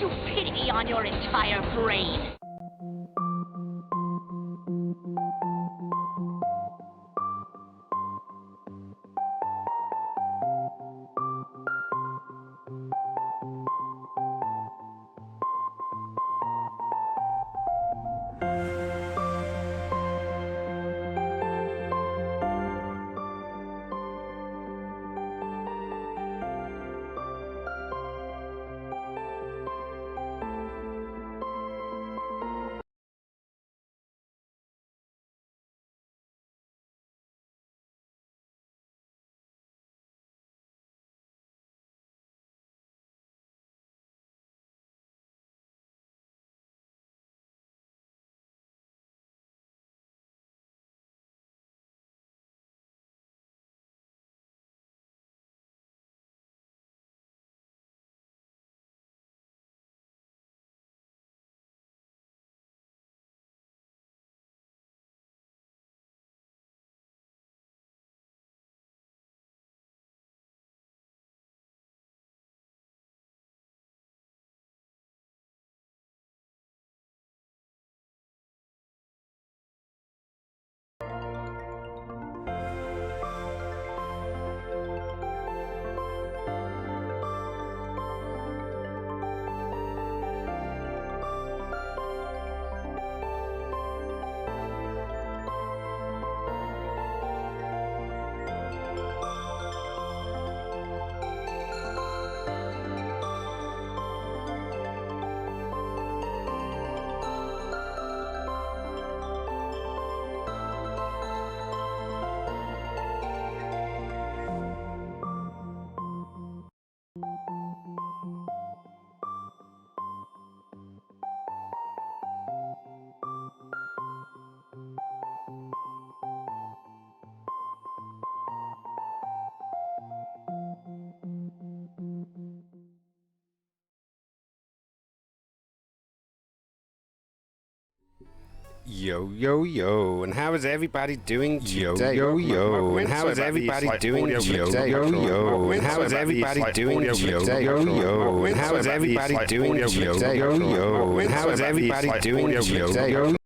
stupidity on your entire brain. Yo, yo, yo, and how is everybody doing today? Yo, yo, yo, and how is everybody doing today? Yo, yo, and how is everybody doing today? Yo, yo, and how is everybody doing today? Yo, yo, and how is everybody doing today?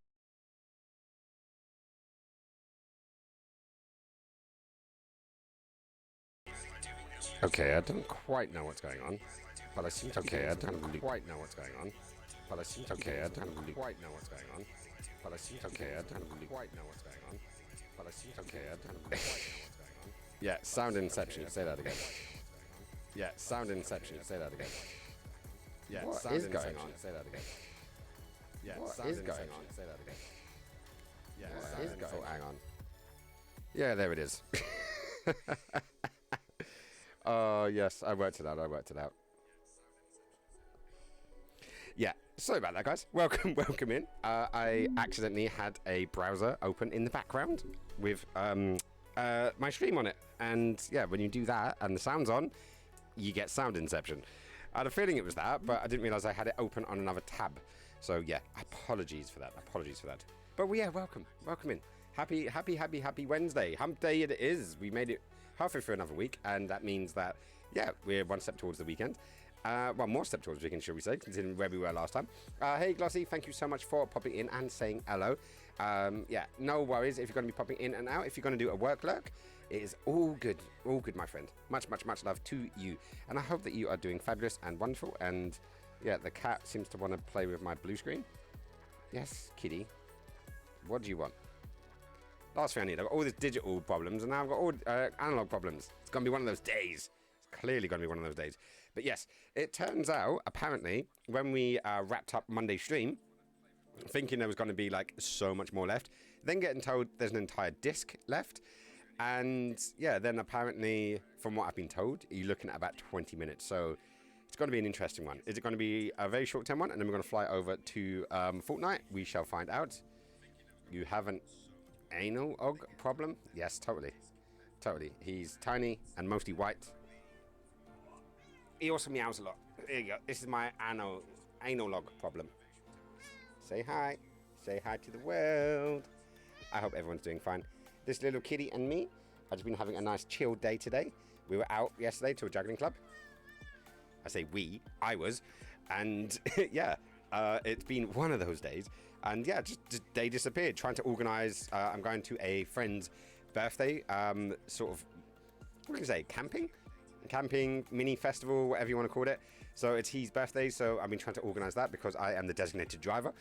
Okay, I don't quite know what's going on, but I seem to okay, I don't quite know what's going on, but I seem to okay, I don't quite know what's going on. But I seem to okay, I don't quite know what's going on. But I seem to okay, I don't quite know what's going on. Yeah, sound inception. Say that again. Yeah, sound inception. Say that again. Yeah, what sound is going on? Say that again. Yeah, what is going on? Say that again. Yeah, what is going on? Hang on. Yeah, there it is. Oh yes, I worked it out. I worked it out. Yeah. Sorry about that, guys. Welcome in. I accidentally had a browser open in the background with my stream on it. And yeah, when you do that and the sound's on, you get sound inception. I had a feeling it was that, but I didn't realize I had it open on another tab. So yeah, apologies for that. But yeah, welcome in. Happy Wednesday. Hump day it is. We made it halfway through another week, and that means that, yeah, we're one step towards the weekend. Well, more step towards the weekend, shall we say, considering where we were last time. Hey, Glossy, thank you so much for popping in and saying hello. Yeah, no worries if you're going to be popping in and out. If you're going to do a work lurk, it is all good, my friend. Much love to you. And I hope that you are doing fabulous and wonderful. And yeah, the cat seems to want to play with my blue screen. Yes, kitty. What do you want? Last thing I need, I've got all these digital problems, and now I've got all analog problems. It's going to be one of those days. It's clearly going to be one of those days. But yes, it turns out, apparently, when we wrapped up Monday's stream, thinking there was going to be like so much more left, then getting told there's an entire disc left. And yeah, then apparently, from what I've been told, you're looking at about 20 minutes. So it's going to be an interesting one. Is it going to be a very short-term one? And then we're going to fly over to Fortnite. We shall find out. You have an anal og problem? Yes, totally. He's tiny and mostly white. He also meows a lot. There you go. This is my anal log problem. Say hi to the world. I hope everyone's doing fine. This little kitty and me, I've just been having a nice chill day today. We were out yesterday to a juggling club. I say we, I was. And yeah, it's been one of those days. And yeah, just they disappeared. Trying to organise. I'm going to a friend's birthday. Sort of, what can you say? Camping mini festival, whatever you want to call it. So it's his birthday. So I've been trying to organise that because I am the designated driver.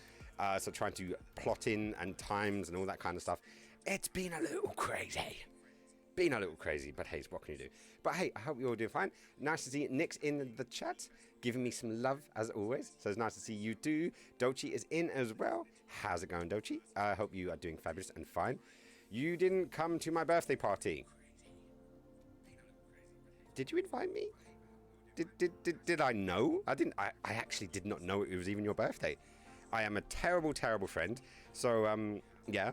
So trying to plot in and times and all that kind of stuff. It's been a little crazy. But hey, what can you do? But hey, I hope you're all doing fine. Nice to see Nick's in the chat, giving me some love as always. So it's nice to see you too. Dochi is in as well. How's it going, Dochi? I hope you are doing fabulous and fine. You didn't come to my birthday party. Did you invite me? Did I know? I didn't. I actually did not know it was even your birthday. I am a terrible friend. So yeah,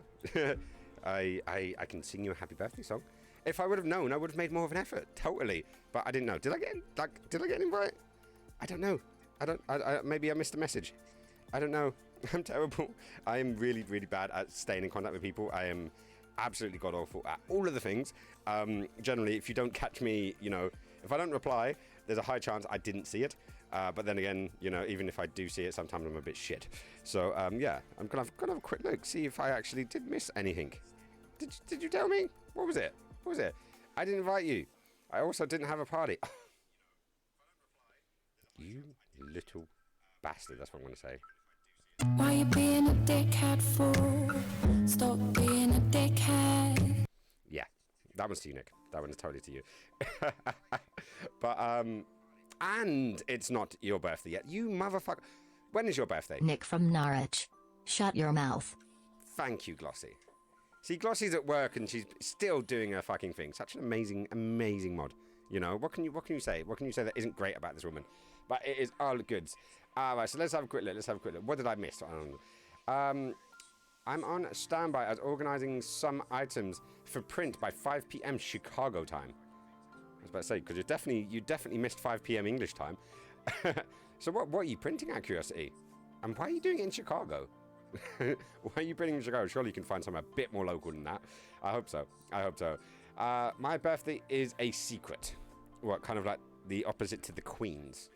I can sing you a happy birthday song. If I would have known, I would have made more of an effort. Totally. But I didn't know. Did I get an invite? I don't know. Maybe I missed a message. I don't know. I'm terrible. I am really bad at staying in contact with people. I am absolutely god awful at all of the things. Generally, if you don't catch me, if I don't reply, there's a high chance I didn't see it. But then again, even if I do see it, sometimes I'm a bit shit. So yeah, I'm gonna have a quick look, see if I actually did miss anything. Did you tell me? What was it? I didn't invite you. I also didn't have a party. You little bastard, that's what I'm going to say. Why you being a dickhead for? Stop being a dickhead. Yeah, that one's to you, Nick. That one's totally to you. But, and it's not your birthday yet. You motherfucker. When is your birthday? Nick from Norwich. Shut your mouth. Thank you, Glossy. See, Glossy's at work and she's still doing her fucking thing. Such an amazing mod. What can you say? What can you say that isn't great about this woman? But it is all goods. Right, so let's have a quick look. What did I miss? I'm on standby as organising some items for print by 5 p.m. Chicago time. I was about to say, because you definitely missed 5 p.m. English time. So what are you printing out of curiosity? And why are you doing it in Chicago? Why are you printing in Chicago? Surely you can find somewhere a bit more local than that. I hope so. My birthday is a secret. What, kind of like the opposite to the Queen's?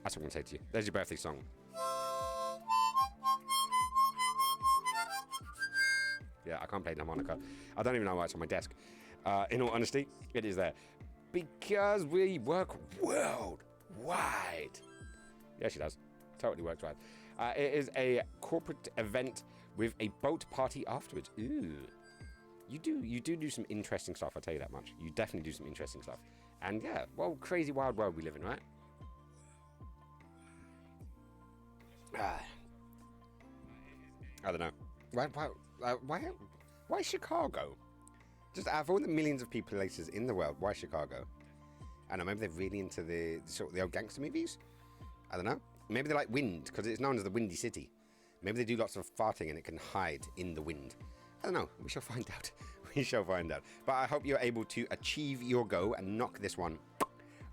That's what I'm going to say to you. There's your birthday song. Yeah, I can't play the harmonica. I don't even know why it's on my desk. In all honesty, it is there. Because we work worldwide. Yeah, she does. Totally works right. It is a corporate event with a boat party afterwards. Ooh. You do some interesting stuff, I'll tell you that much. You definitely do some interesting stuff. And yeah, well, crazy wild world we live in, right? I don't know. Why Chicago? Just out of all the millions of people places in the world, why Chicago? I don't know, maybe they're really into the old gangster movies? I don't know. Maybe they like wind, because it's known as the Windy City. Maybe they do lots of farting and it can hide in the wind. I don't know. We shall find out. But I hope you're able to achieve your goal and knock this one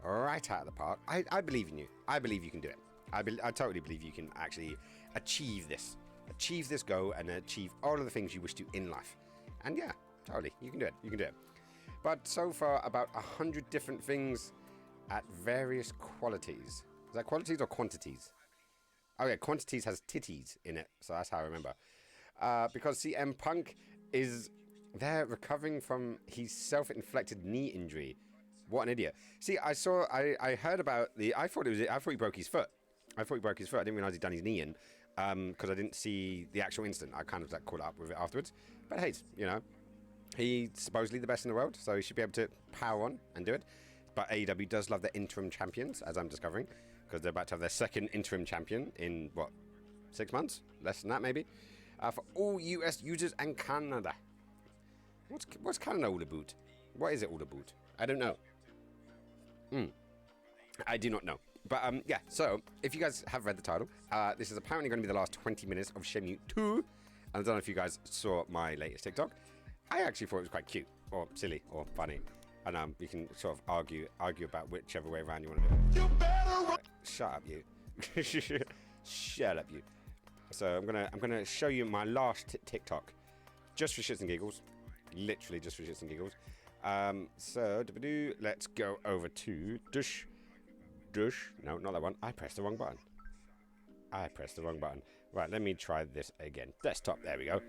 right out of the park. I believe in you. I believe you can do it. I totally believe you can actually achieve this. Achieve this goal and achieve all of the things you wish to in life. And yeah, totally. You can do it. But so far, about 100 different things at various qualities. Is that qualities or quantities? Oh yeah, quantities has titties in it, so that's how I remember. Because CM Punk is there recovering from his self-inflicted knee injury. What an idiot! See, I heard about I thought he broke his foot. I didn't realize he'd done his knee in, because I didn't see the actual incident. I kind of caught up with it afterwards. But hey, he's supposedly the best in the world, so he should be able to power on and do it. But AEW does love their interim champions, as I'm discovering, because they're about to have their second interim champion in, 6 months? Less than that, maybe? For all US users and Canada. What's Canada all about? What is it all about? I don't know. I do not know. But, yeah, so, if you guys have read the title, this is apparently going to be the last 20 minutes of Shenmue II. And I don't know if you guys saw my latest TikTok. I actually thought it was quite cute, or silly, or funny. And you can sort of argue about whichever way around you want to do it. You better shut up, you. Shut up, you. So I'm gonna show you my last TikTok, just for shits and giggles, literally just for shits and giggles. So let's go over to Dush. No, not that one. I pressed the wrong button. Right, let me try this again. Desktop, there we go.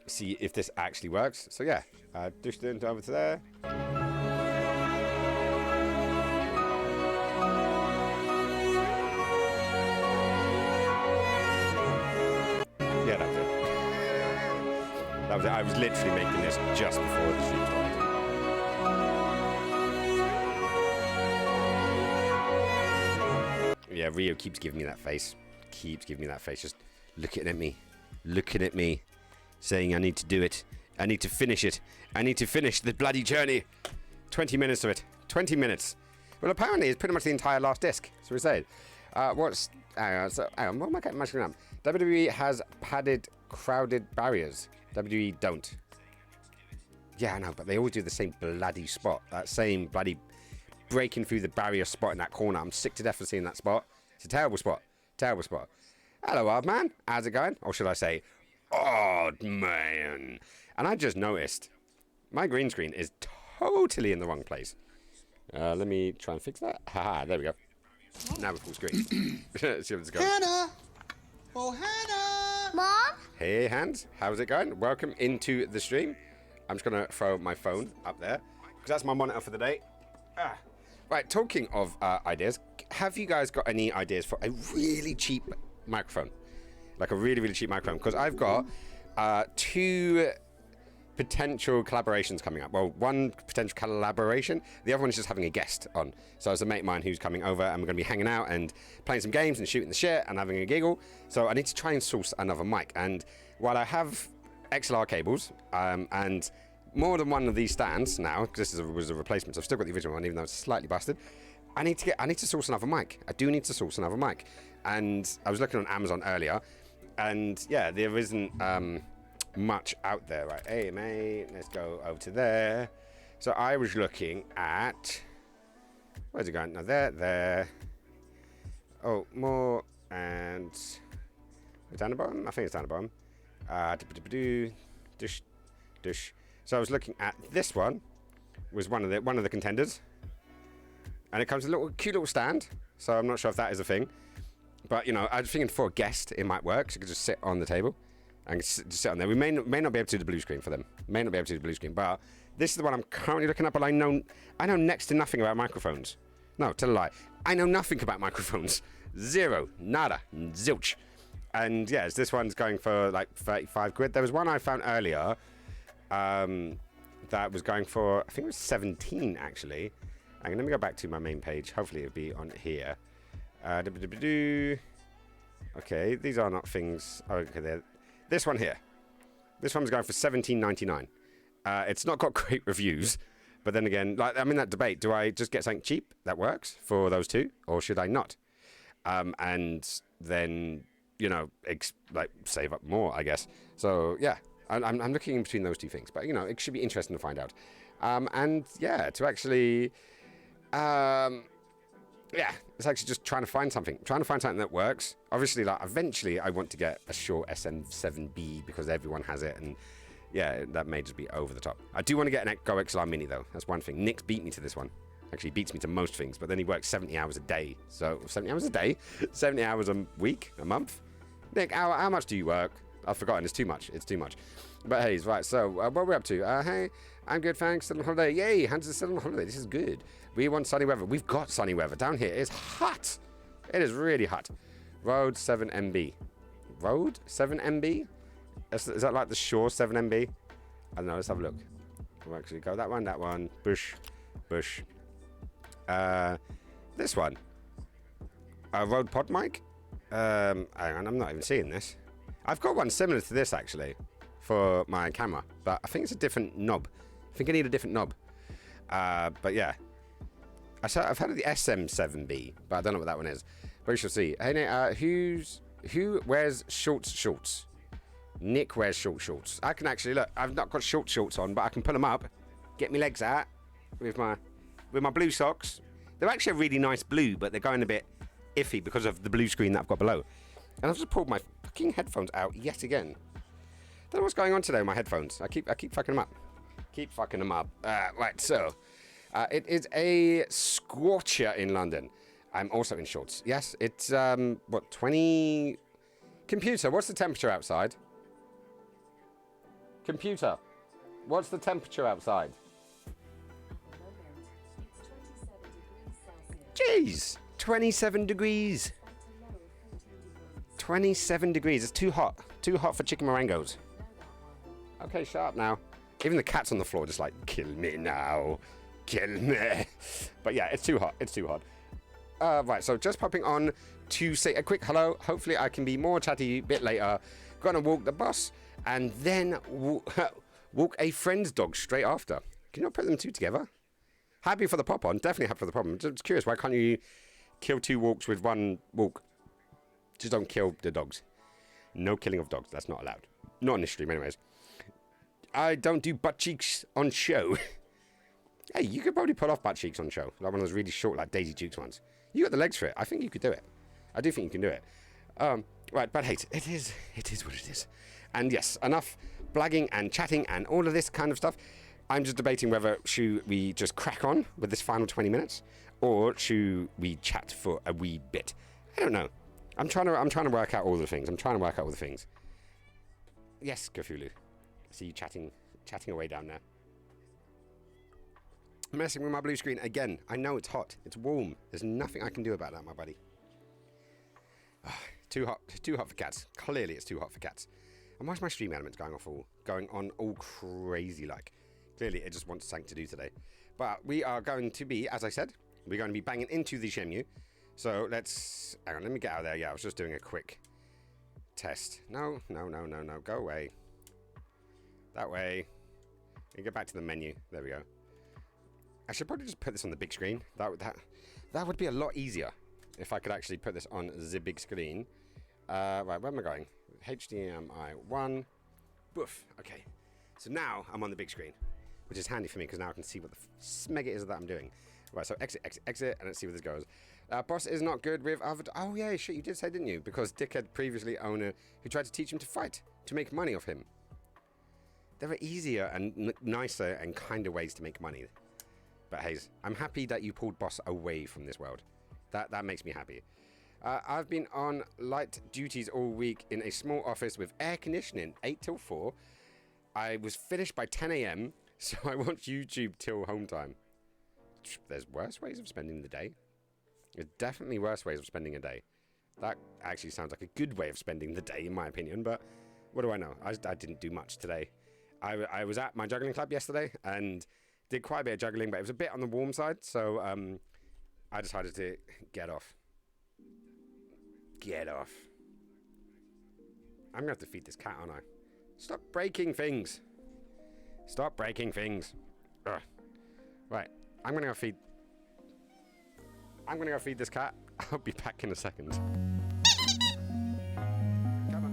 See if this actually works. So yeah, Dush into over to there. Yeah, that was it. That was it. I was literally making this just before the stream started. Yeah, Rio keeps giving me that face. Just looking at me. Saying I need to do it. I need to finish it. I need to finish the bloody journey. 20 minutes of it. 20 minutes. Well, apparently it's pretty much the entire last disc. So we say. What am I getting up? WWE has padded, crowded barriers. WWE don't. Yeah, I know, but they always do the same bloody spot. That same bloody breaking through the barrier spot in that corner. I'm sick to death of seeing that spot. It's a terrible spot. Hello, odd man. How's it going? Or should I say, odd man? And I just noticed my green screen is totally in the wrong place. Let me try and fix that. Haha, there we go. Now we're full screen. Let's see what's going. Hannah! Oh, Hannah! Mom? Hey, Hans. How's it going? Welcome into the stream. I'm just going to throw my phone up there because that's my monitor for the day. Right, talking of ideas, have you guys got any ideas for a really cheap microphone? Like a really, really cheap microphone? Because I've got 2 potential collaborations coming up. Well, one potential collaboration, the other one is just having a guest on. So it's a mate of mine who's coming over and we're going to be hanging out and playing some games and shooting the shit and having a giggle. So I need to try and source another mic. And while I have XLR cables and more than one of these stands now, because this was a replacement, so I've still got the original one even though it's slightly busted, I need to source another mic. I do need to source another mic. And I was looking on Amazon earlier and yeah, there isn't much out there. Right, hey mate, let's go over to there. So I was looking at, where's it going? Now there. Oh, more, and down the bottom. I think it's down the bottom. Dish. So I was looking at this one. Was one of the contenders, and it comes with a cute little stand. So I'm not sure if that is a thing, but you know, I was thinking for a guest it might work. So you could just sit on the table and just sit on there. We may not be able to do the blue screen for them. But this is the one I'm currently looking at. But I know next to nothing about microphones. No, tell a lie. I know nothing about microphones. Zero, nada, zilch. And yes, this one's going for like 35 quid. There was one I found earlier that was going for, I think it was 17 actually. And let me go back to my main page. Hopefully it'll be on here. Okay, these are not things. Oh, okay, this one here. This one's going for $17.99. It's not got great reviews, but then again, like I'm in that debate. Do I just get something cheap that works for those two, or should I not? And then, you know, like save up more, I guess. So yeah, I'm looking in between those two things, but you know, it should be interesting to find out. And yeah, to actually, yeah, it's actually just trying to find something that works. Obviously, like eventually, I want to get a Shure SM7B because everyone has it, and yeah, that may just be over the top. I do want to get an Go XLR Mini though. That's one thing. Nick's beat me to this one. Actually, he beats me to most things, but then he works 70 hours a day. So 70 hours a day, 70 hours a week, a month. Nick, how much do you work? I've forgotten. It's too much. But hey, right. So what are we up to? Hey, I'm good, thanks. Still on holiday. Yay, Hans is still on holiday. This is good. We want sunny weather. We've got sunny weather down here. It's hot. It is really hot. Road 7MB. Road 7MB? Is that like the Shure 7MB? I don't know. Let's have a look. We'll actually go that one. Bush. This one. Rode Pod mic. Hang on, I'm not even seeing this. I've got one similar to this actually for my camera, but I think it's a different knob. I think I need a different knob. But yeah, I've heard of the SM7B, but I don't know what that one is. But we shall see. Hey Nate, who wears shorts? Nick wears shorts. I can actually look. I've not got shorts on, but I can pull them up, get my legs out with my blue socks. They're actually a really nice blue, but they're going a bit iffy because of the blue screen that I've got below. And I've just pulled my fucking headphones out yet again. Don't know what's going on today with my headphones. I keep fucking them up. Right, so it is a scorcher in London. I'm also in shorts. Yes, it's, what, 20... Computer, what's the temperature outside? Computer, what's the temperature outside? Jeez, 27 degrees. 27 degrees. It's too hot. Too hot for chicken morangos. Okay, shut up now. Even the cat's on the floor just like, kill me now. Kill me. But yeah, it's too hot. It's too hot. Right, so just popping on to say a quick hello. Hopefully I can be more chatty a bit later. Gonna walk the bus and then walk a friend's dog straight after. Can you not put them two together? Happy for the pop-on. Definitely happy for the pop-on. Just curious, why can't you kill 2 walks with 1 walk? Just don't kill the dogs. No killing of dogs. That's not allowed. Not in this stream, anyways. I don't do butt cheeks on show. Hey, you could probably pull off butt cheeks on show. Like one of those really short, like Daisy Dukes ones. You got the legs for it. I think you could do it. I do think you can do it. Right, but hey, it is what it is. And yes, enough blagging and chatting and all of this kind of stuff. I'm just debating whether should we just crack on with this final 20 minutes or should we chat for a wee bit. I don't know. I'm trying to work out all the things. Yes, Cthulhu. I see you chatting away down there. Messing with my blue screen again. I know it's hot. It's warm. There's nothing I can do about that, my buddy. Too hot for cats. Clearly, it's too hot for cats. And why's my stream elements going on all crazy like? Clearly, it just wants something to do today. But we are going to be, as I said, we're going to be banging into the Shenmue. So let's... Hang on, let me get out of there. Yeah, I was just doing a quick test. No. Go away. That way. And get back to the menu. There we go. I should probably just put this on the big screen. That would be a lot easier if I could actually put this on the big screen. Right, where am I going? HDMI 1. Boof. Okay. So now I'm on the big screen, which is handy for me because now I can see what the smeg it is that I'm doing. Right, so exit, and let's see where this goes. Boss is not good with other... Oh, yeah, shit, you did say, didn't you? Because Dick had previously owner who tried to teach him to fight, to make money off him. There are easier and nicer and kinder ways to make money. But Hayes, I'm happy that you pulled Boss away from this world. That makes me happy. I've been on light duties all week in a small office with air conditioning, 8 till 4. I was finished by 10 a.m, so I watched YouTube till home time. There's worse ways of spending the day. There's definitely worse ways of spending a day. That actually sounds like a good way of spending the day, in my opinion, but what do I know? I didn't do much today. I was at my juggling club yesterday and did quite a bit of juggling, but it was a bit on the warm side, so I decided to get off. Get off. I'm going to have to feed this cat, aren't I? Stop breaking things. Stop breaking things. Ugh. Right, I'm going to go feed this cat. I'll be back in a second. Come on.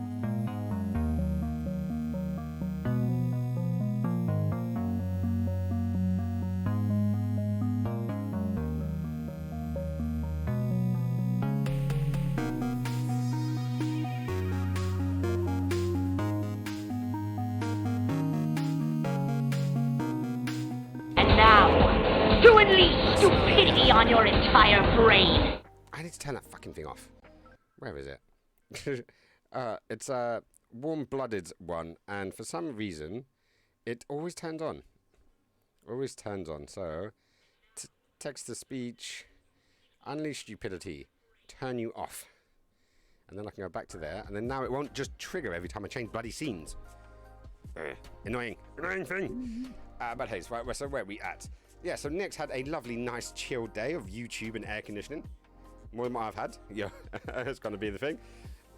And now, to unleash stupidity on your entire brain. I need to turn that fucking thing off. Where is it? It's a warm-blooded one, and for some reason, it always turns on. Always turns on. So, text-to-speech, unleash stupidity, turn you off. And then I can go back to there, and then now it won't just trigger every time I change bloody scenes. Annoying thing. But hey, so where are we at? Yeah, so Nick's had a lovely, nice, chill day of YouTube and air conditioning. More than what I've had. Yeah, it's going to be the thing.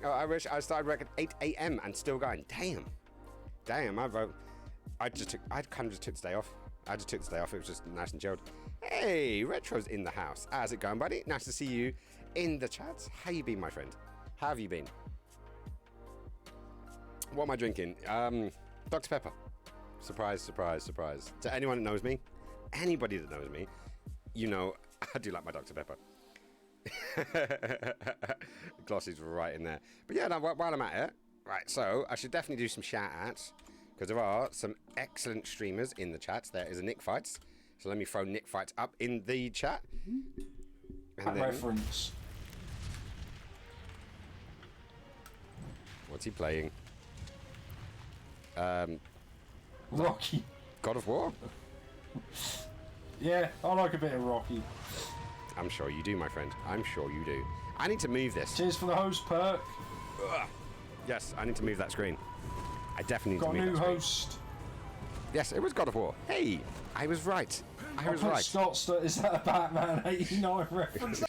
I wish I started work at 8 a.m. and still going. Damn. I kind of just took the day off. I just took the day off. It was just nice and chilled. Hey, Retro's in the house. How's it going, buddy? Nice to see you in the chat. How you been, my friend? How have you been? What am I drinking? Dr. Pepper. Surprise. To anyone that knows me, anybody that knows me, you know I do like my Dr. Pepper. Glossy's right in there. But yeah, now, while I'm at it, right, so I should definitely do some shout-outs, because there are some excellent streamers in the chat. There is a Nick Fights, so let me throw Nick Fights up in the chat. And That reference. What's he playing? Rocky. God of War? Yeah, I like a bit of Rocky. I'm sure you do, my friend. I'm sure you do. I need to move this. Cheers for the host perk. Ugh. Yes, I need to move that screen. I definitely need Got to a move new that screen. host. Yes, it was God of War. Hey, I was right. I was right. Is that a Batman 89 reference?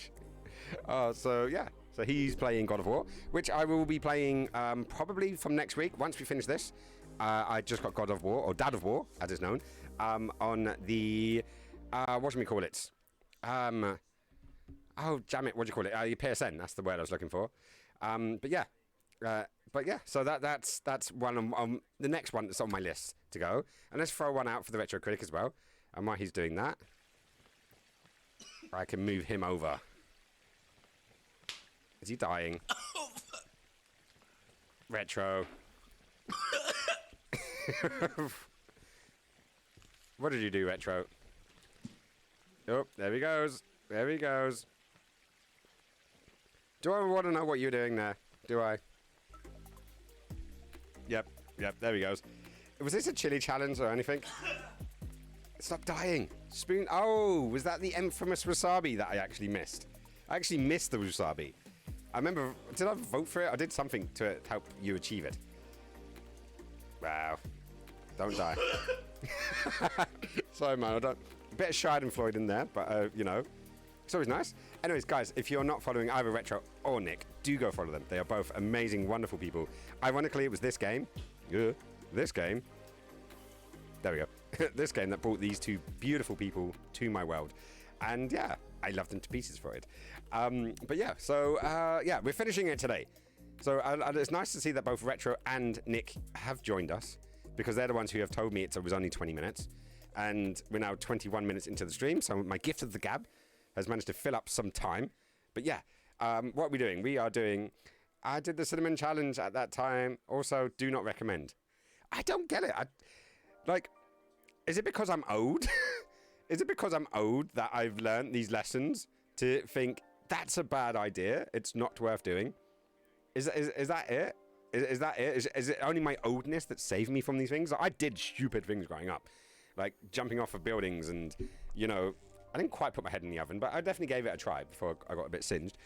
So yeah. So he's playing God of War, which I will be playing probably from next week. Once we finish this, I just got God of War, or Dad of War, as it's known, on the what do we call it? Oh damn it, what do you call it? Your PSN. That's the word I was looking for. But yeah. So that's one on the next one that's on my list to go, and let's throw one out for the Retro Critic as well. And while he's doing that, I can move him over. Is he dying? Retro. What did you do, Retro? Oh, there he goes. There he goes. Do I want to know what you're doing there? Do I? Yep, there he goes. Was this a chili challenge or anything? Stop dying. Spoon. Oh, was that the infamous wasabi that I actually missed? I actually missed the wasabi. I remember, did I vote for it? I did something to help you achieve it. Wow. Don't die. Sorry, man. A bit of Schadenfreude in there, but, you know, it's always nice. Anyways, guys, if you're not following either Retro or Nick, do go follow them. They are both amazing, wonderful people. Ironically, it was this game. This game. There we go. This game that brought these two beautiful people to my world. And, yeah, I love them to pieces for it. But yeah, so yeah, we're finishing it today. So it's nice to see that both Retro and Nick have joined us, because they're the ones who have told me it was only 20 minutes. And we're now 21 minutes into the stream, so my gift of the gab has managed to fill up some time. But yeah, what are we doing? We are doing... I did the cinnamon challenge at that time. Also, do not recommend. I don't get it. Like, is it because I'm old? Is it because I'm old that I've learned these lessons to think that's a bad idea? It's not worth doing. Is that it? Is that it? Is it only my oldness that saved me from these things? I did stupid things growing up, like jumping off of buildings, and you know, I didn't quite put my head in the oven, but I definitely gave it a try before I got a bit singed.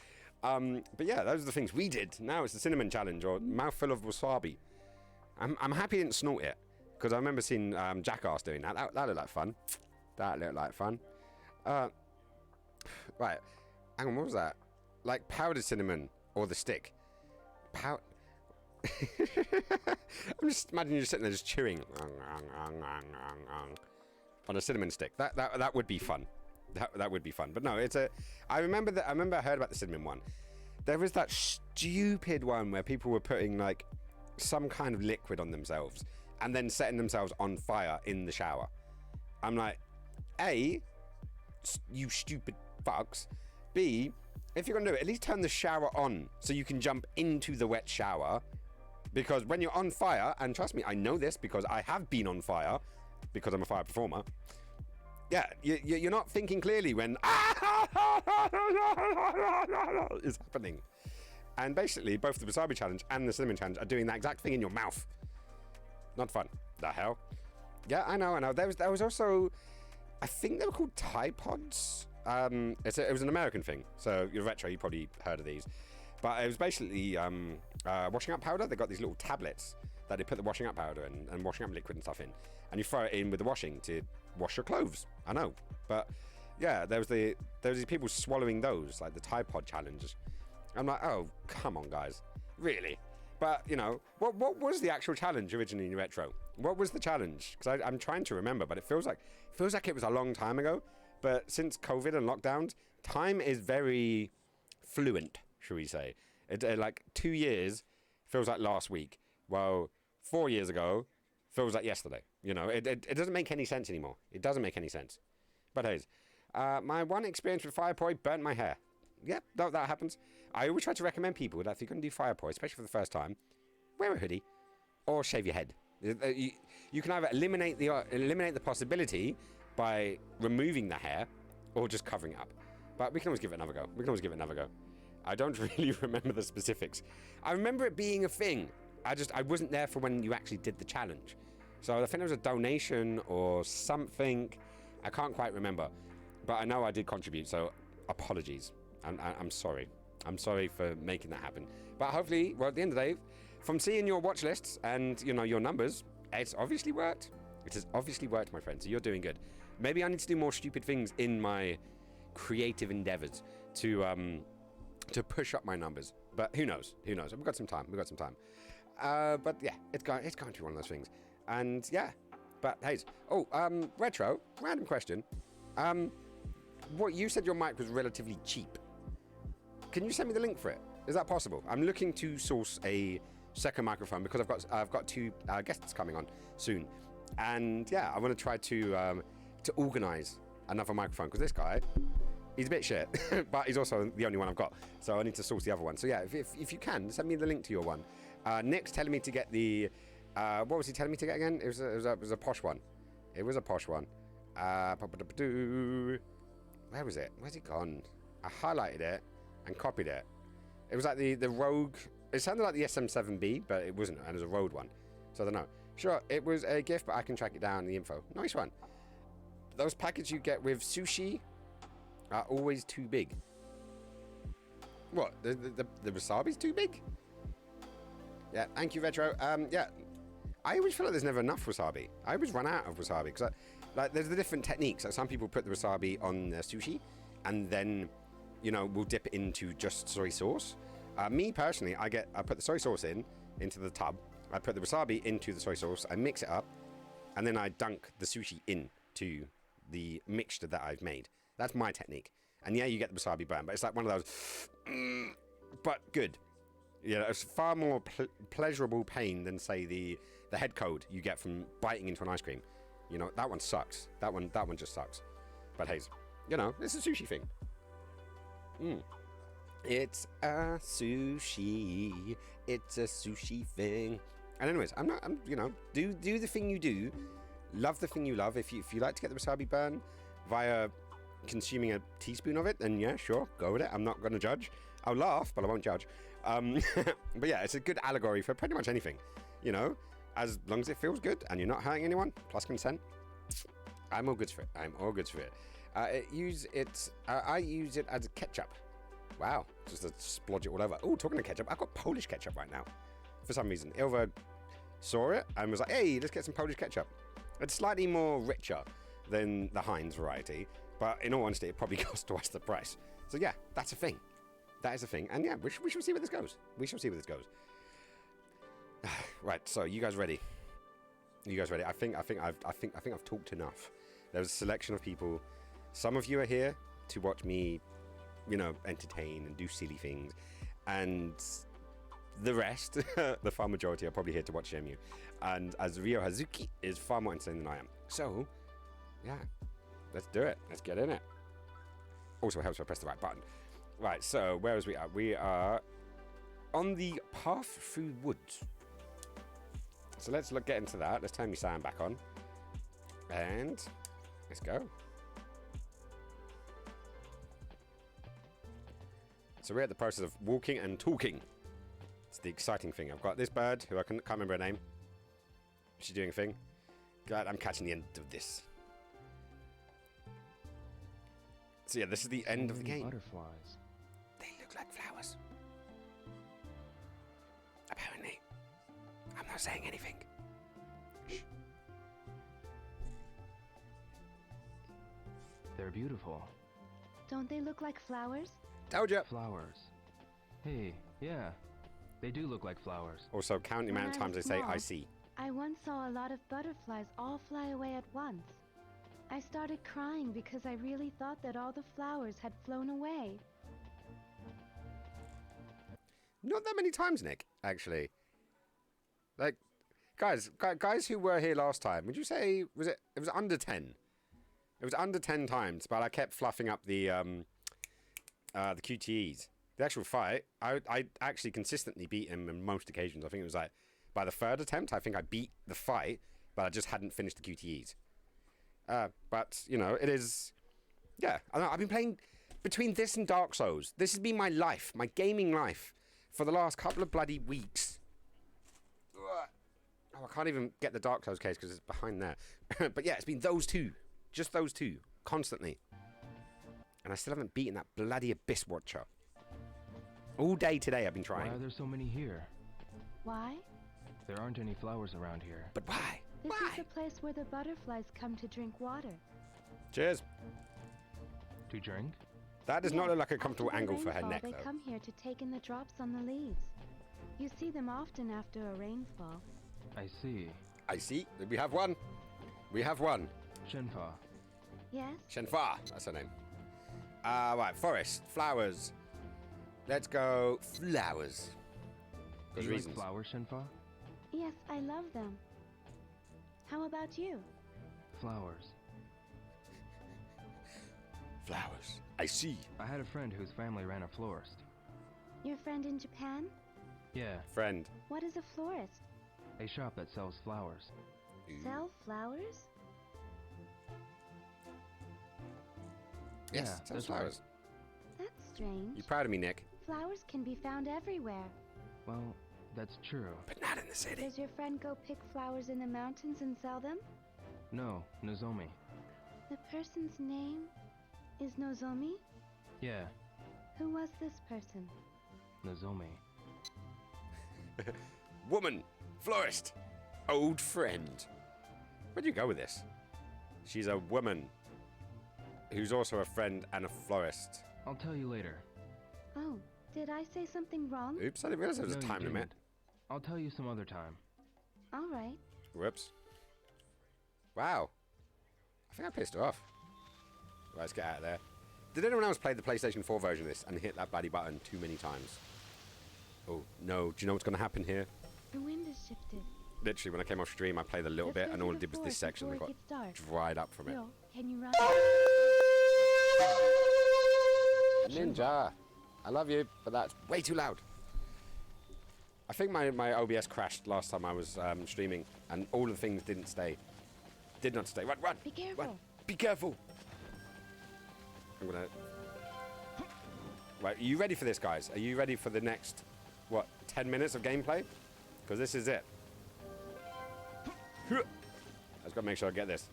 But yeah, those are the things we did. Now it's the cinnamon challenge, or mouthful of wasabi. I'm happy I didn't snort it, because I remember seeing Jackass doing that. That looked like fun. That looked like fun. Right. Hang on, what was that? Like powdered cinnamon or the stick? I'm just imagining you sitting there just chewing on a cinnamon stick. That would be fun. That would be fun. But no, I remember I heard about the cinnamon one. There was that stupid one where people were putting like some kind of liquid on themselves and then setting themselves on fire in the shower. I'm like, A, you stupid fucks. B, if you're going to do it, at least turn the shower on so you can jump into the wet shower. Because when you're on fire, and trust me, I know this because I have been on fire because I'm a fire performer. Yeah, you're not thinking clearly when is happening. And basically, both the wasabi challenge and the cinnamon challenge are doing that exact thing in your mouth. Not fun. The hell? Yeah, I know. There was also, I think they were called Tide Pods. It was an American thing. So you're Retro, you probably heard of these. But it was basically washing up powder. They got these little tablets that they put the washing up powder and washing up liquid and stuff in. And you throw it in with the washing to wash your clothes. I know. But yeah, there was these people swallowing those, like the Tide Pod challenge. I'm like, oh, come on, guys. Really? But, you know, what was the actual challenge originally in Retro? What was the challenge? Because I'm trying to remember, but it feels like it was a long time ago. But since COVID and lockdowns, time is very fluent, shall we say. Like 2 years feels like last week, while 4 years ago feels like yesterday. You know, it doesn't make any sense anymore. It doesn't make any sense. But anyways, my one experience with fire poi burnt my hair. Yep, that happens. I always try to recommend people that if you're going to do fire poi, especially for the first time, wear a hoodie or shave your head. You can either eliminate the possibility by removing the hair or just covering it up. But we can always give it another go. I don't really remember the specifics. I remember it being a thing. I wasn't there for when you actually did the challenge. So I think there was a donation or something. I can't quite remember. But I know I did contribute, so apologies. I'm sorry. I'm sorry for making that happen. But hopefully, well, at the end of the day, from seeing your watch lists and, you know, your numbers, it's obviously worked. It has obviously worked, my friend, so you're doing good. Maybe I need to do more stupid things in my creative endeavors to push up my numbers. But who knows? We've got some time. But yeah, it's going to be one of those things. And yeah, but hey, Retro, random question. What you said your mic was relatively cheap. Can you send me the link for it? Is that possible? I'm looking to source a second microphone because I've got two guests coming on soon, and yeah, I want to try to organise another microphone because this guy, he's a bit shit, but he's also the only one I've got, so I need to source the other one. So yeah, if you can, send me the link to your one. Nick's telling me to get the what was he telling me to get again? It was a posh one. It was a posh one. Where was it? Where's it gone? I highlighted it and copied it. It was like the Rogue. It sounded like the SM7B, but it wasn't, and it was a Road one. So I don't know. Sure, it was a gift, but I can track it down in the info. Nice one. Those packets you get with sushi are always too big. What? The wasabi's too big? Yeah, thank you, Retro. Yeah, I always feel like there's never enough wasabi. I always run out of wasabi because like there's the different techniques. Like some people put the wasabi on their sushi and then, you know, we'll dip it into just soy sauce. Me personally, I put the soy sauce into the tub. I put the wasabi into the soy sauce. I mix it up, and then I dunk the sushi into the mixture that I've made. That's my technique. And yeah, you get the wasabi burn, but it's like one of those, but good. Yeah, it's far more pleasurable pain than say the head coat you get from biting into an ice cream. You know, that one sucks. That one just sucks. But hey, you know, it's a sushi thing. It's a sushi. It's a sushi thing. And anyways, I'm you know, do the thing you do. Love the thing you love. If you like to get the wasabi burn via consuming a teaspoon of it, then yeah, sure, go with it. I'm not going to judge. I'll laugh, but I won't judge. But yeah, it's a good allegory for pretty much anything. You know, as long as it feels good and you're not hurting anyone, plus consent, I'm all good for it. I use it as a ketchup. Wow, just to splodge it all over. Oh, talking of ketchup, I've got Polish ketchup right now. For some reason, Ilva saw it and was like, hey, let's get some Polish ketchup. It's slightly more richer than the Heinz variety, but in all honesty, it probably costs twice the price. So yeah, that's a thing. That is a thing. And yeah, we shall see where this goes. Right, so you guys ready? I think I've talked enough. There's a selection of people. Some of you are here to watch me, you know, entertain and do silly things, and the rest, the far majority, are probably here to watch Shenmue. And as Ryo Hazuki is far more entertaining than I am. So, yeah, let's do it. Let's get in it. Also helps if I press the right button. Right, so where is we at? We are on the path through woods. So let's get into that. Let's turn my sound back on. And let's go. So we're at the process of walking and talking. It's the exciting thing. I've got this bird who I can't remember her name. She's doing a thing. Glad I'm catching the end of this. So yeah, this is the end of the game. Butterflies. They look like flowers. Apparently. I'm not saying anything. Shh. They're beautiful. Don't they look like flowers? Told ya. Flowers. Hey, yeah. They do look like flowers. Also, count the amount of times they say, I see. I once saw a lot of butterflies all fly away at once. I started crying because I really thought that all the flowers had flown away. Not that many times, Nick, actually. Like, guys who were here last time, would you say, it was under 10? It was under 10 times, but I kept fluffing up the QTEs. The actual fight, I actually consistently beat him on most occasions. I think it was like, by the third attempt, I think I beat the fight, but I just hadn't finished the QTEs. But, you know, it is... Yeah, I've been playing between this and Dark Souls, this has been my life, my gaming life, for the last couple of bloody weeks. Ugh. Oh, I can't even get the Dark Souls case because it's behind there. But yeah, it's been those two. Just those two. Constantly. And I still haven't beaten that bloody Abyss Watcher. All day today I've been trying. Why are there so many here? Why? There aren't any flowers around here. But why? This Why? is the place where the butterflies come to drink water. Cheers. To drink? That does not Yes, look like a comfortable after the angle for her rainfall, neck, They though. come here to take in the drops on the leaves. You see them often after a rainfall. I see. I see. We have one. We have one. Shenfa. Yes? Shenfa. That's her name. Right. Forest. Flowers. Let's go flowers. Do There's you like reasons. flowers, Shenfa? Yes, I love them. How about you? Flowers. Flowers. I see. I had a friend whose family ran a florist. Your friend in Japan? Yeah, Friend. What is a florist? a shop that sells flowers. Sell flowers? Yes. Yeah, sells that's right. flowers. That's strange. You proud of me, Nick? Flowers can be found everywhere. Well, that's true. But not in the city. Does your friend go pick flowers in the mountains and sell them? No, Nozomi. The person's name is Nozomi? Yeah, Who was this person? Nozomi. Woman. Florist. Old friend. Where'd you go with this? She's a woman who's also a friend and a florist. I'll tell you later. Oh, did I say something wrong? Oops, I didn't realize there was No, a you time limit. didn't. I'll tell you some other time. All right. Whoops. Wow. I think I pissed her off. Right, let's get out of there. Did anyone else play the PlayStation 4 version of this and hit that bloody button too many times? Oh, no. Do you know what's going to happen here? The wind has shifted. Literally, when I came off stream, I played a little Let's bit, go and to all the I did was this forest section that before got it gets dark. dried up from it. Will, can you run? Ninja! I love you, but that's way too loud. I think my OBS crashed last time I was streaming, and all the things didn't stay. Did not stay. Run, run! Be careful. Run. Be careful! I'm gonna... Right, are you ready for this, guys? Are you ready for the next, what, 10 minutes of gameplay? Because this is it. I just gotta make sure I get this.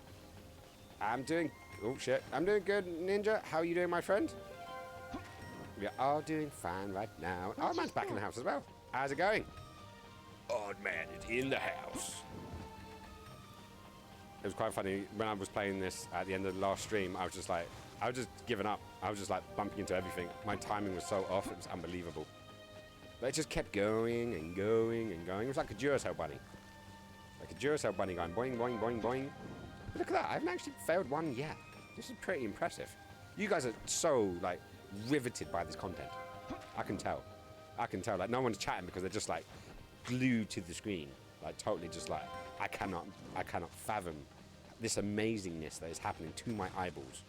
I'm doing... Oh, shit. I'm doing good, Ninja. How are you doing, my friend? We are all doing fine right now. Odd Man's back in the house as well. How's it going? Odd Man is in the house. It was quite funny. When I was playing this at the end of the last stream, I was just giving up. I was just like bumping into everything. My timing was so off, it was unbelievable. But it just kept going and going and going. It was like a Duracell bunny. Like a Duracell bunny going boing, boing, boing, boing. But look at that. I haven't actually failed one yet. This is pretty impressive. You guys are so, like, riveted by this content. I can tell. I can tell. Like, no one's chatting because they're just, like, glued to the screen. Like, totally just like, I cannot fathom this amazingness that is happening to my eyeballs.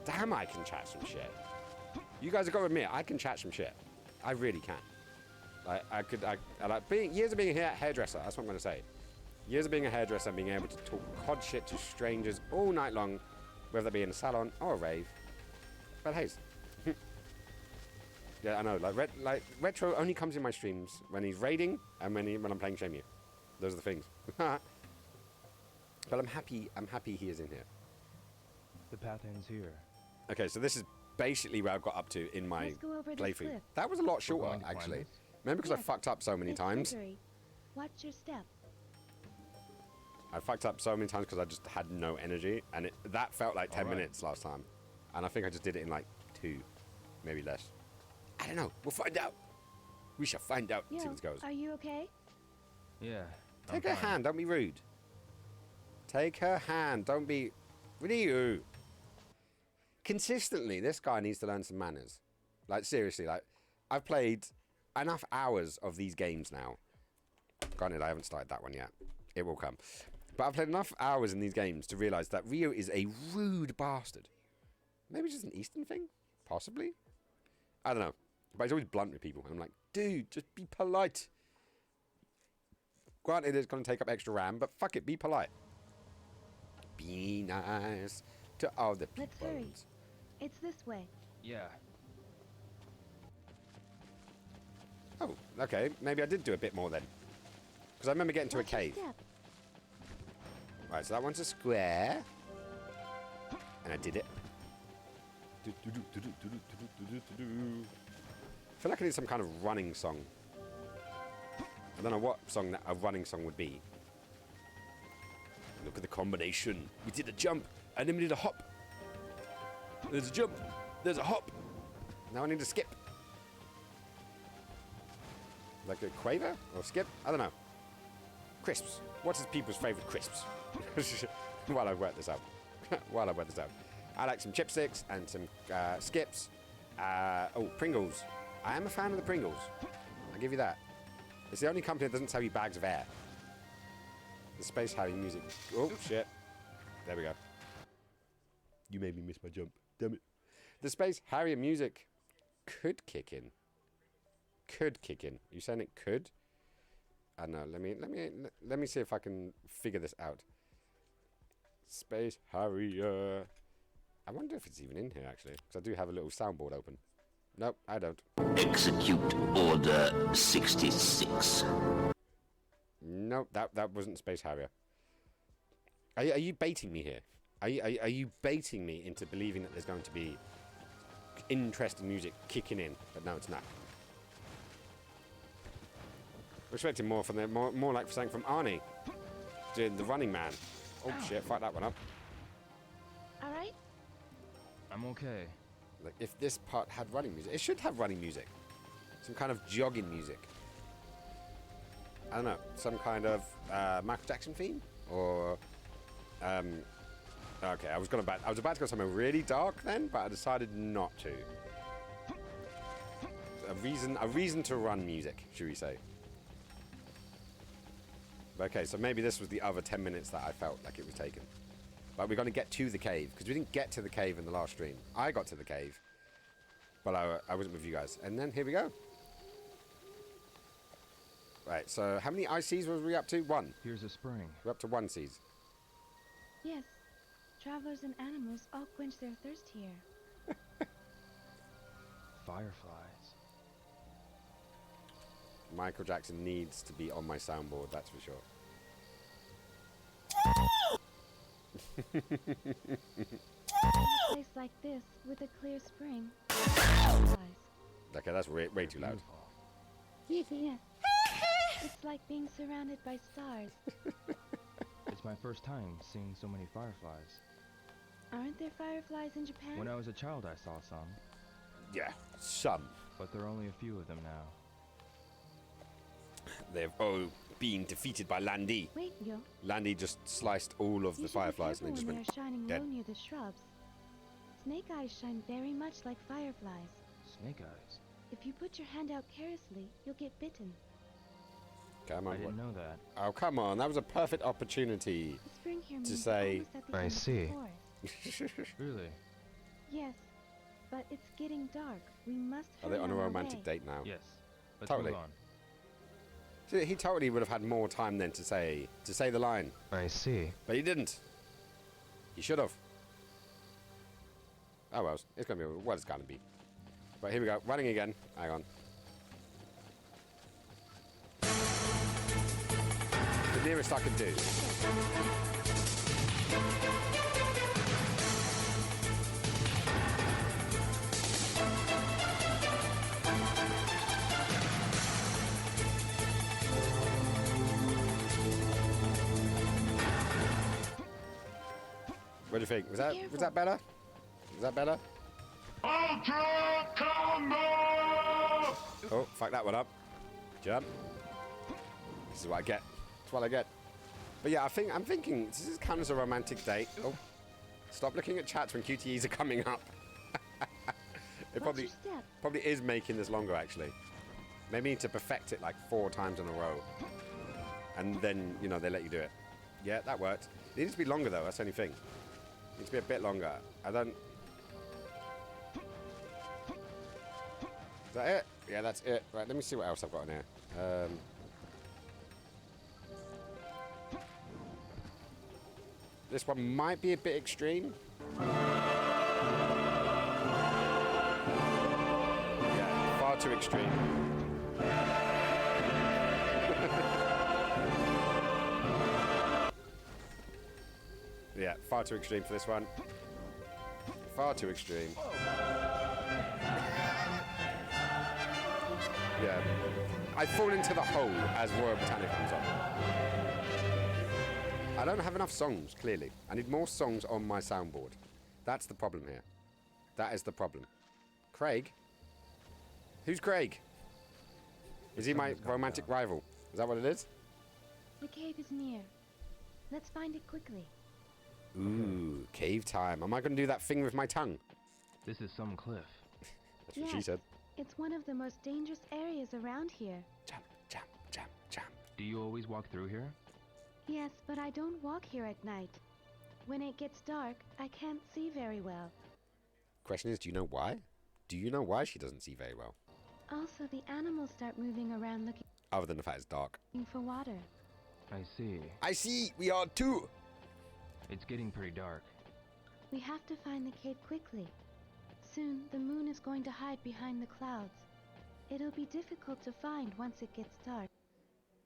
Damn, I can chat some shit. You guys have got to admit, I can chat some shit. I really can. Like, I like years of being a hairdresser, that's what I'm going to say. Years of being a hairdresser and being able to talk cod shit to strangers all night long, whether that be in a salon or a rave. But hey, yeah, I know. Like Retro only comes in my streams when he's raiding and when I'm playing Shenmue. Those are the things. But I'm happy he is in here. The path ends here. Okay, so this is basically where I've got up to in my Let's go over this playthrough. cliff. That was a lot We're shorter, going to climb actually. this? Remember, because I Yes, fucked up so many it's times. slippery. Watch your step. I fucked up so many times because I just had no energy, and that felt like 10 Alright. minutes last time. And I think I just did it in like 2, maybe less. I don't know. We'll find out. We shall find out and see Yo, what it goes. are you okay? Yeah. Take her hand. Don't be rude. Take her hand. Don't be... What are you? Consistently, this guy needs to learn some manners. Like, seriously, like, I've played enough hours of these games now. Granted, I haven't started that one yet. It will come. But I've played enough hours in these games to realise that Ryo is a rude bastard. Maybe just an Eastern thing? Possibly? I don't know. But he's always blunt with people. I'm like, dude, just be polite. Granted, it's going to take up extra RAM, but fuck it, be polite. Be nice to all the Let's hurry. people. It's this way. Yeah. Oh, okay. Maybe I did do a bit more then. Because I remember getting to a Watch your cave. step. Right, so that one's a square. And I did it. I feel like I need some kind of running song. I don't know what song a running song would be. Look at the combination. We did a jump, and then we did a hop. There's a jump. There's a hop. Now I need to skip. Like a quaver or skip? I don't know. Crisps. What is people's favourite crisps? While I work this out. I like some chipsticks and some skips. Oh, Pringles. I am a fan of the Pringles. I'll give you that. It's the only company that doesn't sell you bags of air. The Space Harry music. Oh, shit. There we go. You made me miss my jump. Damn it. The Space Harrier music could kick in. Could kick in. You saying it could? I don't know. Let me see if I can figure this out. Space Harrier. I wonder if it's even in here actually, because I do have a little soundboard open. Nope, I don't. Execute Order 66. Nope, that wasn't Space Harrier. Are you baiting me here? Are you baiting me into believing that there's going to be interesting music kicking in? But no, it's not. We're expecting more from them, more like something from Arnie, doing the Running Man. Oh shit! Fight that one up. All right. I'm okay. Like if this part had running music, it should have running music. Some kind of jogging music. I don't know, some kind of Michael Jackson theme, or okay. I was about to go somewhere really dark then, but I decided not to. A reason to run music, should we say? Okay, so maybe this was the other 10 minutes that I felt like it was taken. But we're going to get to the cave, because we didn't get to the cave in the last stream. I got to the cave, but I wasn't with you guys. And then here we go. Right, so how many ICs were we up to? 1. Here's a spring. We're up to 1 Cs. Yes. Travelers and animals all quench their thirst here. Fireflies. Michael Jackson needs to be on my soundboard, that's for sure. In a place like this, with a clear spring, fireflies. Okay, that's way too loud. Yes. It's like being surrounded by stars. It's my first time seeing so many fireflies. Aren't there fireflies in Japan? When I was a child, I saw some, Yeah, some. but there are only a few of them now. They've all been defeated by Landy. Wait, yo. Landy just sliced all of You the should be fireflies and careful they just when went they're shining dead. low near the shrubs. Snake eyes shine very much like fireflies. Snake eyes. If you put your hand out carelessly, you'll get bitten. Come I on. didn't know that. Oh, come on. That was a perfect opportunity. The spring here To means say- almost at the I end of the see. forest. Really? Yes, but it's getting dark. We must Are hurry they on a our romantic way. date now? Yes. Let's Totally. move on. See, he totally would have had more time then to say the line, I see. but he didn't. He should have. Oh well, it's gonna be what it's gonna be. But here we go, running again. Hang on. The nearest I can do. What do you think? Was that better? Was that better? Ultra combo! Oh, fuck that one up. Jump. This is what I get. That's what I get. But yeah, I'm thinking this is kind of a romantic date. Oh, stop looking at chats when QTEs are coming up. It Watch your step. probably is making this longer actually. Maybe need to perfect it like 4 times in a row, and then you know they let you do it. Yeah, that worked. It needs to be longer though. That's the only thing. It needs to be a bit longer. I don't. Is that it? Yeah, that's it. Right, let me see what else I've got in here. This one might be a bit extreme. too extreme. Yeah, far too extreme for this one. Far too extreme. Yeah. I fall into the hole as Royal Britannia comes on. I don't have enough songs, clearly. I need more songs on my soundboard. That's the problem here. That is the problem. Craig? Who's Craig? Is he my romantic rival? Is that what it is? The cave is near. Let's find it quickly. Ooh, cave time. Am I going to do that thing with my tongue? This is some cliff. That's what she said. It's one of the most dangerous areas around here. Jump, jump, jump, jump. Do you always walk through here? Yes, but I don't walk here at night. When it gets dark, I can't see very well. Question is, do you know why? Do you know why she doesn't see very well? Also, the animals start moving around looking Other than the fact it's dark. for water. I see. I see! We are too! It's getting pretty dark. We have to find the cave quickly. Soon, the moon is going to hide behind the clouds. It'll be difficult to find once it gets dark.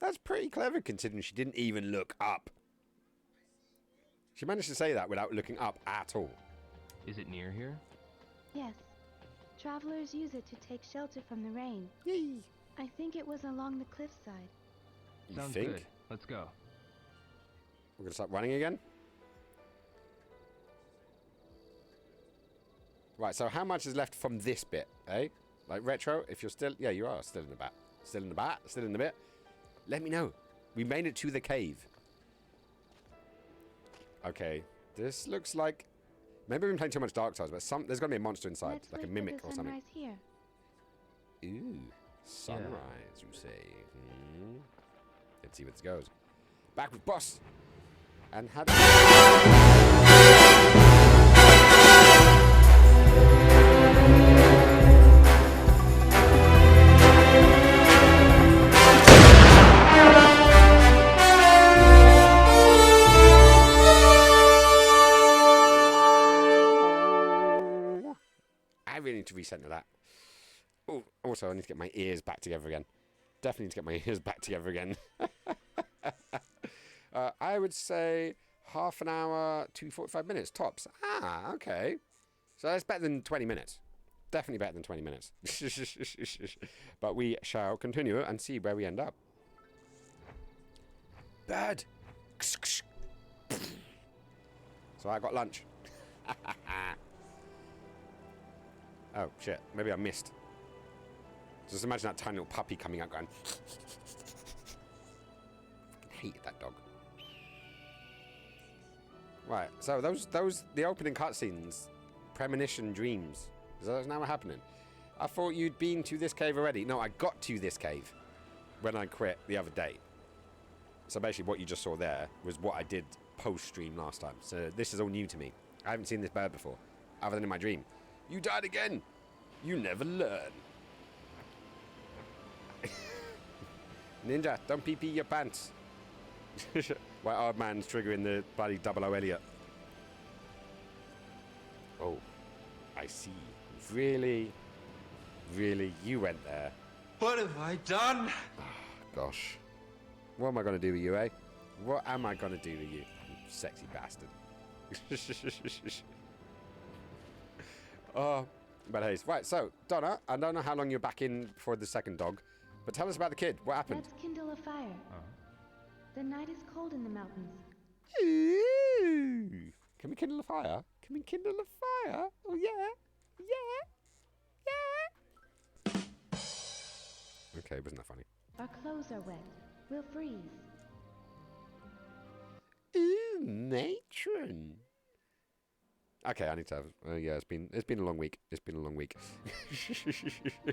That's pretty clever considering she didn't even look up. She managed to say that without looking up at all. Is it near here? Yes. Travelers use it to take shelter from the rain. Yay! I think it was along the cliffside. You Sounds think? good. Let's go. We're gonna start running again? Right, so how much is left from this bit, eh? Like retro, if you're still... Yeah, you are still in the bat. Still in the bat, still in the bit. Let me know. We made it to the cave. Okay, this looks like... Maybe I've been playing too much Dark Souls, but there's gonna be a monster inside, Let's like a wait for mimic the or something. sunrise here. Ooh, sunrise, you say? Let's see where this goes. Back with boss. And had... I really need to recenter that. Oh, also, I need to get my ears back together again. Definitely need to get my ears back together again. I would say half an hour to 45 minutes, tops. Ah, okay. So that's better than 20 minutes. Definitely better than 20 minutes. But we shall continue and see where we end up. Bird! So I got lunch. Oh, shit. Maybe I missed. Just imagine that tiny little puppy coming out going... I hated that dog. Right, so the opening cutscenes, premonition dreams. Is that now happening? I thought you'd been to this cave already. No, I got to this cave when I quit the other day. So basically what you just saw there was what I did post-stream last time. So this is all new to me. I haven't seen this bird before, other than in my dream. You died again! You never learn. Ninja, don't pee-pee your pants. White Hard Man's triggering the bloody 00 Elliot. Oh, I see. Really? Really? You went there? What have I done? Gosh. What am I going to do with you, eh? What am I going to do with you, you sexy bastard? Oh, but hey. Right, so, Donna, I don't know how long you're back in for the second dog, but tell us about the kid. What happened? Let's kindle a fire. The night is cold in the mountains. Ooh. Can we kindle a fire? Can we kindle a fire? Oh, yeah. Yeah. Okay, wasn't that funny? Our clothes are wet. We'll freeze. Ooh, matron. Okay, I need to have... yeah, it's been a long week. It's been a long week. We've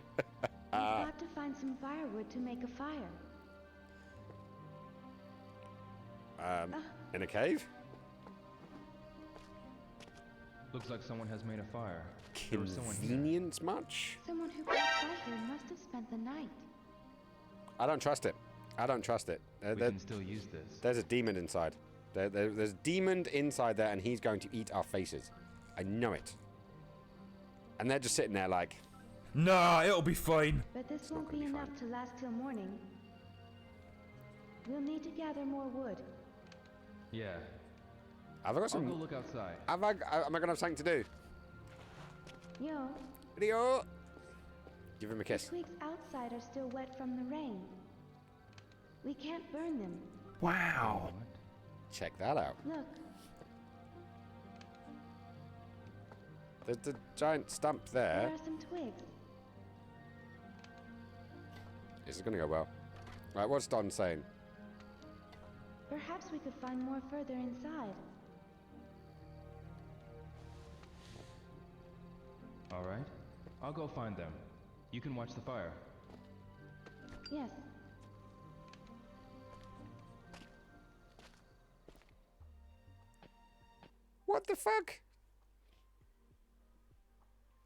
got to find some firewood to make a fire. In a cave? Looks like someone has made a fire. There was someone here. Convenience much? Someone who passed by here must have spent the night. I don't trust it. I don't trust it. We can still use this. There's a demon inside. There's a demon inside there, and he's going to eat our faces. I know it. And they're just sitting there like, Nah, it'll be fine. But this not won't gonna be be enough fine. to last till morning. We'll need to gather more wood. Yeah. Have I got I'll some? go look outside. Am I gonna have something to do? Yo, Video. Give him a the kiss. twigs outside are still wet from the rain. We can't burn them. Wow. Check that out. Look, There's the giant stump there there. are some twigs. This is gonna go well. Right, what's Don saying? Perhaps we could find more further inside. All right. I'll go find them. You can watch the fire. Yes, What the fuck?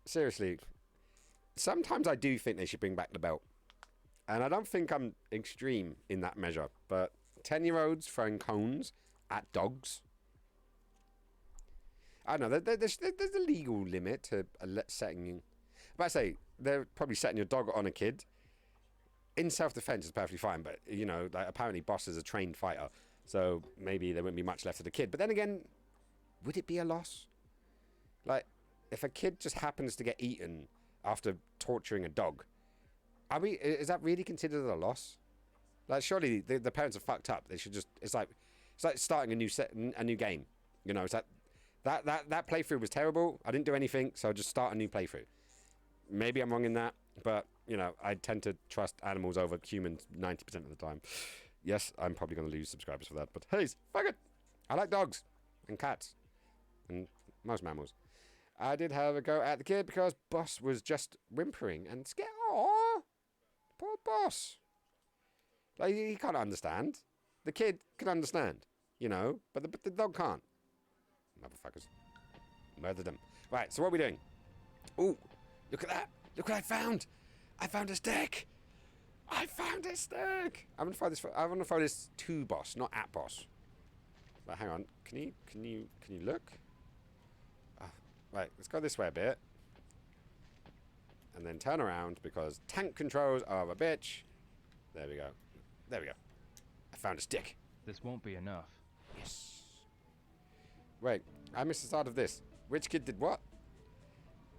Seriously, sometimes I do think they should bring back the belt. And I don't think I'm extreme in that measure, but 10-year-olds throwing cones at dogs. I don't know, there's a legal limit to setting you. But I say, they're probably setting your dog on a kid. In self-defense is perfectly fine, but, you know, like, apparently Boss is a trained fighter, so maybe there wouldn't be much left of the kid. But then again, would it be a loss? Like, if a kid just happens to get eaten after torturing a dog, is that really considered a loss? Like, surely the parents are fucked up. They should just, it's like starting a new game. You know, it's like, that playthrough was terrible. I didn't do anything, so I'll just start a new playthrough. Maybe I'm wrong in that, but, you know, I tend to trust animals over humans 90% of the time. Yes, I'm probably going to lose subscribers for that, but hey, fuck it. I like dogs and cats and most mammals. I did have a go at the kid because Boss was just whimpering and scared. Aww, poor Boss. Like, he can't understand. The kid can understand, you know, but the dog can't. Motherfuckers. Murdered them. Right, so what are we doing? Ooh, look at that. Look what I found. I found a stick. I found a stick. I want to throw this to Boss, not at Boss. But hang on. Can you look? Oh, right, let's go this way a bit. And then turn around because tank controls are a bitch. There we go. There we go. I found a stick. This won't be enough. Yes. Wait, I missed the start of this. Which kid did what?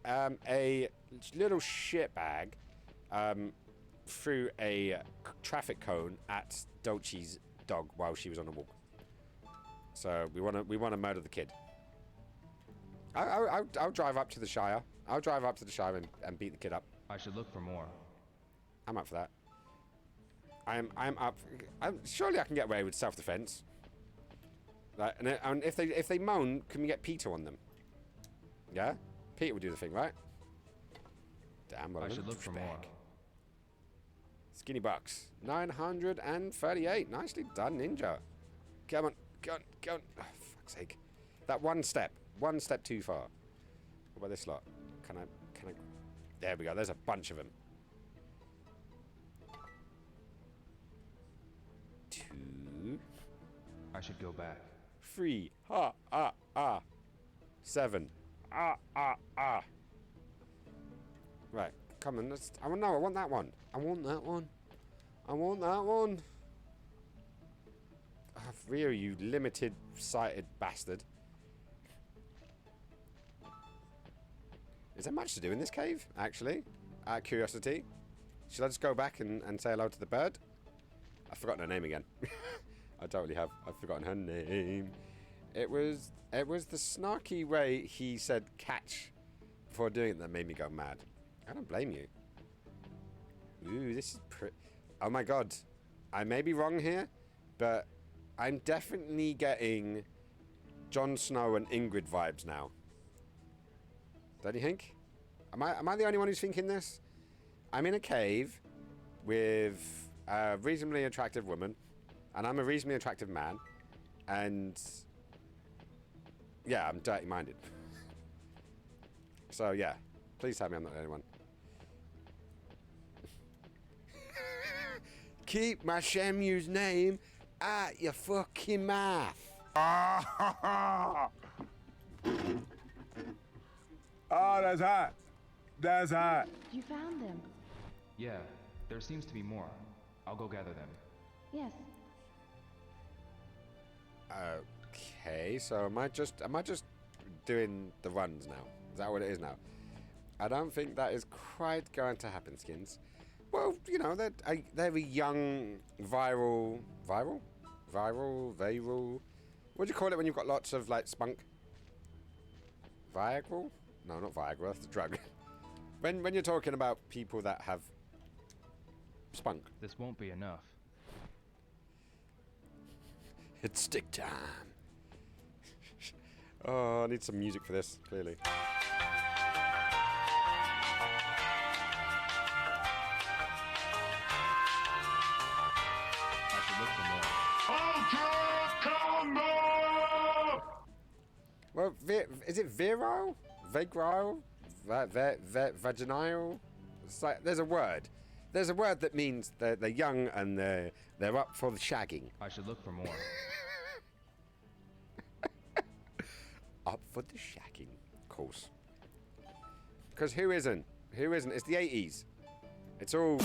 A little shitbag threw a traffic cone at Dolce's dog while she was on a walk. So we want to murder the kid. I'll drive up to the Shire. I'll drive up to the Shire and beat the kid up. I should look for more. I'm up for that. I'm up. Surely I can get away with self-defense. Like, and if they moan, can we get Peter on them? Yeah, Peter would do the thing, right? Damn, well, I should look for more. Skinny bucks, 938. Nicely done, Ninja. Come on, go on, go on. Oh, fuck's sake. That one step too far. What about this lot? Can I? There we go. There's a bunch of them. 2. I should go back. 3. 7. Right, come on. I want that one. I want that one. I want that one. Oh, Rio, you limited-sighted bastard. Is there much to do in this cave, actually? Out of curiosity. Should I just go back and say hello to the bird? I've forgotten her name again. I totally have. I've forgotten her name. It was the snarky way he said catch before doing it that made me go mad. I don't blame you. Ooh, this is oh my god. I may be wrong here, but I'm definitely getting Jon Snow and Ingrid vibes now. Don't you think? Am I the only one who's thinking this? I'm in a cave with a reasonably attractive woman, and I'm a reasonably attractive man, and yeah, I'm dirty-minded. So yeah, please tell me I'm not the only one. Keep my Shenmue's name out your fucking mouth. Oh, that's hot. There's that. You found them. Yeah, there seems to be more. I'll go gather them. Yes. Okay, so am I just doing the runs now? Is that what it is now? I don't think that is quite going to happen, Skins. Well, you know, they're a young, viral. What do you call it when you've got lots of, like, spunk? Viagra? No, not Viagra, that's the drug. when you're talking about people that have spunk. This won't be enough. It's stick time. Oh, I need some music for this, clearly. I should look for more. Well, is it virile? Vagrile? Vaginal? It's like, there's a word. There's a word that means they're young and they're up for the shagging. I should look for more. Up for the shagging, of course. Because who isn't? Who isn't? It's the 80s. It's all...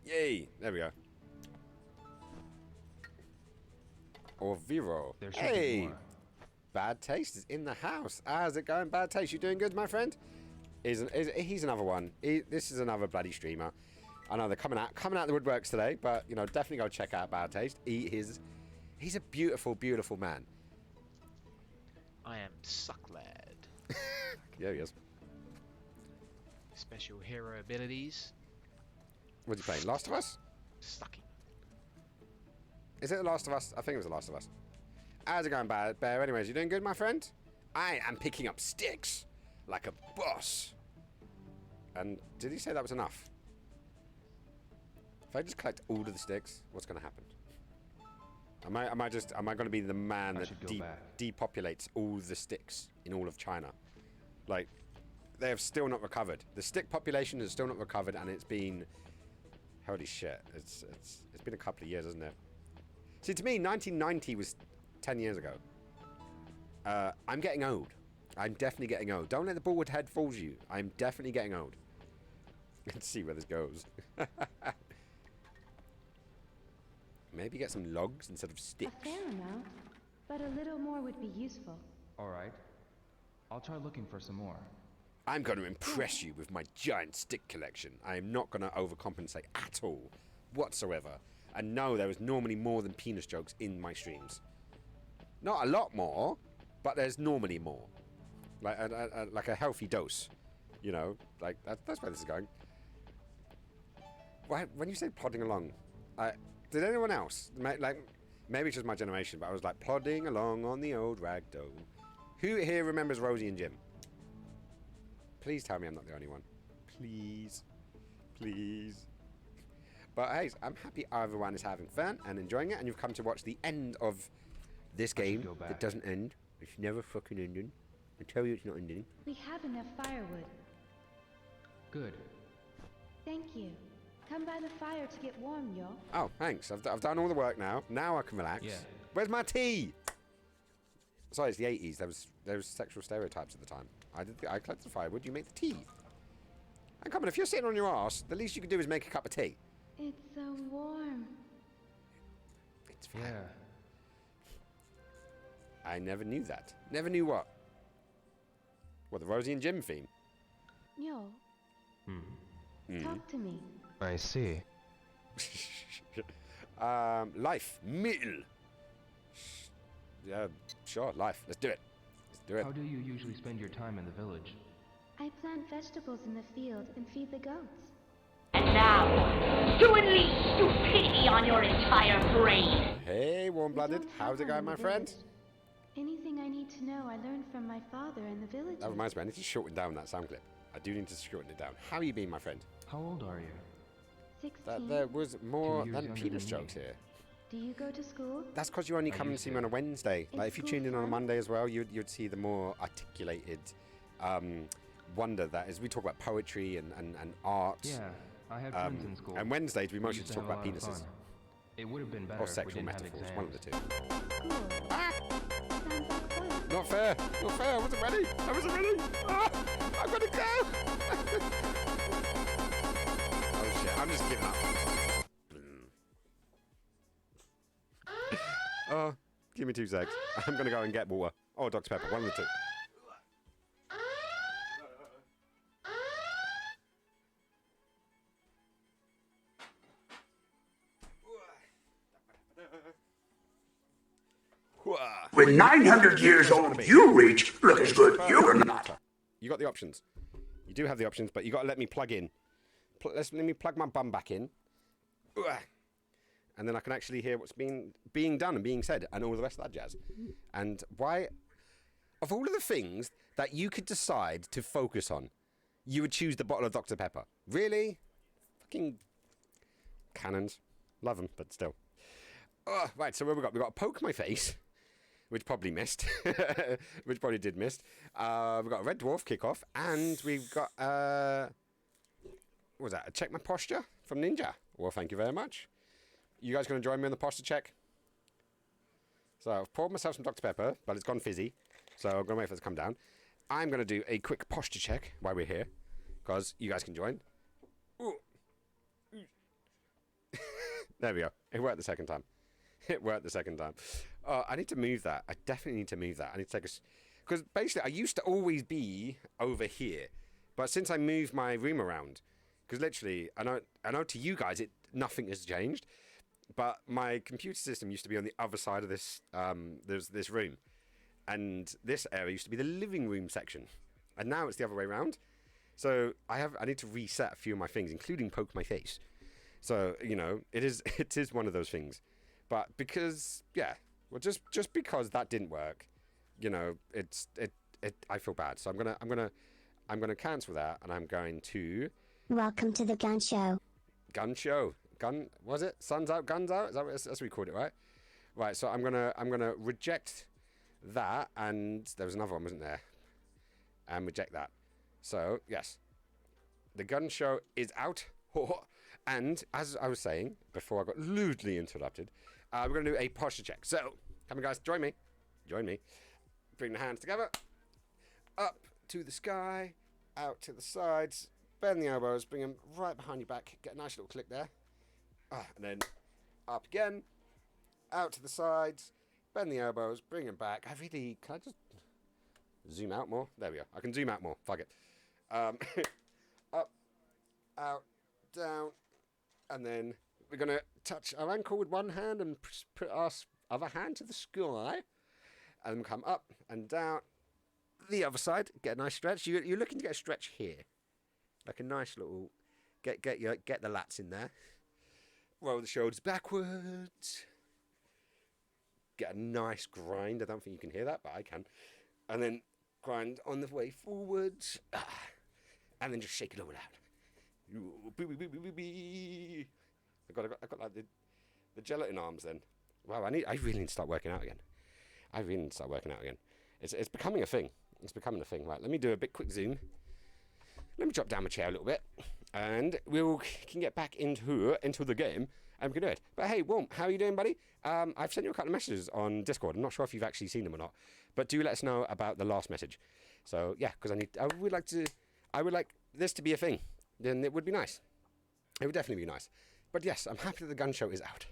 Yay! There we go. Or Vero. There should Hey! be more. Bad Taste is in the house. How's it going, Bad Taste? You doing good, my friend? He's another one. This is another bloody streamer. I know they're coming out the woodworks today, but you know, definitely go check out Bad Taste. He's a beautiful, beautiful man. I am Sucklad. Yeah, he is. Special hero abilities. What are you playing? Last of Us? Sucking. Is it The Last of Us? I think it was The Last of Us. How's it going, Bear? Anyways, you doing good, my friend? I am picking up sticks like a boss. And did he say that was enough? If I just collect all of the sticks, what's going to happen? Am I going to be the man that depopulates all the sticks in all of China? Like, they have still not recovered. The stick population has still not recovered, and it's been, holy shit, it's been a couple of years, hasn't it? See, to me, 1990 was 10 years ago. I'm getting old. I'm definitely getting old. Don't let the bald head fool you. I'm definitely getting old. Let's see where this goes. Maybe get some logs instead of sticks. A fair amount, but a little more would be useful. All right. I'll try looking for some more. I'm going to impress you with my giant stick collection. I am not going to overcompensate at all, whatsoever. And no, there is normally more than penis jokes in my streams. Not a lot more, but there's normally more. Like a healthy dose. You know, like that's where this is going. When you say plodding along, did anyone else, like, maybe it's just my generation, but I was like plodding along on the old ragdoll. Who here remembers Rosie and Jim? Please tell me I'm not the only one. Please. Please. But hey, I'm happy everyone is having fun and enjoying it, and you've come to watch the end of this game that doesn't end. It's never fucking ending. I tell you it's not ending. We have enough firewood. Good. Thank you. Come by the fire to get warm, yo. Oh, thanks. I've done all the work now. Now I can relax. Yeah. Where's my tea? Sorry, it's the 80s. There was sexual stereotypes at the time. I collected the firewood. You make the tea. And come on, if you're sitting on your ass, the least you can do is make a cup of tea. It's so warm. It's fine. Yeah. I never knew that. Never knew what? What, the Rosie and Jim theme? Yo, talk to me. I see. Life. Meal. Yeah, sure, life. Let's do it. Let's do it. How do you usually spend your time in the village? I plant vegetables in the field and feed the goats. And now, to unleash stupidity on your entire brain. Hey, We warm-blooded. don't How's it have one going, in my the friend? village. Anything I need to know, I learned from my father and the villagers. That reminds me, I need to shorten down that sound clip. I do need to shorten it down. How are you being, my friend? How old are you? 16. There was more 2 years than younger penis than me. jokes here. Do you go to school? That's because you only come and used see me to. on a Wednesday. Like, It's if you tuned in on a fun. Monday as well, you'd see the more articulated wonder that as we talk about poetry and art. Yeah, I had friends in school. And Wednesdays we mostly used to talk have a about lot of penises fun. It would have been better or if we sexual didn't have metaphors, exams. one of the two. Cool. Sounds like fun. Not fair, not fair. I wasn't ready. I wasn't ready. Ah, I'm gonna go. Oh shit! I'm just giving up. Oh, give me 2 secs. I'm gonna go and get water. Oh, Dr. Pepper, one of the two. When 900 years old you reach, look as good you're not. You got the options. You do have the options, but you got to let me plug in. Let me plug my bum back in. And then I can actually hear what's being done and being said and all the rest of that jazz. And why, of all of the things that you could decide to focus on, you would choose the bottle of Dr. Pepper. Really? Fucking cannons. Love them, but still. Right, so what we got? We got Poke My Face, which probably missed. Which probably did miss. We've got a Red Dwarf Kickoff, and we've got, what was that? A Check My Posture from Ninja. Well, thank you very much. You guys going to join me on the posture check? So I've poured myself some Dr. Pepper, but it's gone fizzy. So I'm going to wait for it to come down. I'm going to do a quick posture check while we're here, because you guys can join. There we go. It worked the second time. It worked the second time. I need to move that. I definitely need to move that. I need to take a... Because basically, I used to always be over here. But since I moved my room around, because literally, I know to you guys, nothing has changed. But my computer system used to be on the other side of this this room. And this area used to be the living room section. And now it's the other way around. So I need to reset a few of my things, including Poke My Face. So, you know, it is one of those things. But because, yeah, well, just because that didn't work, you know, I feel bad. So I'm gonna cancel that, and I'm going to... Welcome to the gun show. Gun show. Gun, was it? Suns out, guns out? Is that that's what we called it, right? Right, so I'm gonna reject that, and there was another one, wasn't there? And reject that. So, yes. The gun show is out. And, as I was saying, before I got lewdly interrupted, we're going to do a posture check. So, come on guys, join me. Join me. Bring the hands together. Up to the sky. Out to the sides. Bend the elbows. Bring them right behind your back. Get a nice little click there. And then up again. Out to the sides. Bend the elbows. Bring them back. Can I just zoom out more? There we go. I can zoom out more. Fuck it. Up. Out. Down. And then we're going to touch our ankle with one hand and put our other hand to the sky. And then come up and down the other side. Get a nice stretch. You're looking to get a stretch here. Like a nice little... Get the lats in there. Roll the shoulders backwards. Get a nice grind. I don't think you can hear that, but I can. And then grind on the way forwards. And then just shake it all out. I got like the gelatin arms then. Wow, I really need to start working out again. It's becoming a thing. It's becoming a thing. Right, let me do a quick zoom. Let me drop down my chair a little bit, and can get back into the game, and we can do it. But hey, Womp, how are you doing, buddy? I've sent you a couple of messages on Discord. I'm not sure if you've actually seen them or not, but do let us know about the last message. So yeah, because I would like this to be a thing. Then it would be nice. It would definitely be nice. But yes, I'm happy that the gun show is out.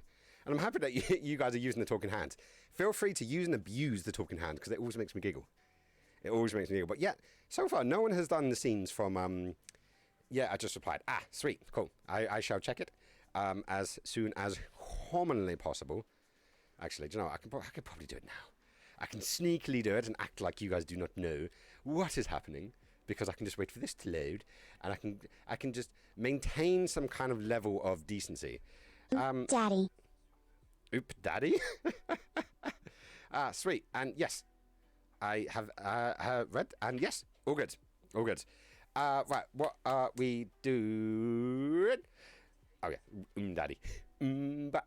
And I'm happy that you guys are using the talking hand. Feel free to use and abuse the talking hand, because it always makes me giggle. It always makes me giggle. But yeah, so far, no one has done the scenes from... yeah, I just replied. Sweet, cool. I shall check it as soon as humanly possible. Actually, do you know what? I could probably do it now. I can sneakily do it and act like you guys do not know what is happening, because I can just wait for this to load, and I can just maintain some kind of level of decency. Daddy. Oop, daddy. Sweet. And yes, I have read, and yes, all good. All good. Right, what are we doing? Oh yeah, daddy. Ba,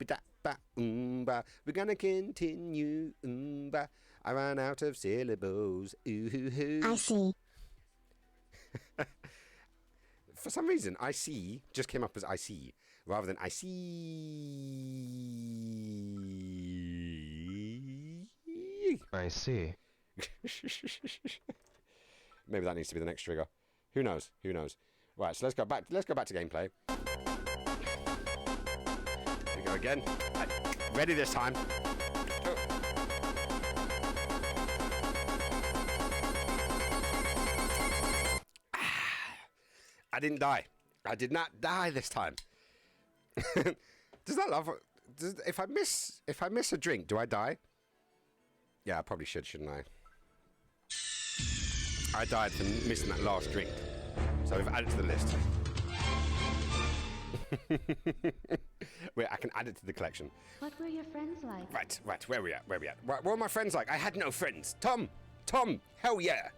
da, ba, ba. We're gonna continue. Ba. I ran out of syllables. Ooh, hoo, hoo. I see. For some reason, I see just came up as I see rather than I see. I see. Maybe that needs to be the next trigger. Who knows? Who knows? Right, so let's go back. Let's go back to gameplay. Here we go again. Ready this time. I didn't die. I did not die this time. Does that laugh? If I miss a drink, do I die? Yeah, I probably should, shouldn't I? I died from missing that last drink, so we've added to the list. Wait, I can add it to the collection. What were your friends like? Right. Where we at? What were my friends like? I had no friends. Tom, hell yeah.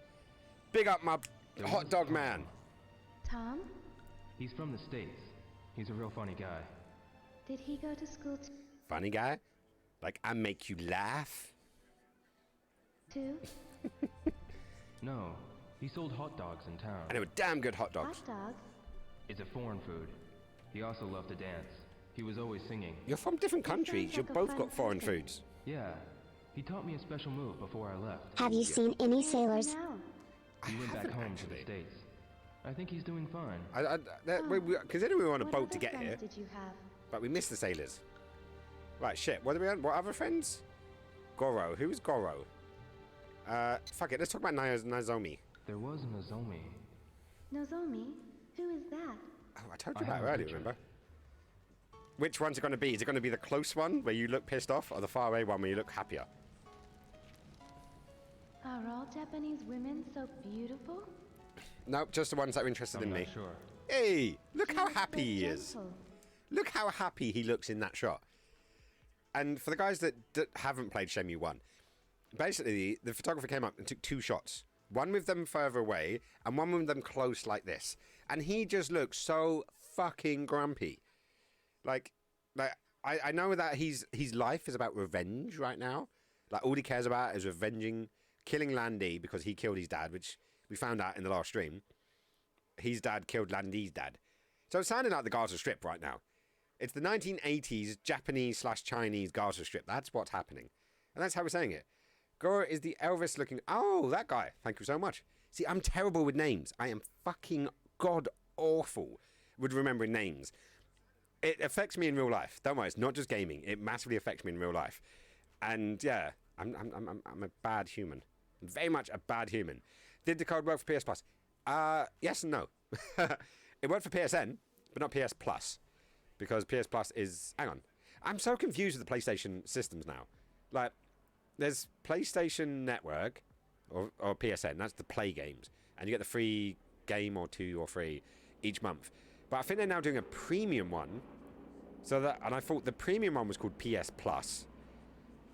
Big up my hot dog man. Tom? He's from the States. He's a real funny guy. Did he go to school Funny guy? Like I make you laugh? too? No, he sold hot dogs in town. And they were damn good hot dogs. Hot dogs? It's a foreign food. He also loved to dance. He was always singing. You're from different countries. You've like a both fun got foreign person. foods. Yeah, he taught me a special move before I left. Have you seen any sailors? Now. He went back haven't home to actually. the States. I think he's doing fine. Considering we were on a What boat other to get friends here, did you have? but we missed the sailors. Right, shit. What are we on? What other friends? Goro. Who is Goro? Fuck it. Let's talk about Nozomi. There was Nozomi. Nozomi? Who is that? Oh, I told you I about have it a earlier, picture. remember? Which one's it going to be? Is it going to be the close one where you look pissed off, or the far away one where you look happier? Are all Japanese women so beautiful? Nope, just the ones that are interested I'm in not me. sure. Hey, look how Just happy so he is. gentle. Look how happy he looks in that shot. And for the guys that haven't played Shenmue 1, basically the photographer came up and took two shots. One with them further away and one with them close like this. And he just looks so fucking grumpy. Like I know that his life is about revenge right now. Like all he cares about is killing Landy because he killed his dad, which we found out in the last stream. His dad killed Landy's dad. So it's sounding like the Gaza Strip right now. It's the 1980s Japanese/Chinese Gaza Strip. That's what's happening. And that's how we're saying it. Goro is the Elvis looking... Oh, that guy. Thank you so much. See, I'm terrible with names. I am fucking god-awful with remembering names. It affects me in real life. Don't worry, it's not just gaming. It massively affects me in real life. And yeah, I'm a bad human. I'm very much a bad human. Did the code work for PS Plus? Yes and no. It worked for PSN, but not PS Plus. Because PS Plus is... Hang on. I'm so confused with the PlayStation systems now. Like, there's PlayStation Network, or PSN, that's the play games. And you get the free game or 2 or 3 each month. But I think they're now doing a premium one. And I thought the premium one was called PS Plus.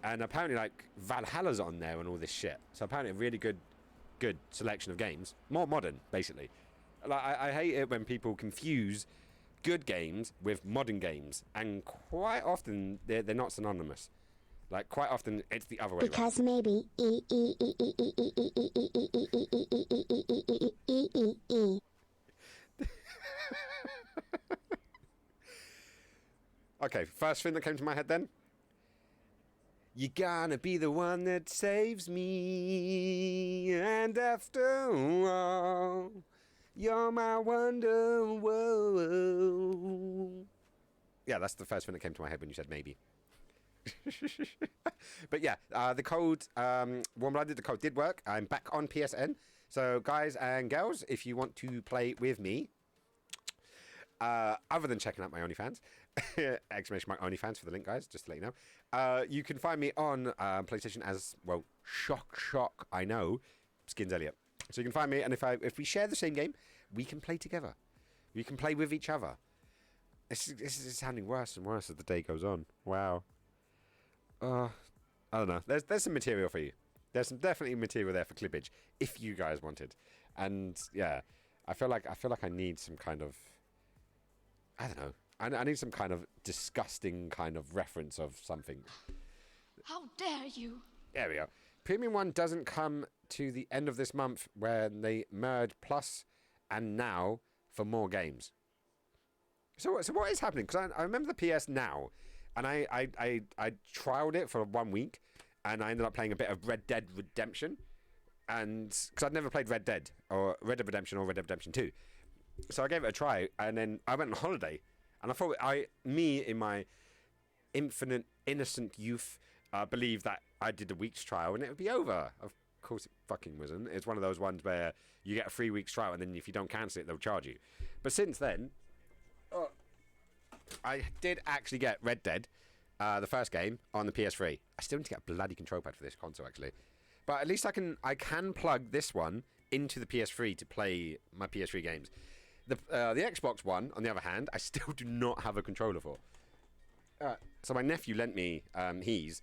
And apparently, like, Valhalla's on there and all this shit. So apparently a really good selection of games. More modern, basically. Like, I hate it when people confuse good games with modern games. And quite often, they're not synonymous. Like, quite often, it's the other way around. Because maybe Okay, first thing that came to my head then. You're gonna be the one that saves me, and after all, you're my wonder. Whoa. Yeah, that's the first thing that came to my head when you said maybe. But yeah, the code, when I did the code did work. I'm back on PSN. So guys and girls, if you want to play with me, other than checking out my OnlyFans, exclamation mark OnlyFans for the link, guys, just to let you know. You can find me on PlayStation as, well, shock, I know, Skins Elliot. So you can find me, and if we share the same game, we can play together. We can play with each other. This is sounding worse and worse as the day goes on. Wow. I don't know. There's some material for you. There's some definitely material there for clippage, if you guys wanted. And yeah, I feel like I need some kind of, I don't know. I need some kind of disgusting kind of reference of something. How dare you? There we go. Premium one doesn't come to the end of this month when they merge Plus and now for more games. So what is happening? Because I remember the PS Now, and I trialed it for 1 week, and I ended up playing a bit of Red Dead Redemption, and because I'd never played Red Dead Redemption or Red Dead Redemption 2, so I gave it a try, and then I went on holiday, and I thought me in my infinite innocent youth believed that I did a week's trial and it would be over. Of course, it fucking wasn't. It's one of those ones where you get a 3 weeks trial, and then if you don't cancel it, they'll charge you. But since then, I did actually get Red Dead, the first game, on the PS3. I still need to get a bloody control pad for this console, actually. But at least I can plug this one into the PS3 to play my PS3 games. The Xbox One, on the other hand, I still do not have a controller for. So my nephew lent me his,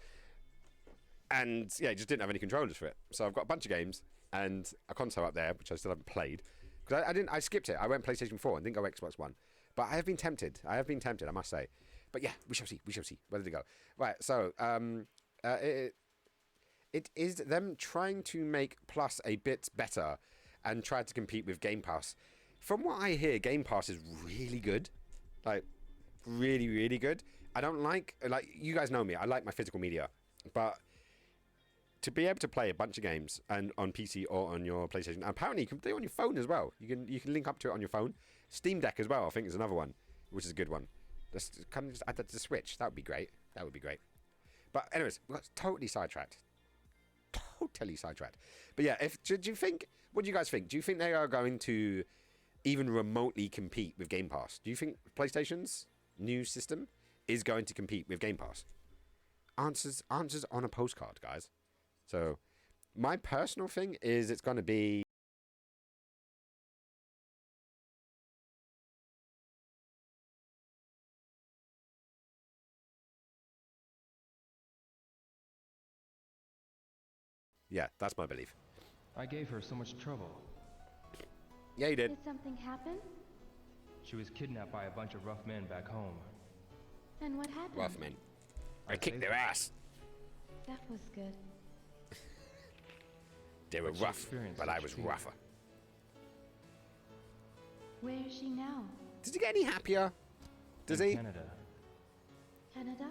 and yeah, he just didn't have any controllers for it. So I've got a bunch of games and a console up there, which I still haven't played. Because I skipped it. I went PlayStation 4 and didn't go Xbox One. But I have been tempted. I must say. But yeah, we shall see. Where did it go? Right, so it is them trying to make Plus a bit better and try to compete with Game Pass. From what I hear, Game Pass is really good. Like, really, really good. I don't like, you guys know me, I like my physical media. But to be able to play a bunch of games and on PC or on your PlayStation, apparently you can do it on your phone as well. You can link up to it on your phone. Steam Deck as well, I think, is another one, which is a good one. Just kind of just add that to the Switch. That would be great. But anyways, we got totally sidetracked. But yeah, do you think? What do you guys think? Do you think they are going to even remotely compete with Game Pass? Do you think PlayStation's new system is going to compete with Game Pass? Answers on a postcard, guys. So my personal thing is it's going to be. Yeah, that's my belief. I gave her so much trouble. Yeah, you did. Did something happen? She was kidnapped by a bunch of rough men back home. And what happened? Rough men. I kicked their ass. That was good. They were rough, but I was rougher. Where is she now? Does he get any happier? Does he? Canada. Canada?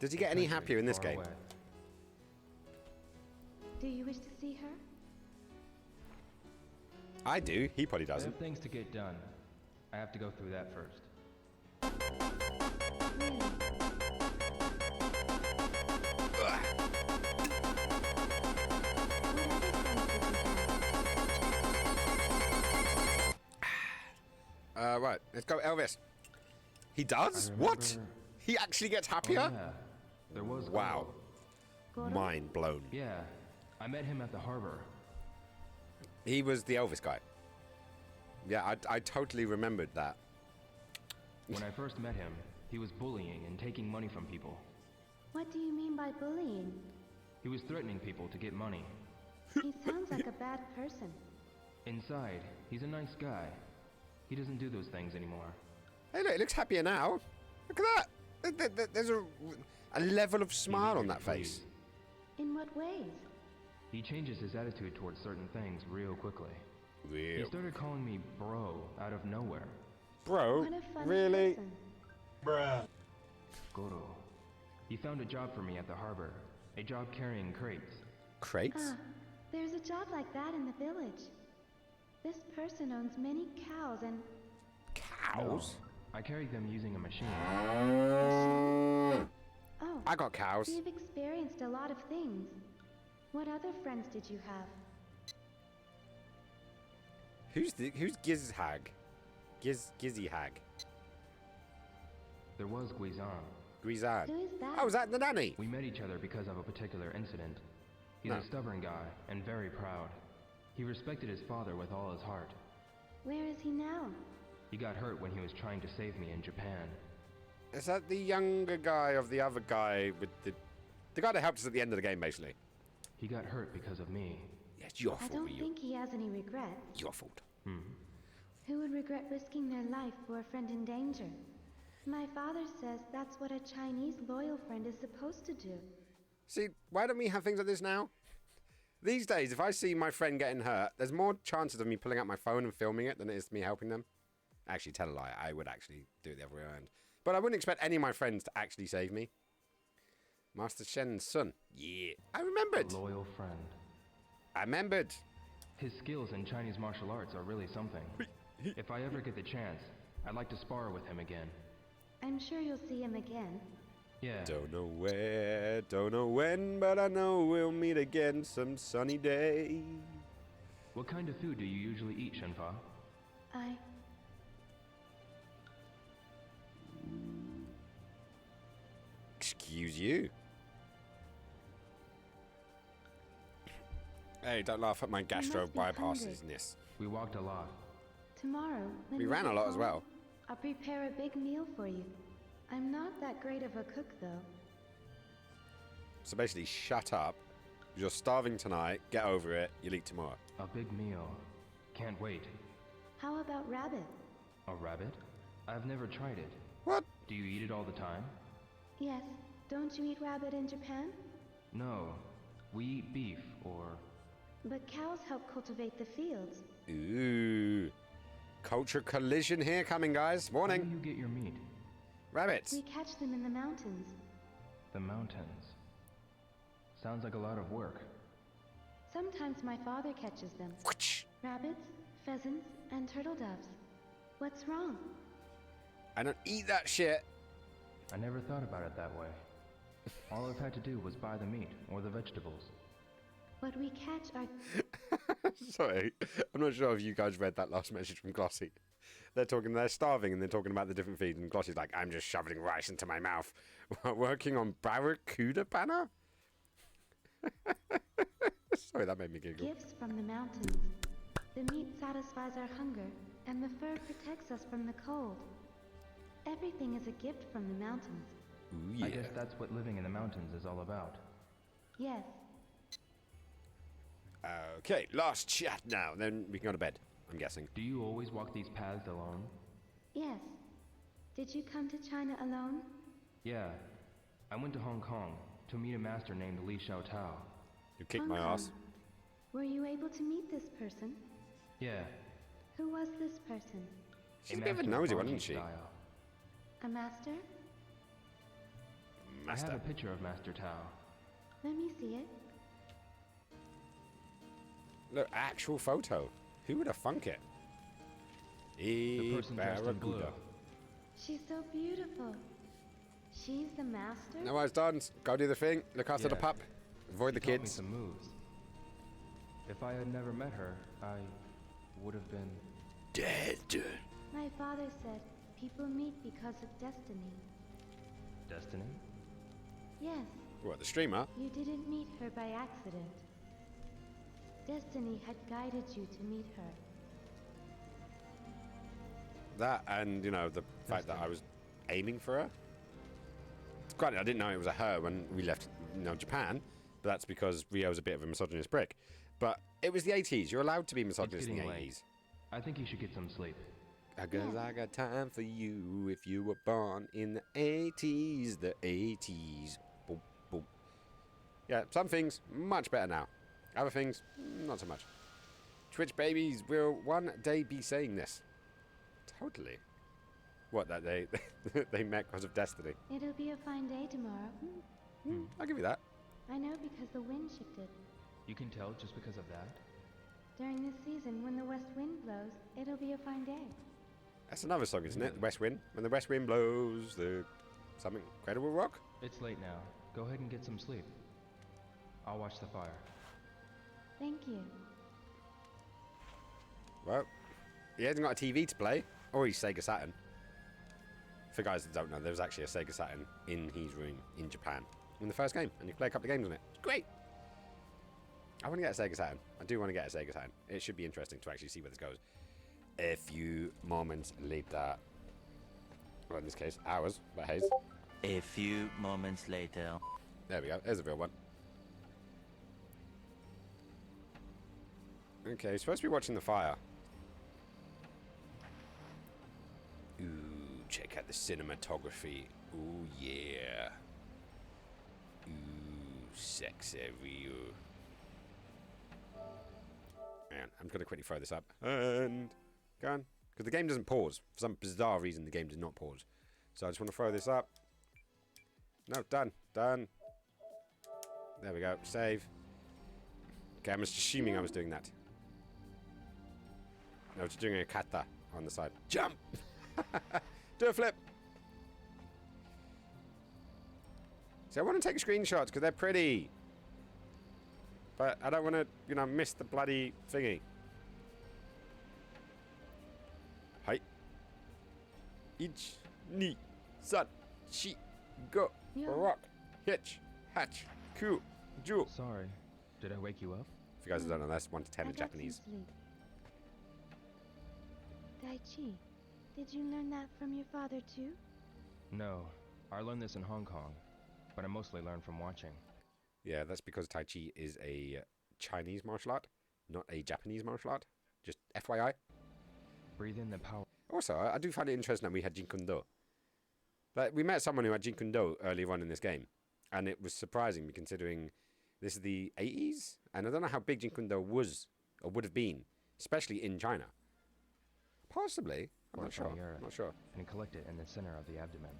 Does he get any happier in this game? Away. Do you wish to see her? I do. He probably I doesn't. have things to get done. I have to go through that first. Right, let's go, Elvis. He does? What? He actually gets happier? Oh, yeah. There was Wow. Goro? Mind blown. Yeah, I met him at the harbor. He was the Elvis guy. Yeah, I totally remembered that. When I first met him, he was bullying and taking money from people. What do you mean by bullying? He was threatening people to get money. He sounds like a bad person. Inside, he's a nice guy. He doesn't do those things anymore. Hey, look, it looks happier now. Look at that. There's a level of smile on that face. In what ways? He changes his attitude towards certain things real quickly. He Real. started calling me bro out of nowhere. Bro, What a funny really? person. Goro. He found a job for me at the harbor. A job carrying crates. Crates? Ah, there's a job like that in the village. This person owns many cows and... Cows? I carried them using a machine. Oh, I got cows. you've experienced a lot of things. What other friends did you have? Who's Gizhag? Gizzy Hag. There was Guizan. Guizad. Who is that? Oh, is that the nanny? We met each other because of a particular incident. He's No. a stubborn guy and very proud. He respected his father with all his heart. Where is he now? He got hurt when he was trying to save me in Japan. Is that the younger guy of the other guy with the guy that helped us at the end of the game, basically? He got hurt because of me. Yeah, it's your I fault, don't Ryu. think he has any regrets. Your fault. Who would regret risking their life for a friend in danger? My father says that's what a Chinese loyal friend is supposed to do. See, why don't we have things like this now? These days, if I see my friend getting hurt, there's more chances of me pulling out my phone and filming it than it is me helping them. Actually, tell a lie. I would actually do it the other way around. But I wouldn't expect any of my friends to actually save me. Master Shen's son. Yeah. I remembered. A loyal friend. I remembered. His skills in Chinese martial arts are really something. If I ever get the chance, I'd like to spar with him again. I'm sure you'll see him again. Yeah. Don't know where, don't know when, but I know we'll meet again some sunny day. What kind of food do you usually eat, Shenfa? Excuse you. Hey, don't laugh at my gastro bypassness. We walked a lot. Tomorrow, when We you ran get a lot as home, well. I'll prepare a big meal for you. I'm not that great of a cook, though. So basically, shut up. You're starving tonight. Get over it. You'll eat tomorrow. A big meal. Can't wait. How about rabbit? A rabbit? I've never tried it. What? Do you eat it all the time? Yes. Don't you eat rabbit in Japan? No. We eat beef or... But cows help cultivate the fields. Ooh. Culture collision here coming, guys. Morning. How do you get your meat? Rabbits. We catch them in the mountains. The mountains. Sounds like a lot of work. Sometimes my father catches them. Rabbits, pheasants, and turtle doves. What's wrong? I don't eat that shit. I never thought about it that way. All I've had to do was buy the meat or the vegetables. What we catch are... Sorry, I'm not sure if you guys read that last message from Glossy. They're starving and they're talking about the different feeds, and Glossy's like, I'm just shoveling rice into my mouth. Working on barracuda banner? Sorry, that made me giggle. Gifts from the mountains. The meat satisfies our hunger, and the fur protects us from the cold. Everything is a gift from the mountains. Ooh, yeah. I guess that's what living in the mountains is all about. Yes. Okay, last chat now, then we can go to bed, I'm guessing. Do you always walk these paths alone? Yes. Did you come to China alone? Yeah. I went to Hong Kong to meet a master named Li Xiaotao. You kicked Hong my Kong. ass. Were you able to meet this person? Yeah. Who was this person? She's a bit of a nosy one, isn't she? Style. A master? I have a picture of Master Tao. Let me see it. Look, actual photo. Who would have thunk it? The person dressed in blue. She's so beautiful. She's the master? No worries, done. Go do the thing. Look after the Yeah. pup. Avoid the She taught me kids. some moves. If I had never met her, I would have been Dead. My father said people meet because of destiny. Destiny? Yes, What, the streamer? you didn't meet her by accident. Destiny had guided you to meet her. That and, you know, the fact that I was aiming for her. Granted, I didn't know it was a her when we left, Japan, but that's because Rio's a bit of a misogynist prick. But it was the 80s. You're allowed to be misogynist in the getting 80s. late. I think you should get some sleep. Because I got time for you if you were born in the 80s. The 80s. Boop, boop. Yeah, some things much better now. Other things, not so much. Twitch babies will one day be saying this. Totally. What, that they they met because of destiny? It'll be a fine day tomorrow. I'll give you that. I know because the wind shifted. You can tell just because of that? During this season, when the west wind blows, it'll be a fine day. That's another song, isn't it? The West Wind. When the West Wind blows, the something incredible rock. It's late now. Go ahead and get some sleep. I'll watch the fire. Thank you. Well, he hasn't got a TV to play, or his Sega Saturn. For guys that don't know, there was actually a Sega Saturn in his room in Japan in the first game, and you can play a couple of games on it. It's great. I want to get a Sega Saturn. I do want to get a Sega Saturn. It should be interesting to actually see where this goes. A few moments later. Well, in this case, hours, but Hayes. A few moments later. There we go. There's a real one. Okay, you're supposed to be watching the fire. Ooh, check out the cinematography. Ooh, yeah. Ooh, sexy. Man, I'm going to quickly throw this up. And go on. Because the game doesn't pause. For some bizarre reason, the game does not pause. So I just want to throw this up. No, done. Done. There we go. Save. Okay, I'm just assuming I was doing that. No, I was doing a kata on the side. Jump! Do a flip! See, I want to take screenshots because they're pretty. But I don't want to, you know, miss the bloody thingy. Hi. Ich, ni, san, shi, go, rock, hitch, hatch, ku, ju. Sorry, did I wake you up? If you guys don't know, that's 1 to 10 in got some Japanese. sleep. Daichi, did you learn that from your father too? No, I learned this in Hong Kong, but I mostly learned from watching. Yeah, that's because Tai Chi is a Chinese martial art, not a Japanese martial art. Just FYI. Breathe in the power. Also, I do find it interesting that we had Jeet Kune Do. Like, we met someone who had Jeet Kune Do earlier on in this game, and it was surprising considering this is the 80s, and I don't know how big Jeet Kune Do was or would have been, especially in China. Possibly. I'm not sure. I'm not sure. And collect it in the center of the abdomen.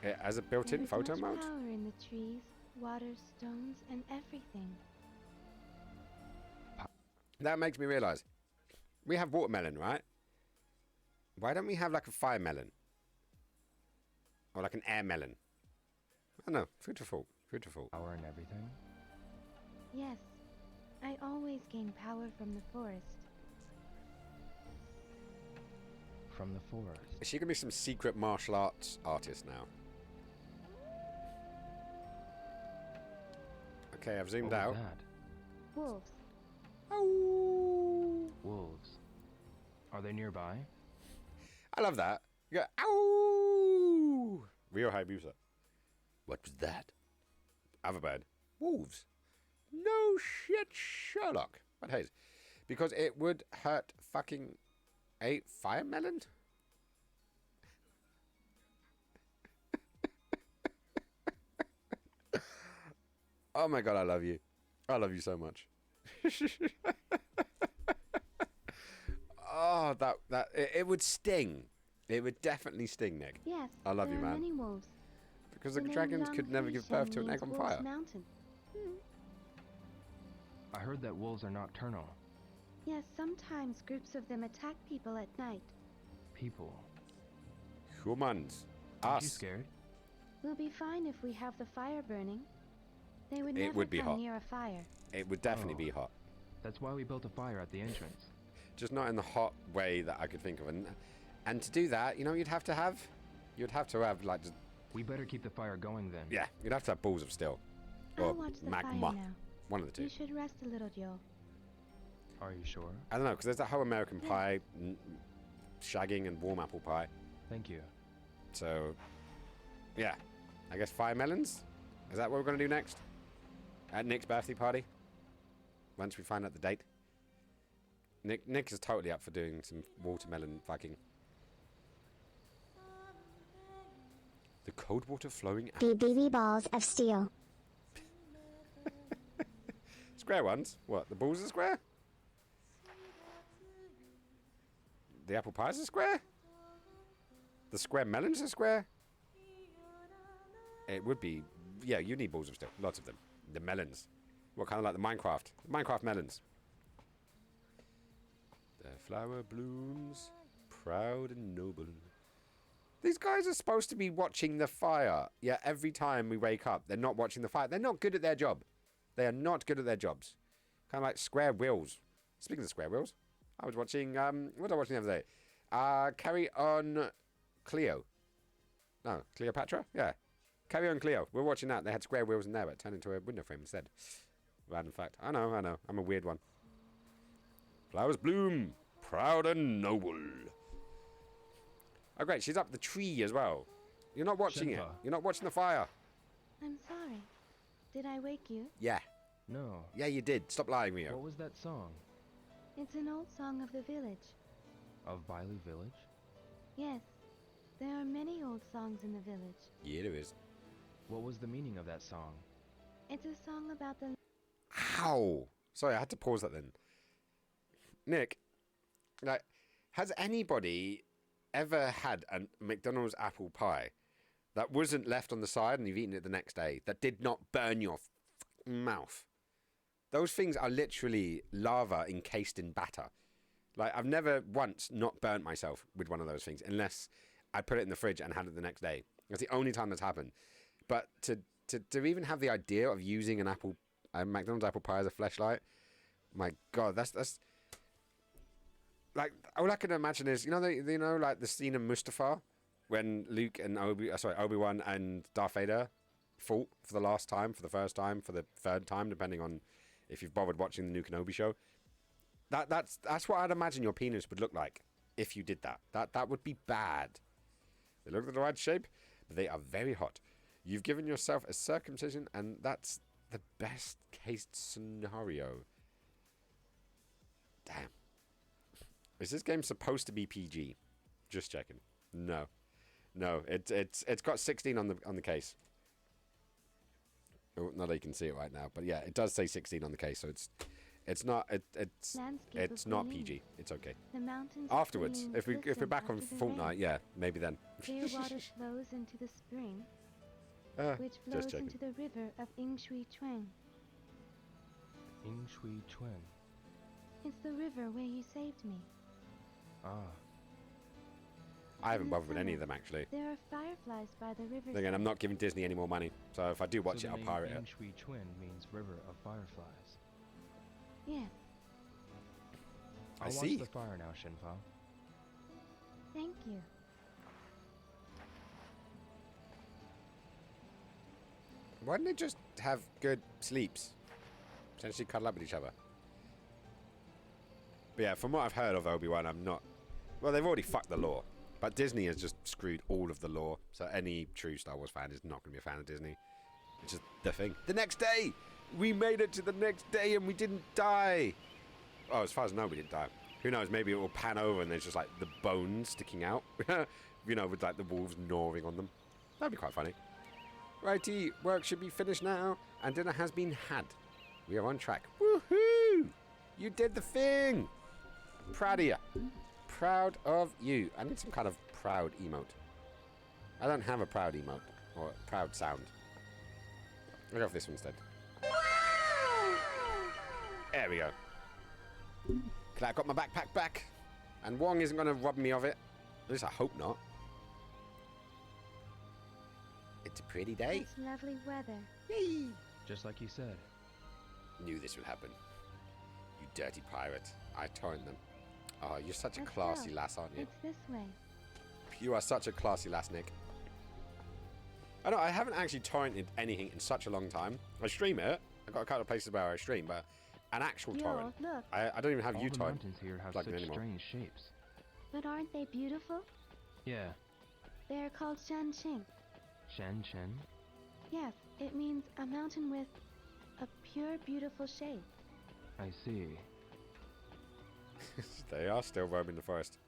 It has a built-in There's photo much mode? power in the trees, water, stones, and everything. That makes me realise. We have watermelon, right? Why don't we have like a fire melon? Or like an air melon? I don't know. Food for thought. Food for thought. Power and everything? Yes, I always gain power from the forest. From the forest. Is she going to be some secret martial arts artist now? Okay, I've zoomed What was out. that? Wolves. Ow! Wolves. Are they nearby? I love that. You go, ow! Real Hayabusa. What was that? Other bird. Wolves. No shit, Sherlock. But hey, because it would hurt fucking a fire melon? Oh my god, I love you. I love you so much. Oh, it would sting. It would definitely sting, Nick. Yes, I love you, there are man. many wolves. Because the name dragons could never give birth to an egg on means Wolves fire. Mountain. I heard that wolves are nocturnal. Yes, sometimes groups of them attack people at night. People. Humans. Aren't you Us. scared? We'll be fine if we have the fire burning. They would It never would be come hot. near a fire. It would definitely Oh. be hot. That's why we built a fire at the entrance. Just not in the hot way that I could think of. And to do that, you know, you'd have to have like, just, We better keep the fire going then. yeah, you'd have to have balls of steel. I'll Or watch the magma. fire now. One of the two. You should rest a little, Joe. Are you sure? I don't know, because there's that whole American pie, shagging and warm apple pie. Thank you. So, yeah. I guess fire melons? Is that what we're going to do next? At Nick's birthday party? Once we find out the date? Nick is totally up for doing some watermelon fucking. The cold water flowing out. BB balls of steel. Square ones? What? The balls are square? The apple pies are square? The square melons are square? It would be. Yeah, you need balls of steel. Lots of them. The melons. What, kind of like the Minecraft? Minecraft melons. The flower blooms, proud and noble. These guys are supposed to be watching the fire. Yeah, every time we wake up, they're not watching the fire. They're not good at their job. They are not good at their jobs. Kind of like Square Wheels. Speaking of Square Wheels, I was watching, what was I watching the other day? Carry On Cleo. No, Cleopatra? Yeah. Carry On Cleo. We're watching that. They had square wheels in there, but it turned into a window frame instead. Random fact. I know. I'm a weird one. Flowers bloom, proud and noble. Oh, great. She's up the tree as well. You're not watching it. Shenpa. You're not watching the fire. I'm sorry. Did I wake you? Yeah. No. Yeah, you did. Stop lying, Rio. What was that song? It's an old song of the village. Of Bailey Village? Yes, there are many old songs in the village. Yeah, there is. What was the meaning of that song? It's a song about the... Ow! Sorry, I had to pause that then. Nick, like, has anybody ever had a McDonald's apple pie that wasn't left on the side and you've eaten it the next day, that did not burn your mouth? Those things are literally lava encased in batter. Like, I've never once not burnt myself with one of those things, unless I put it in the fridge and had it the next day. That's the only time that's happened. But to even have the idea of using a McDonald's apple pie as a fleshlight, my God, that's like, all I can imagine is, like the scene in Mustafar when Luke and Obi-Wan and Darth Vader fought for the last time, for the first time, for the third time, depending on if you've bothered watching the New Kenobi show. That's what I'd imagine your penis would look like if you did that. That would be bad. They look the right shape, but they are very hot. You've given yourself a circumcision, and that's the best case scenario. Damn. Is this game supposed to be PG? Just checking. No, it's got 16 on the case. Oh, not that you can see it right now, but yeah, it does say 16 on the case, so it's not not PG. It's okay. The mountains Afterwards, if we're glisten back on after the Fortnite, rain. yeah, maybe then. Clear water flows into the spring, which just flows checking. into the river of Yingshui Chuan. Yingshui Chuan. It's the river where you saved me. Ah. I haven't In the bothered with any of summer, them, actually. There are fireflies by the river. Again, I'm not giving Disney any more money, so if I do watch So it, the I'll name pirate it. Yingshui Chuan means river of fireflies. Yes, I'll see. watch the fire now, Shenfa. thank you. Why don't they just have good sleeps? Essentially cuddle up with each other. But yeah, from what I've heard of Obi-Wan, I'm not... Well, they've already fucked the lore. But Disney has just screwed all of the lore. So any true Star Wars fan is not going to be a fan of Disney. It's just the thing. The next day! We made it to the next day and we didn't die! Oh, as far as I know, we didn't die. Who knows, maybe it will pan over and there's just like the bones sticking out. With like the wolves gnawing on them. That'd be quite funny. Righty, work should be finished now, and dinner has been had. We are on track. Woohoo! You did the thing! Proud of you. Proud of you. I need some kind of proud emote. I don't have a proud emote, or proud sound. I'll go for this one instead. There we go. Glad I got my backpack back. And Wong isn't going to rob me of it. At least I hope not. It's a pretty day. It's lovely weather. Yay! Just like you said. Knew this would happen. You dirty pirate. I torrent them. Oh, you're such a Let's classy go. lass, aren't you? It's this way. You are such a classy lass, Nick. I know, I haven't actually torrented anything in such a long time. I stream it. I've got a couple of places where I stream, but an actual torrent. Look. I don't even have All you the torrent. mountains here have plugged in such anymore. strange shapes. But aren't they beautiful? Yeah. They are called Shanqing. Shen. Yes, it means a mountain with a pure, beautiful shape. I see. They are still roaming the forest.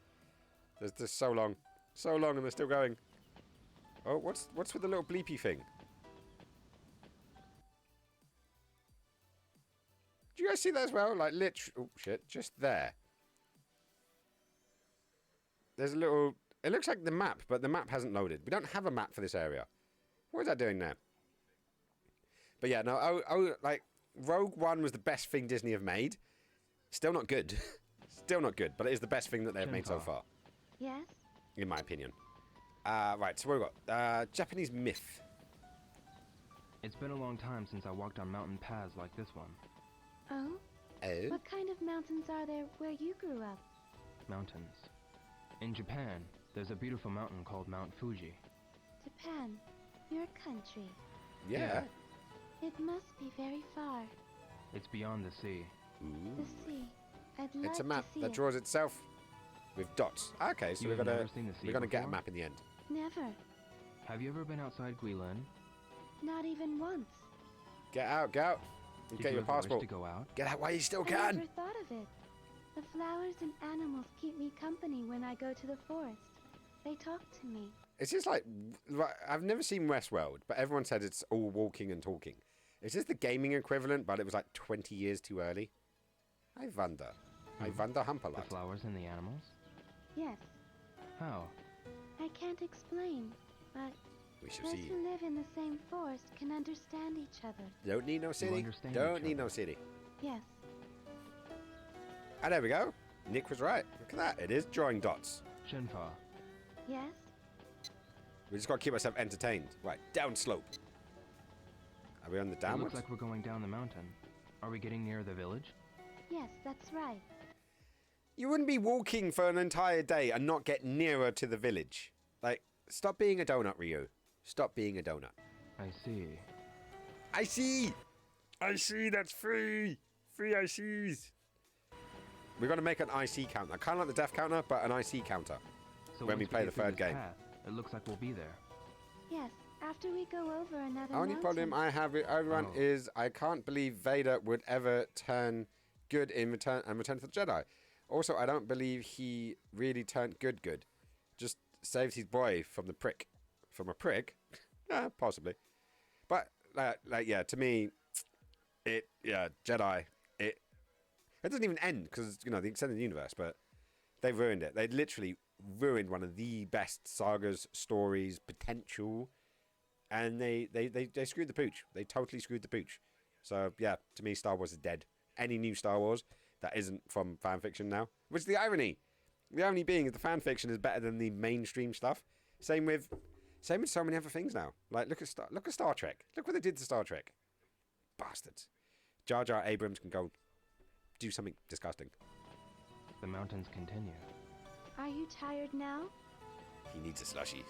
There's so long. So long and they're still going. Oh, what's with the little bleepy thing? Do you guys see that as well? Like, oh, shit. Just there. There's a little... It looks like the map, but the map hasn't loaded. We don't have a map for this area. What is that doing there? But yeah, no, like, Rogue One was the best thing Disney have made. Still not good. Still not good, but it is the best thing that they've made so far. Yes? In my opinion. Right, so what have we got? Japanese myth. It's been a long time since I walked on mountain paths like this one. Oh? Oh? What kind of mountains are there where you grew up? Mountains. In Japan, there's a beautiful mountain called Mount Fuji. Japan, your country. Yeah. It must be very far. It's beyond the sea. Ooh. The sea. I'd love It's a map to see that it. draws itself with dots. Okay, so You've never seen the sea we're gonna get a before? map in the end. Never. Have you ever been outside Guilin? Not even once. Get out, get out. You Did get you your ever wish passport. to go out? Get out while you still I can. never thought of it. The flowers and animals keep me company when I go to the forest. They talk to me. It's just like, I've never seen Westworld, but everyone said it's all walking and talking. Is this the gaming equivalent, but it was like 20 years too early? I wonder. I wonder hump a The lot. flowers and the animals? Yes, How? I can't explain, but We shall those see. who live in the same forest can understand each other. Don't need no city. understand Don't each need no other. city. Yes, Ah, there we go. Nick was right. Look at that. It is drawing dots. Shenfa. yes, We just got to keep ourselves entertained. Right, down slope. Are we on the It downwards? looks like we're going down the mountain. Are we getting near the village? yes, that's right. You wouldn't be walking for an entire day and not get nearer to the village. Like, stop being a donut, Ryu. Stop being a donut. I see. I see! I see, that's free! Free ICs! We're going to make an IC counter. Kind of like the death counter, but an IC counter. So When we once play get the through third this game. path, it looks like we'll be there. Yes, after we go over another Only mountain. problem I have with everyone Oh. is I can't believe Vader would ever turn good in Return to the Jedi. Also, I don't believe he really turned good. Just saved his boy from the prick. From a prick? Yeah, possibly. But, yeah, to me, Jedi, it doesn't even end because, the extended universe, but they ruined it. They literally ruined one of the best sagas, stories, potential, and they screwed the pooch. They totally screwed the pooch. So, yeah, to me, Star Wars is dead. Any new Star Wars that isn't from fan fiction now, which is the irony. The irony being is the fan fiction is better than the mainstream stuff. Same with so many other things now. Like, look at Star Trek. Look what they did to Star Trek. Bastards. Jar Jar Abrams can go do something disgusting. The mountains continue. Are you tired now? He needs a slushie.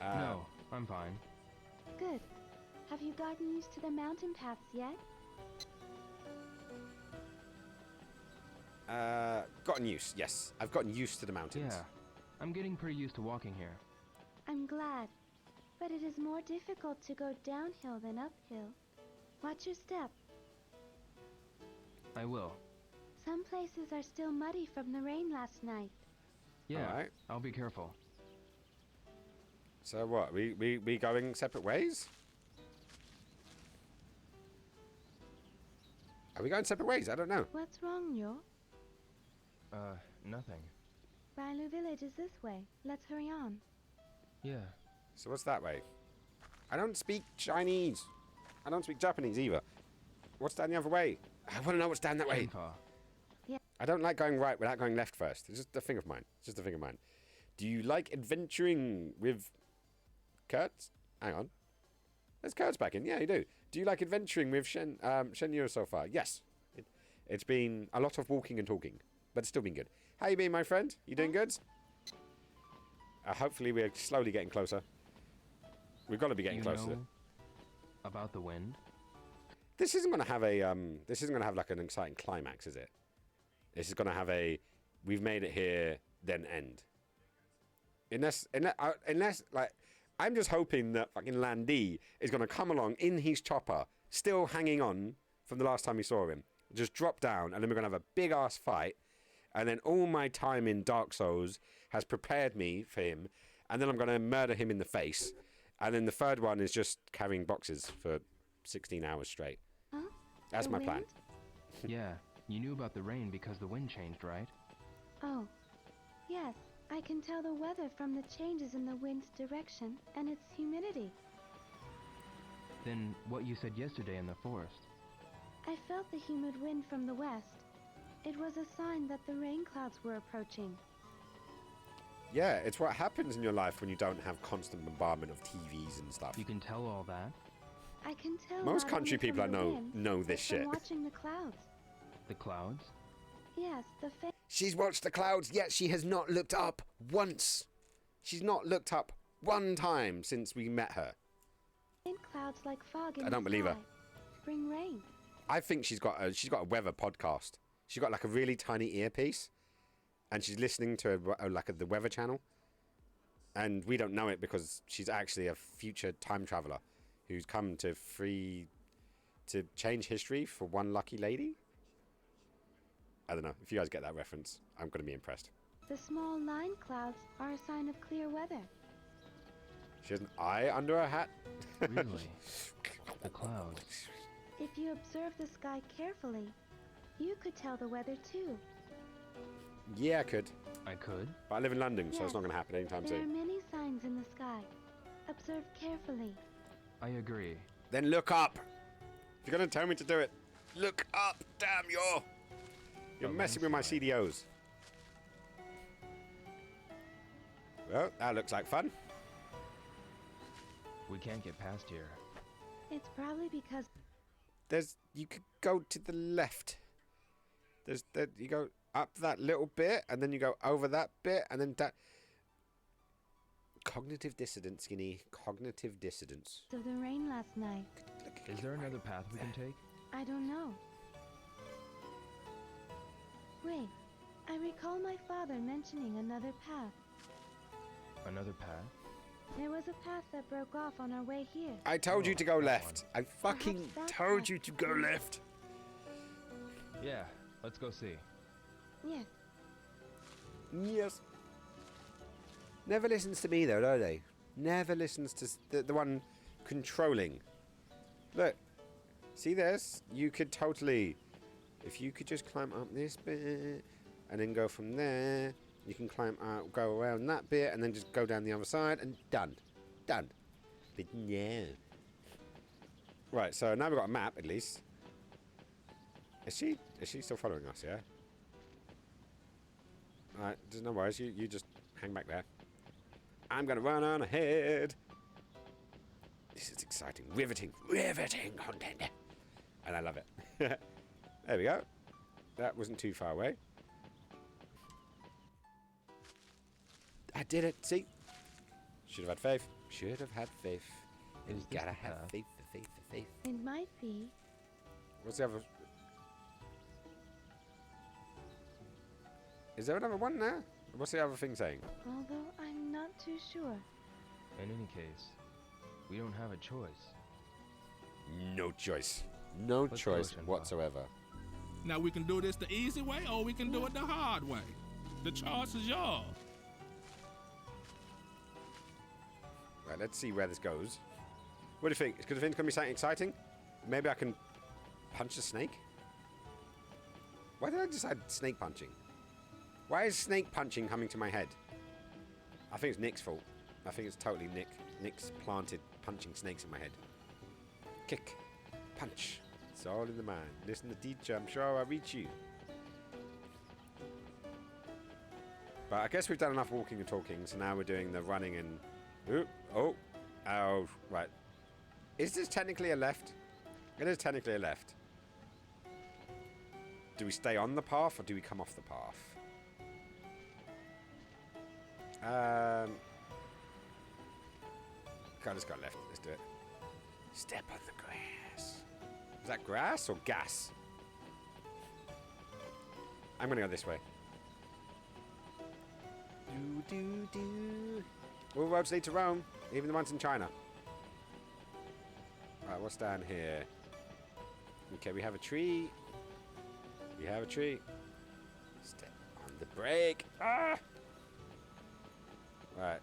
No, I'm fine. Good. Have you gotten used to the mountain paths yet? Gotten used, yes. I've gotten used to the mountains. Yeah, I'm getting pretty used to walking here. I'm glad. But it is more difficult to go downhill than uphill. Watch your step. I will. Some places are still muddy from the rain last night. Yeah, Alright. I'll be careful. So what? We going separate ways? Are we going separate ways? I don't know. What's wrong, Nyo? Nothing. Railu village is this way. Let's hurry on. Yeah. So what's that way? I don't speak Chinese. I don't speak Japanese either. What's down the other way? I want to know what's down that way. Shenfa. I don't like going right without going left first. It's just a thing of mine. It's just a thing of mine. Do you like adventuring with Kurtz? Hang on. There's Kurtz back in. Yeah, you do. Do you like adventuring with Shenmue so far? Yes. It's been a lot of walking and talking, but it's still been good. How you been, my friend? You doing good? Hopefully we're slowly getting closer. We've got to be getting You closer. know about the wind? This isn't going to have a this isn't going to have like an exciting climax, is it? This is going to have a we've made it here, then end. Unless like I'm just hoping that fucking Landy is going to come along in his chopper, still hanging on from the last time we saw him, just drop down, and then we're going to have a big ass fight, and then all my time in Dark Souls has prepared me for him, and then I'm going to murder him in the face, and then the third one is just carrying boxes for 16 hours straight. Huh? That's The my plan. wind? Yeah, you knew about the rain because the wind changed, right? Oh, yes. I can tell the weather from the changes in the wind's direction and its humidity. Then what you said yesterday in the forest. I felt the humid wind from the west. It was a sign that the rain clouds were approaching. Yeah, it's what happens in your life when you don't have constant bombardment of TVs and stuff. You can tell all that? I can tell Most not country only people from I the know wind, know but this from shit. watching the clouds. The clouds? Yes, the She's watched the clouds, yet she has not looked up once. She's not looked up one time since we met her. faint clouds like fog in I don't the believe her. sky. Bring rain. I think she's got a weather podcast. She's got like a really tiny earpiece, and she's listening to the weather channel. And we don't know it because she's actually a future time traveler who's come to change history for one lucky lady. I don't know. If you guys get that reference, I'm going to be impressed. The small line clouds are a sign of clear weather. She has an eye under her hat. Really? The clouds. If you observe the sky carefully, You could tell the weather too. Yeah, I could. I could? But I live in London, so it's Yes. not going to happen anytime There are soon. many signs in the sky. Observe carefully. I agree. Then look up. If you're going to tell me to do it, look up. Damn, you're messing with my CDOs. Well, that looks like fun. We can't get past here. It's probably because You could go to the left. You go up that little bit, and then you go over that bit, and then that. Cognitive dissonance, Skinny. Cognitive dissonance. of the rain last night. Is there another path we can take? I don't know. Wait, I recall my father mentioning another path. Another path? There was a path that broke off on our way here. I told you to go left. I fucking Perhaps that told path you to go left. Yeah, let's go see. Yes. Yes. Never listens to me though, do they? Never listens to the one controlling. Look, see this? You could totally, if you could just climb up this bit and then go from there. You can climb out, go around that bit, and then just go down the other side, and done. Done. But no. Right, so now we've got a map, at least. Is she still following us, yeah? Alright, there's no worries. You just hang back there. I'm going to run on ahead. This is exciting. Riveting content. And I love it. There we go. That wasn't too far away. I did it. See? Should have had faith. Should have had faith. And you gotta have faith. It might be. What's the other? Is there another one there? What's the other thing saying? Although I'm not too sure. In any case, we don't have a choice. No choice. No Let's go, choice Shenhua. whatsoever. Now we can do this the easy way, or we can do it the hard way. The choice is yours. Right, let's see where this goes. What do you think? Is it going to be something exciting? Maybe I can punch a snake? Why did I decide snake punching? Why is snake punching coming to my head? I think it's Nick's fault. I think it's totally Nick. Nick's planted punching snakes in my head. Kick. Punch. It's all in the mind. Listen to teacher. I'm sure I'll reach you. But I guess we've done enough walking and talking, so now we're doing the running and... Oh, right. Is this technically a left? It is technically a left. Do we stay on the path or do we come off the path? God, let's go left. Let's do it. Step on the grass. Is that grass or gas? I'm gonna go this way. Do. All roads lead to Rome, even the ones in China. Alright, what's down here? Okay, we have a tree. We have a tree. Step on the brake. Ah! Right.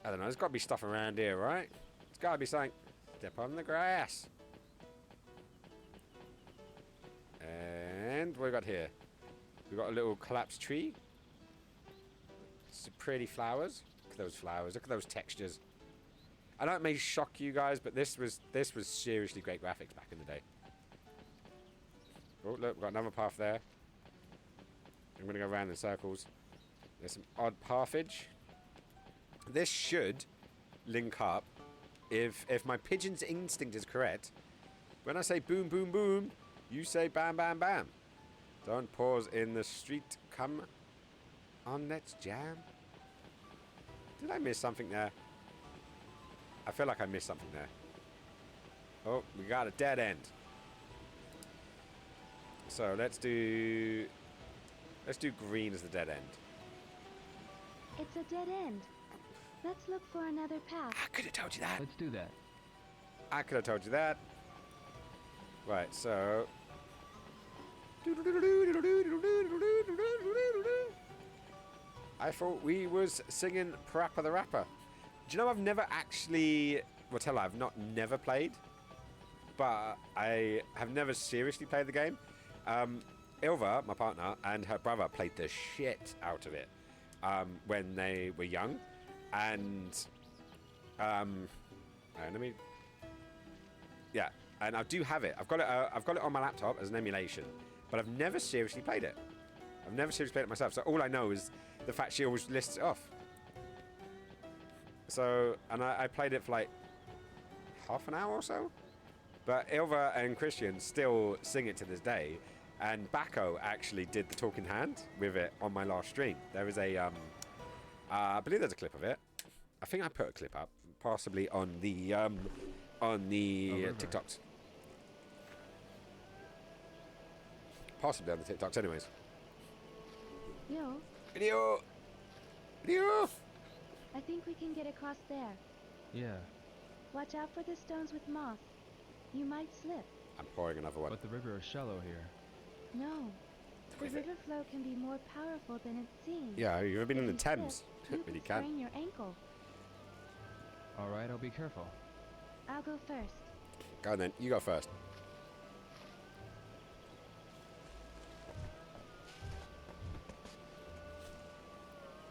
I don't know, there's got to be stuff around here, right? There's got to be something. Step on the grass. And what we got here? We've got a little collapsed tree. Some pretty flowers. Look at those flowers. Look at those textures. I know it may shock you guys, but this was seriously great graphics back in the day. Oh, look, we've got another path there. I'm going to go around in circles. There's some odd pathage. This should link up if my pigeon's instinct is correct. When I say boom, boom, boom, you say bam, bam, bam. Don't pause in the street. Come on, let's jam. Did I miss something there? I feel like I missed something there. Oh, we got a dead end. So let's do green as the dead end. It's a dead end. Let's look for another path. I could have told you that. Let's do that. I could have told you that. Right, so... I thought we was singing Parappa the Rapper. Do you know I've never actually... Well, tell her I've never played but I have never seriously played the game. Ilva, my partner, and her brother played the shit out of it when they were young, and let me. Yeah, and I do have it. I've got it on my laptop as an emulation, but I've never seriously played it. I've never seriously played it myself. So all I know is the fact she always lists it off. So, and I played it for like half an hour or so. But Ilva and Christian still sing it to this day. And Bacco actually did the talking hand with it on my last stream. There is a, I believe there's a clip of it. I think I put a clip up, possibly on the TikToks. Possibly on the TikToks, anyways. Yo, Video! I think we can get across there. Yeah, Watch out for the stones with moss. You might slip. I'm pouring another one. but the river is shallow here. No. The river flow can be more powerful than it seems. Yeah, you've ever been in the If you slip, Thames. You But you could can. sprain your ankle. All right, I'll be careful. I'll go first. Go on then, you go first.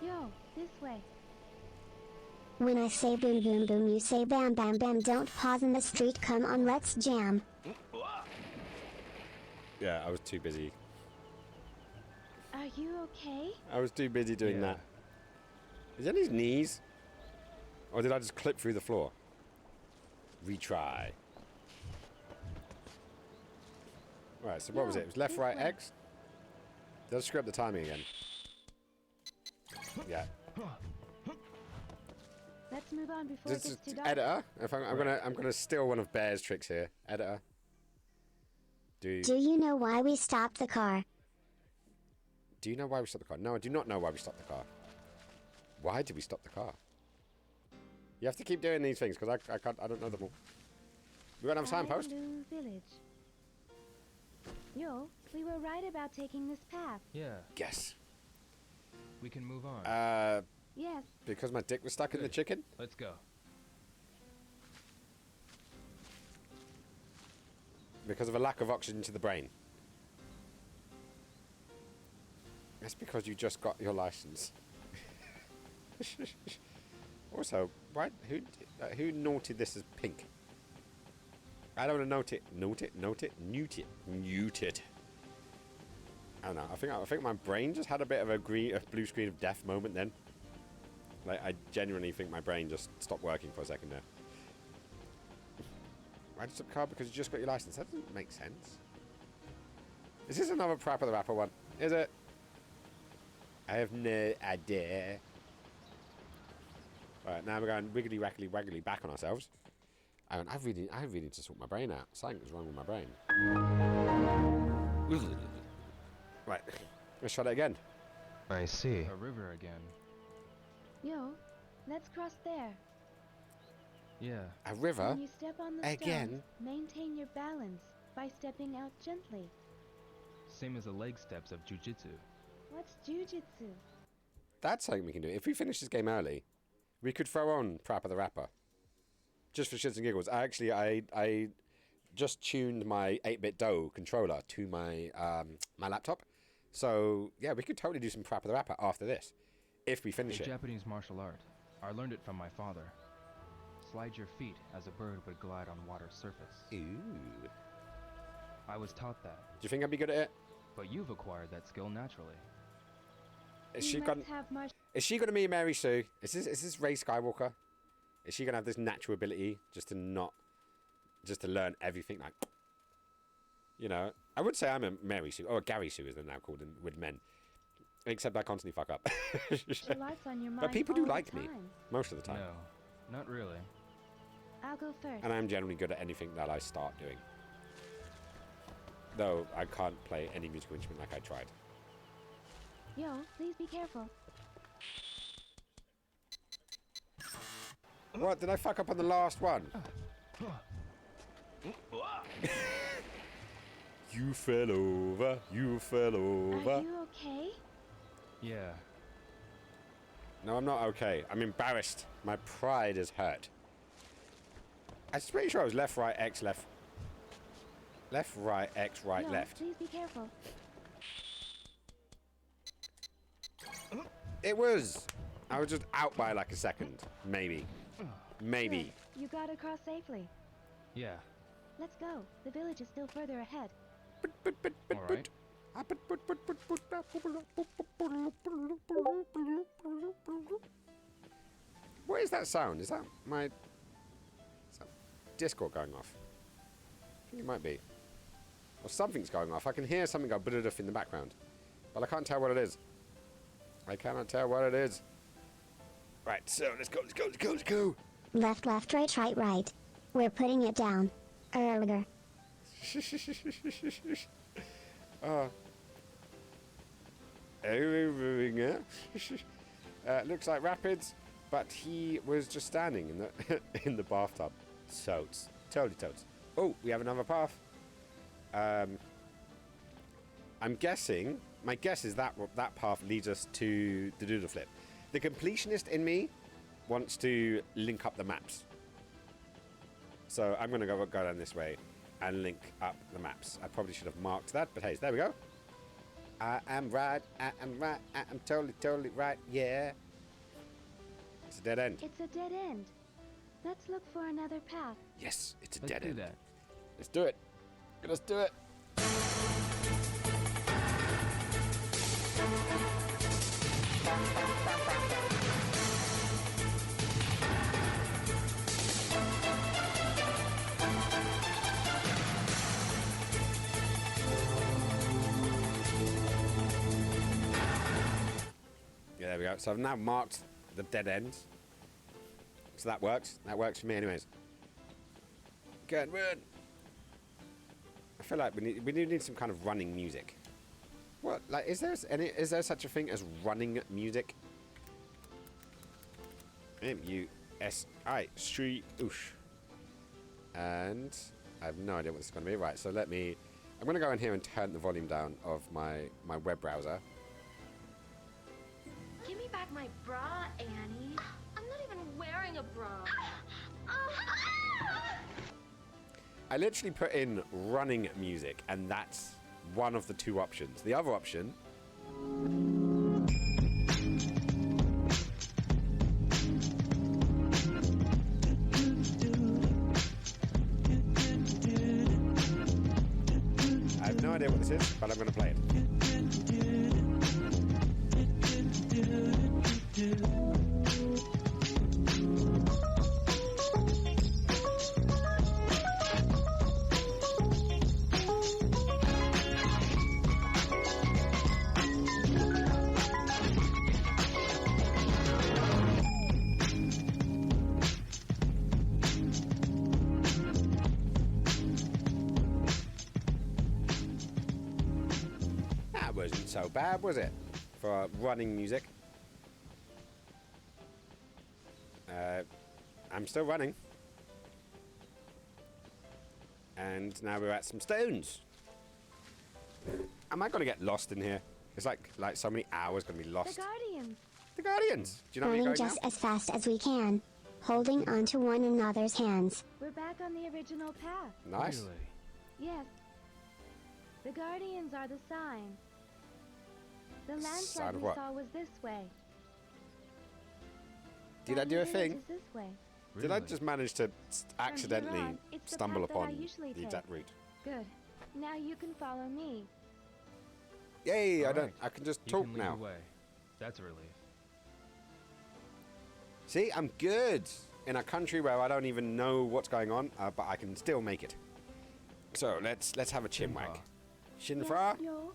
Yo, this way. When I say boom boom boom, you say bam bam bam. Don't pause in the street, come on, let's jam. Yeah, I was too busy. Are you okay? I was too busy doing that. Is that his knees? Or did I just clip through the floor? Retry. Right, so what was it? It was left, right, X? Did I screw up the timing again? Yeah. Let's move on before it Just gets too dark. editor, if I'm gonna steal one of Bear's tricks here. Editor. Do you know why we stopped the car? Do you know why we stopped the car? No, I do not know why we stopped the car. Why did we stop the car? You have to keep doing these things because I don't know them all. We won't have a signpost. Blue Village. Yo, we were right about taking this path. Yeah, Yes. we can move on. Yes. Because my dick was stuck in the chicken. Let's go. Because of a lack of oxygen to the brain. That's because you just got your license. Also, why? Who noted this as pink? I don't want to note it. I don't know. I think my brain just had a bit of a blue screen of death moment then. Like I genuinely think my brain just stopped working for a second there. Why did you stop the car? Because you just got your license. That doesn't make sense. Is this another Parappa the Rapper one? Is it? I have no idea. Right, now we're going wiggly waggly back on ourselves. And I really need to sort my brain out. Something's wrong with my brain. Right, let's try that again. I see. A river again. Yo, let's cross there. Yeah. A river? When you step on the Again? stones, maintain your balance by stepping out gently. Same as the leg steps of jujitsu. What's jujitsu? That's something we can do. If we finish this game early, we could throw on Parappa the Rapper. Just for shits and giggles. I just tuned my 8-bit DOE controller to my my laptop. So, yeah, we could totally do some Parappa the Rapper after this. If we finish a it. Japanese martial art. I learned it from my father. Slide your feet as a bird would glide on water's surface. Ooh. I was taught that. Do you think I'd be good at it? But you've acquired that skill naturally. Is she gonna be Mary Sue? Is this Rey Skywalker? Is she gonna have this natural ability just to learn everything? Like, you know, I would say I'm a Mary Sue, or a Gary Sue as they're now called with men. Except I constantly fuck up. But people do like me most of the time. No, not really. I'll go first. And I'm generally good at anything that I start doing. Though I can't play any musical instrument like I tried. Yo, please be careful. What? Did I fuck up on the last one? You fell over. You fell over. Are you okay? Yeah. No, I'm not okay. I'm embarrassed. My pride is hurt. I'm pretty sure I was left, right, X, left. Left, right, X, right, No, left. please be careful. It was. I was just out by like a second. Maybe. Maybe. Good. You got across safely. Yeah. Let's go. The village is still further ahead. All right. What is that sound? Is that my... Is that Discord going off? I think it might be. Or something's going off. I can hear something go "bududuff" in the background. But I can't tell what it is. I cannot tell what it is. Right, so let's go, let's go, let's go, let's go. Left, left, right, right, right. We're putting it down. Err. Looks like rapids, but he was just standing in the in the bathtub. Totes, totally totes. Oh, we have another path. I'm guessing. My guess is that that path leads us to the doodle flip. The completionist in me wants to link up the maps. So I'm going to go down this way and link up the maps. I probably should have marked that, but hey, there we go. I am right, I am right, I am totally right, yeah. It's a dead end. It's a dead end. Let's look for another path. Yes, it's a Let's dead do end. that. Let's do it. Let's do it. Yeah, there we go. So I've now marked the dead end. So that works. That works for me anyways. Good run. I feel like we do need some kind of running music. What? Like, is there such a thing as running music? M-U-S-I. Street. Oosh. And I have no idea what this is going to be. Right, so I'm going to go in here and turn the volume down of my web browser. Give me back my bra, Annie. I'm not even wearing a bra. I literally put in running music, and that's one of the two options. The other option... I have no idea what this is, but I'm going to play it. That wasn't so bad, was it? For running music. I'm still running. And now we're at some stones. Am I going to get lost in here? It's like so many hours going to be lost. The Guardians. The Guardians. Do you know where Running you're going just now? as fast as we can, holding onto one another's hands. We're back on the original path. Nice. Really? Yes. The Guardians are the sign. The Sign landslide of we what? saw was this way. Did I do a Valley Village thing? is this way. Did I Really? just manage to accidentally on, it's the stumble path that I upon usually the take. exact route? Good. Now you can follow me. Yay! All right. I can just You talk can lead now. the way. That's a relief. See, I'm good in a country where I don't even know what's going on, but I can still make it. So let's have a chinwag. Shinfra? Yo.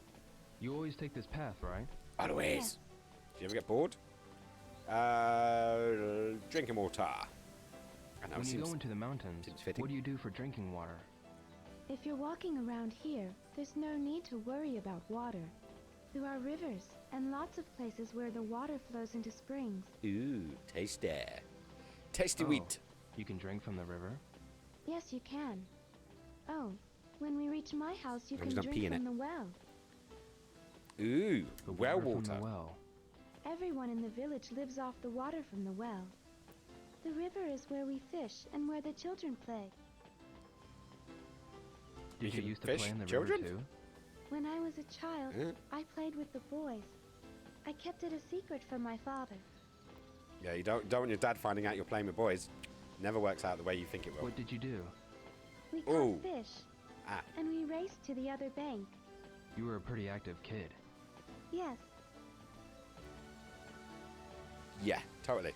You always take this path, right? Always. Yes. Do you ever get bored? Drinking water. I know, When you seems go into the mountains, seems fitting. what do you do for drinking water? If you're walking around here, there's no need to worry about water. There are rivers and lots of places where the water flows into springs. Ooh, tasty. Tasty Oh, wheat. You can drink from the river? Yes, you can. Oh, when we reach my house, you I'm can just gonna pee drink in from it. the well. Ooh, The well from water. the well. Everyone in the village lives off the water from the well. The river is where we fish and where the children play. Did you can used to fish play in the children? river too? When I was a child, Yeah. I played with the boys. I kept it a secret from my father. Yeah, you don't want your dad finding out you're playing with boys. Never works out the way you think it will. What did you do? We caught Ooh. fish, Ah. and we raced to the other bank. You were a pretty active kid. Yes, Yeah, totally.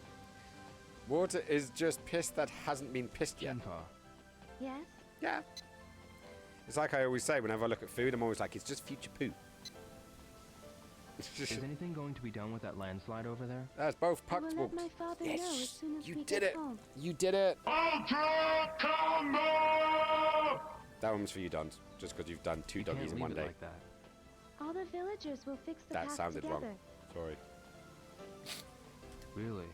Water is just piss that hasn't been pissed yet. Shenpa, yes. Yeah. It's like I always say whenever I look at food, I'm always like, it's just future poo. is anything going to be done with that landslide over there? That's both I will pucks. let my father know as soon as You we did get it. home. You did it. Ultra Combo! That one's for you, Don. Just because you've done two You doggies can't in leave one it day. like that. All the villagers will fix the That path sounded together. wrong. Sorry. Really?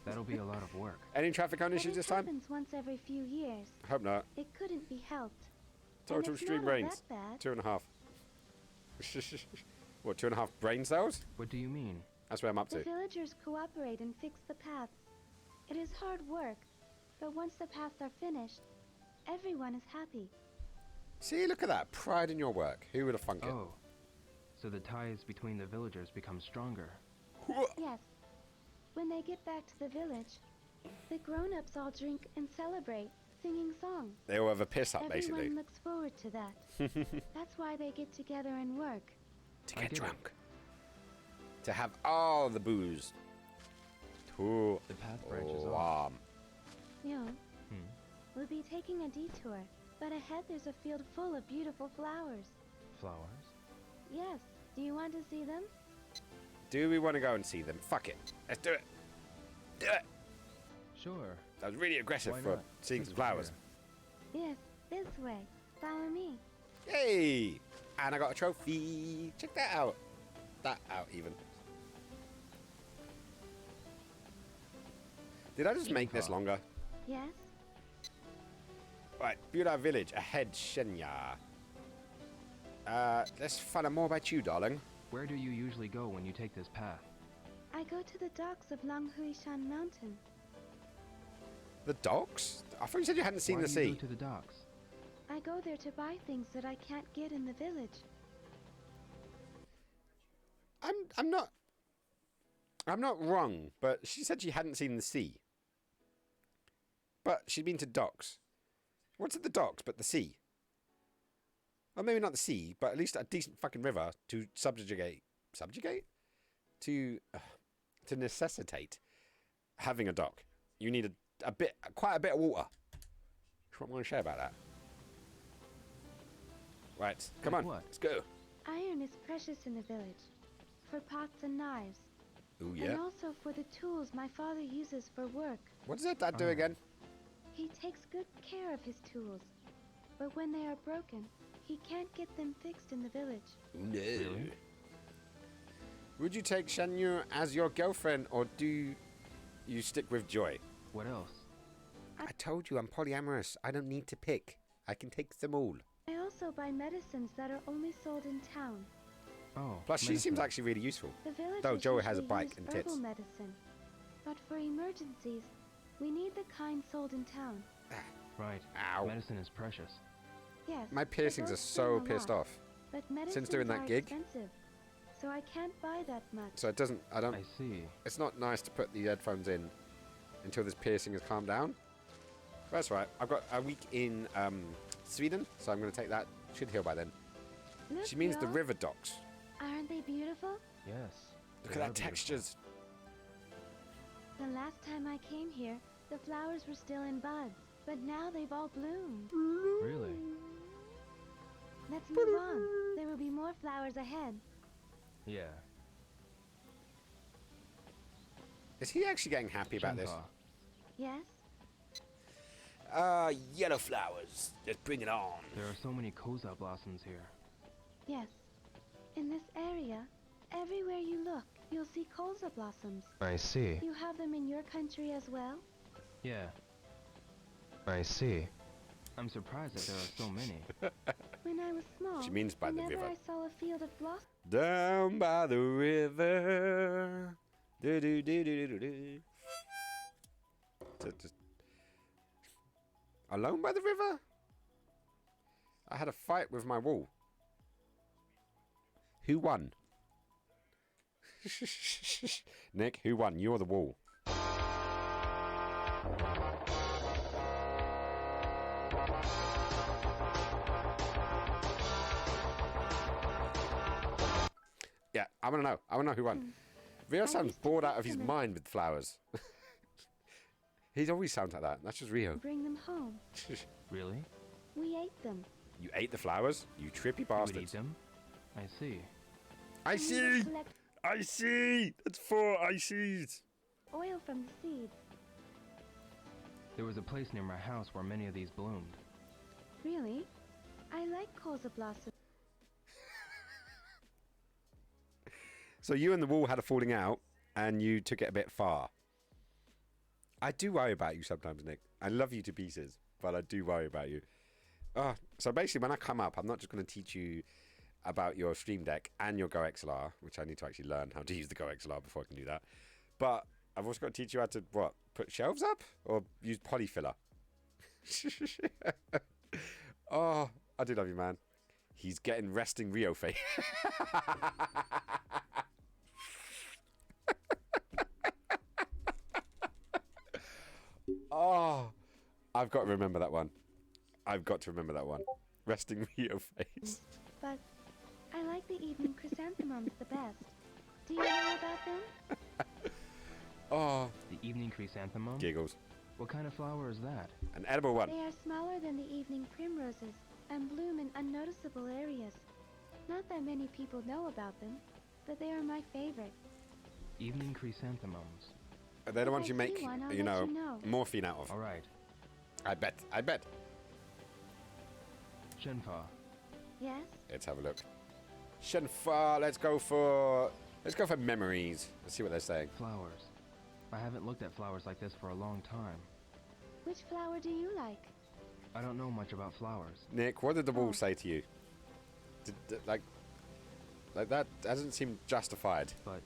That'll be a lot of work. Any traffic on But issues it this time? happens once every few years. Hope not. It couldn't be helped. And Total it's stream not all brains. that bad. 2.5. What, 2.5 brain cells? What do you mean? That's where I'm up The to. villagers cooperate and fix the paths. It is hard work, but once the paths are finished, everyone is happy. See, look at that. Pride in your work. Who would have thunk it? Oh. So the ties between the villagers become stronger. Yes. When they get back to the village, the grown-ups all drink and celebrate, singing songs. They all have a piss up, Everyone basically. looks forward to that. That's why they get together and work. To get drunk. To have all the booze. To The path branches off. warm. You know, Hmm. we'll be taking a detour, but ahead there's a field full of beautiful flowers. Flowers? Yes. Do you want to see them? Do we want to go and see them? Fuck it. Let's do it. Do it. Sure. That was really aggressive Why for not? seeing This some way flowers. Yes, this way. Follow me. Hey! And I got a trophy. Check that out. That out, even. Did I just make this longer? Yes? Right, Buda Village, ahead, Shenya. Let's find out more about you, darling. Where do you usually go when you take this path? I go to the docks of Langhuishan Mountain. The docks? I thought you said you hadn't seen Why the do you sea. go to the docks? I go there to buy things that I can't get in the village. I'm not wrong, but she said she hadn't seen the sea. But she'd been to docks. What's at the docks but the sea? Or maybe not the sea, but at least a decent fucking river to subjugate. Subjugate? To necessitate having a dock. You need quite a bit of water. What am I going to say about that? Right, come Like on, what? let's go. Iron is precious in the village. For pots and knives. Ooh, yeah. And also for the tools my father uses for work. What does that dad do again? He takes good care of his tools. But when they are broken, he can't get them fixed in the village. No. Really? Would you take Shenmue as your girlfriend, or do you stick with Joy? What else? I told you I'm polyamorous. I don't need to pick. I can take them all. I also buy medicines that are only sold in town. Oh. Plus, she seems medicine. actually really useful. The village Though Joey has a usually bike use and tits. herbal medicine. But for emergencies, we need the kind sold in town. Right. Ow. Medicine is precious. Yes. My piercings are both so bring a pissed lot, off. But medicines Since doing that are gig. expensive, so I can't buy that much. So it doesn't, I don't, I see. it's not nice to put the headphones in until this piercing has calmed down. But that's right. I've got a week in Sweden, so I'm going to take that. Should heal by then. Look, She means the y'all. river docks. Aren't they beautiful? Yes. Look they at are that beautiful. textures. The last time I came here, the flowers were still in buds, but now they've all bloomed. Really? Let's move on. There will be more flowers ahead. Yeah. Is he actually getting happy about this? Shenpa. Yes? Yellow flowers. Let's bring it on. There are so many koza blossoms here. Yes. In this area, everywhere you look, you'll see colza blossoms. I see. You have them in your country as well? Yeah. I see. I'm surprised that there are so many. When I was small, She means by the whenever river. I saw a field of blossoms, Down by the river. Do do do do do do. Just alone by the river? I had a fight with my wall. Who won? Nick, who won? You or the wall? Yeah, I want to know. I want to know who won. Rio sounds bored out of his mind with flowers. He always sounds like that. That's just Rio. Bring them home. Really? We ate them. You ate the flowers? You trippy You bastards. would eat them? I see. I see! I see! That's 4 I sees! Oil from the seeds. There was a place near my house where many of these bloomed. Really? I like colza blossom. So you and the wall had a falling out, and you took it a bit far. I do worry about you sometimes, Nick. I love you to pieces, but I do worry about you. So basically, when I come up, I'm not just going to teach you about your Stream Deck and your Go XLR, which I need to actually learn how to use the Go XLR before I can do that. But I've also got to teach you how to, what, put shelves up? Or use polyfiller? Oh, I do love you, man. He's getting resting Rio face. Oh, I've got to remember that one. I've got to remember that one. Resting Rio face. But I like the evening chrysanthemums the best. Do you know about them? Oh. The evening chrysanthemum? Giggles. What kind of flower is that? An edible one. They are smaller than the evening primroses and bloom in unnoticeable areas. Not that many people know about them, but they are my favorite. Evening chrysanthemums. They're the If ones I you see make, one, I'll you let know, you know. morphine out of. All right. I bet. Shenfa. Yes? Let's have a look. Shenfa, let's go for memories. Let's see what they're saying. Flowers. I haven't looked at flowers like this for a long time. Which flower do you like? I don't know much about flowers. Nick, what did the wall say to you? Like that doesn't seem justified. But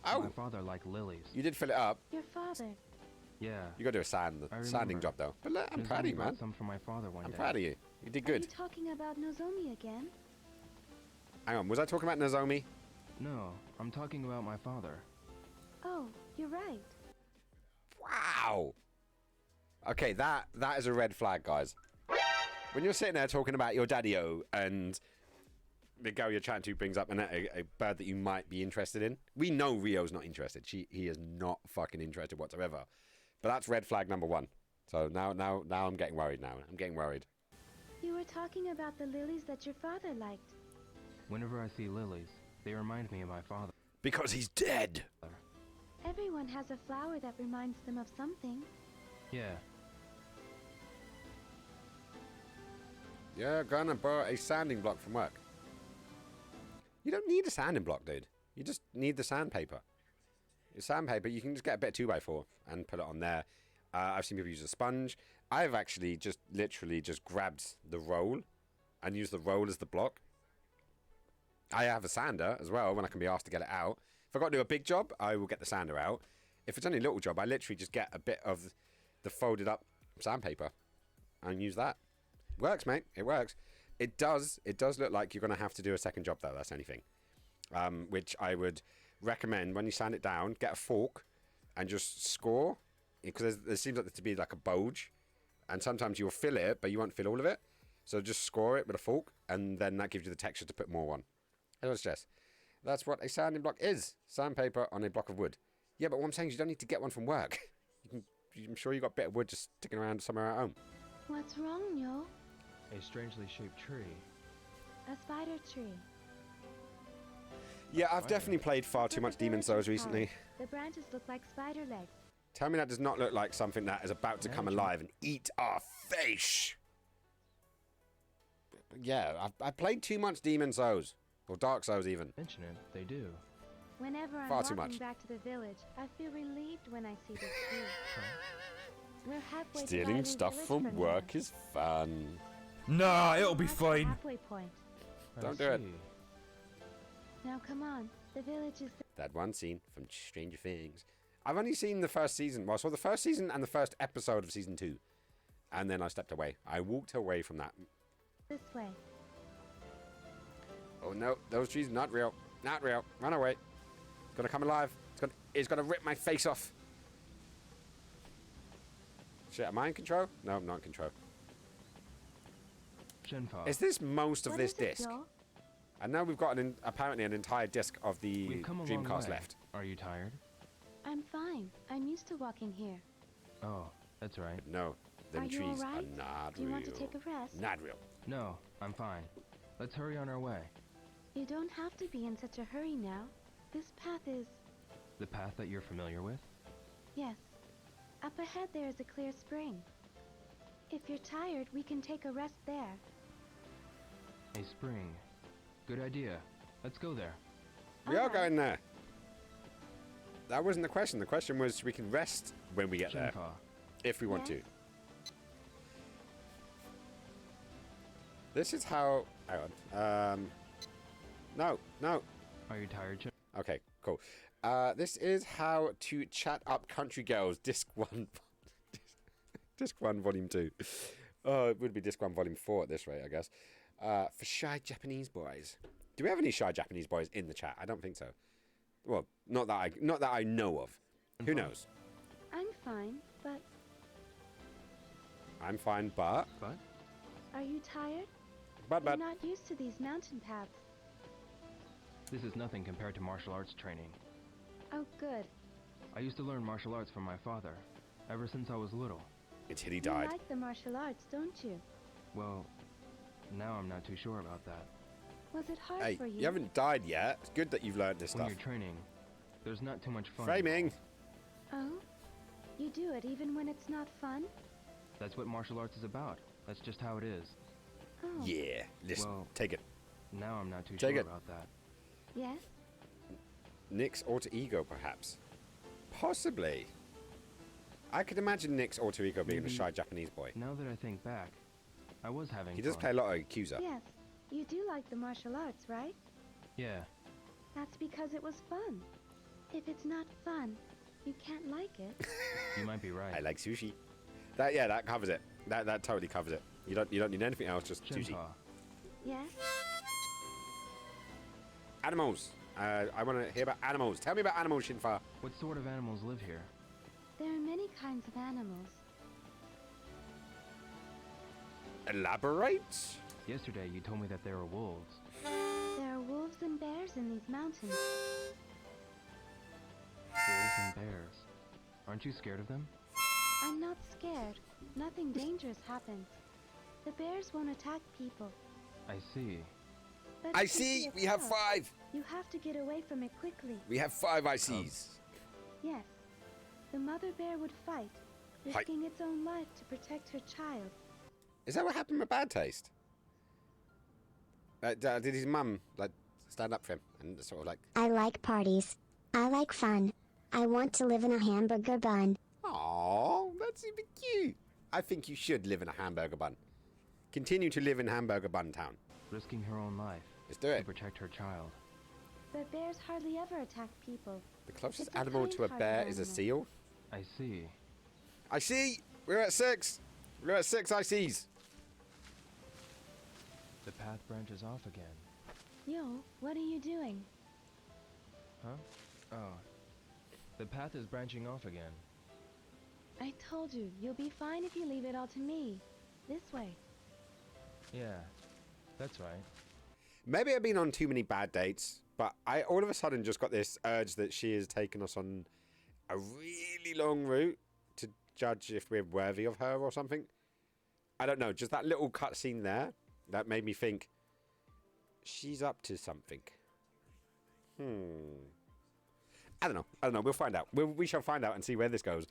oh, my father liked lilies. You did fill it up. Your father. Yeah. You got to do a sanding job though. But look, I'm proud of you, man. Some for my father one I'm day. proud of you. You did Are good. you talking about Nozomi again? Hang on, was I talking about Nozomi? No, I'm talking about my father. Oh, you're right. Wow. Okay, that is a red flag, guys. When you're sitting there talking about your daddy-o and the girl you're chatting to brings up a bird that you might be interested in, we know Rio's not interested. He is not fucking interested whatsoever. But that's red flag number 1. So now I'm getting worried now. I'm getting worried. You were talking about the lilies that your father liked. Whenever I see lilies, they remind me of my father. Because he's dead. Everyone has a flower that reminds them of something. Yeah. You're gonna borrow a sanding block from work. You don't need a sanding block, dude. You just need the sandpaper. Your sandpaper, you can just get a bit of 2x4 and put it on there. I've seen people use a sponge. I've actually literally just grabbed the roll and used the roll as the block. I have a sander as well when I can be asked to get it out. If I've got to do a big job, I will get the sander out. If it's only a little job, I literally just get a bit of the folded up sandpaper and use that. Works, mate. It works. It does look like you're going to have to do a second job, though. That's the only thing. Which I would recommend when you sand it down, get a fork and just score. Because there seems like there to be like a bulge. And sometimes you'll fill it, but you won't fill all of it. So just score it with a fork, and then that gives you the texture to put more on. As I suggest. That's what a sanding block is. Sandpaper on a block of wood. Yeah, but what I'm saying is you don't need to get one from work. I'm sure you got a bit of wood just sticking around somewhere at home. What's wrong, Nyo? A strangely shaped tree. A spider tree. Yeah, I've definitely played far too much Demon's Souls recently. The branches look like spider legs. Tell me that does not look like something that is about to come alive and eat our face. Yeah, I've played too much Demon's Souls. Or Dark Souls even. Mention it, they do. Whenever I'm Far too walking much. back to the village, I feel relieved when I see this tree. We're halfway to Stealing Riley stuff Village from work is fun. Nah, it'll be That's fine. halfway point. Don't do it. Now come on, the village is. That one scene from Stranger Things. I've only seen the first season. Well, I saw the first season and the first episode of season 2. And then I stepped away. I walked away from that This way. Oh no, those trees not real. Not real. Run away. It's gonna come alive. It's gonna rip my face off. Shit, am I in control? No, I'm not in control. Shenfa. Is this most of What this is it, disc? Joel? And now we've got apparently an entire disc of the We've come a long Dreamcast way. left. Are you tired? I'm fine. I'm used to walking here. Oh, that's right. No, them Are you trees alright? are not Do you real. want to take a rest? Not real. No, I'm fine. Let's hurry on our way. You don't have to be in such a hurry now. This path is... The path that you're familiar with? Yes. Up ahead there is a clear spring. If you're tired, we can take a rest there. A spring. Good idea. Let's go there. We are going there. That wasn't the question. The question was we can rest when we get there. Shenfa. If we want to. This is how... Hang on. No. Are you tired, Shen? Okay, cool. This is how to chat up country girls. Disc 1. Disc 1, Volume 2. Oh, it would be Disc 1, Volume 4 at this rate, I guess. For shy Japanese boys. Do we have any shy Japanese boys in the chat? I don't think so. Well, not that I know of. Who knows? I'm fine, but... I'm fine, but... But? Are you tired? But. You're not used to these mountain paths. This is nothing compared to martial arts training. Oh, good. I used to learn martial arts from my father, ever since I was little. Until he You died. like the martial arts, don't you? Well, now I'm not too sure about that. Was it hard Hey, for you? you haven't died yet. It's good that you've learned this When stuff. you're training, there's not too much fun. Framing! Oh? You do it even when it's not fun? That's what martial arts is about. That's just how it is. Oh. Yeah, listen, Well, take it. Now I'm not too Take sure it. about that. Yes? Nick's alter ego, perhaps. Possibly. I could imagine Nick's alter ego being a shy Japanese boy. Now that I think back, I was having He does fun. play a lot of accuser. Yes. You do like the martial arts, right? Yeah. That's because it was fun. If it's not fun, you can't like it. You might be right. I like sushi. That covers it. That totally covers it. You don't need anything else, just sushi. Shenpa. Yes? Animals. I want to hear about animals. Tell me about animals, Shinfa. What sort of animals live here? There are many kinds of animals. Elaborate? Yesterday you told me that there were wolves. There are wolves and bears in these mountains. Wolves and bears. Aren't you scared of them? I'm not scared. Nothing dangerous happens. The bears won't attack people. I see. But I if see. it We have does, 5. You have to get away from it quickly. We have 5 ICs. Yes. The mother bear would fight, risking its own life to protect her child. Is that what happened with Bad Taste? Did his mum stand up for him and sort of like? I like parties. I like fun. I want to live in a hamburger bun. Aww, that's super cute. I think you should live in a hamburger bun. Continue to live in hamburger bun town. Risking her own life. Let's do it. To protect her child. But bears hardly ever attack people. The closest It's a animal to a kind-hearted bear is a animal. seal. I see. I see. We're at 6. We're at 6 ICs. The path branches off again. Yo, what are you doing? Huh? Oh. The path is branching off again. I told you, you'll be fine if you leave it all to me. This way. Yeah, that's right. Maybe I've been on too many bad dates, but I all of a sudden just got this urge that she has taken us on a really long route to judge if we're worthy of her or something. I don't know, just that little cutscene there, that made me think she's up to something. I don't know. We'll find out. We shall find out and see where this goes.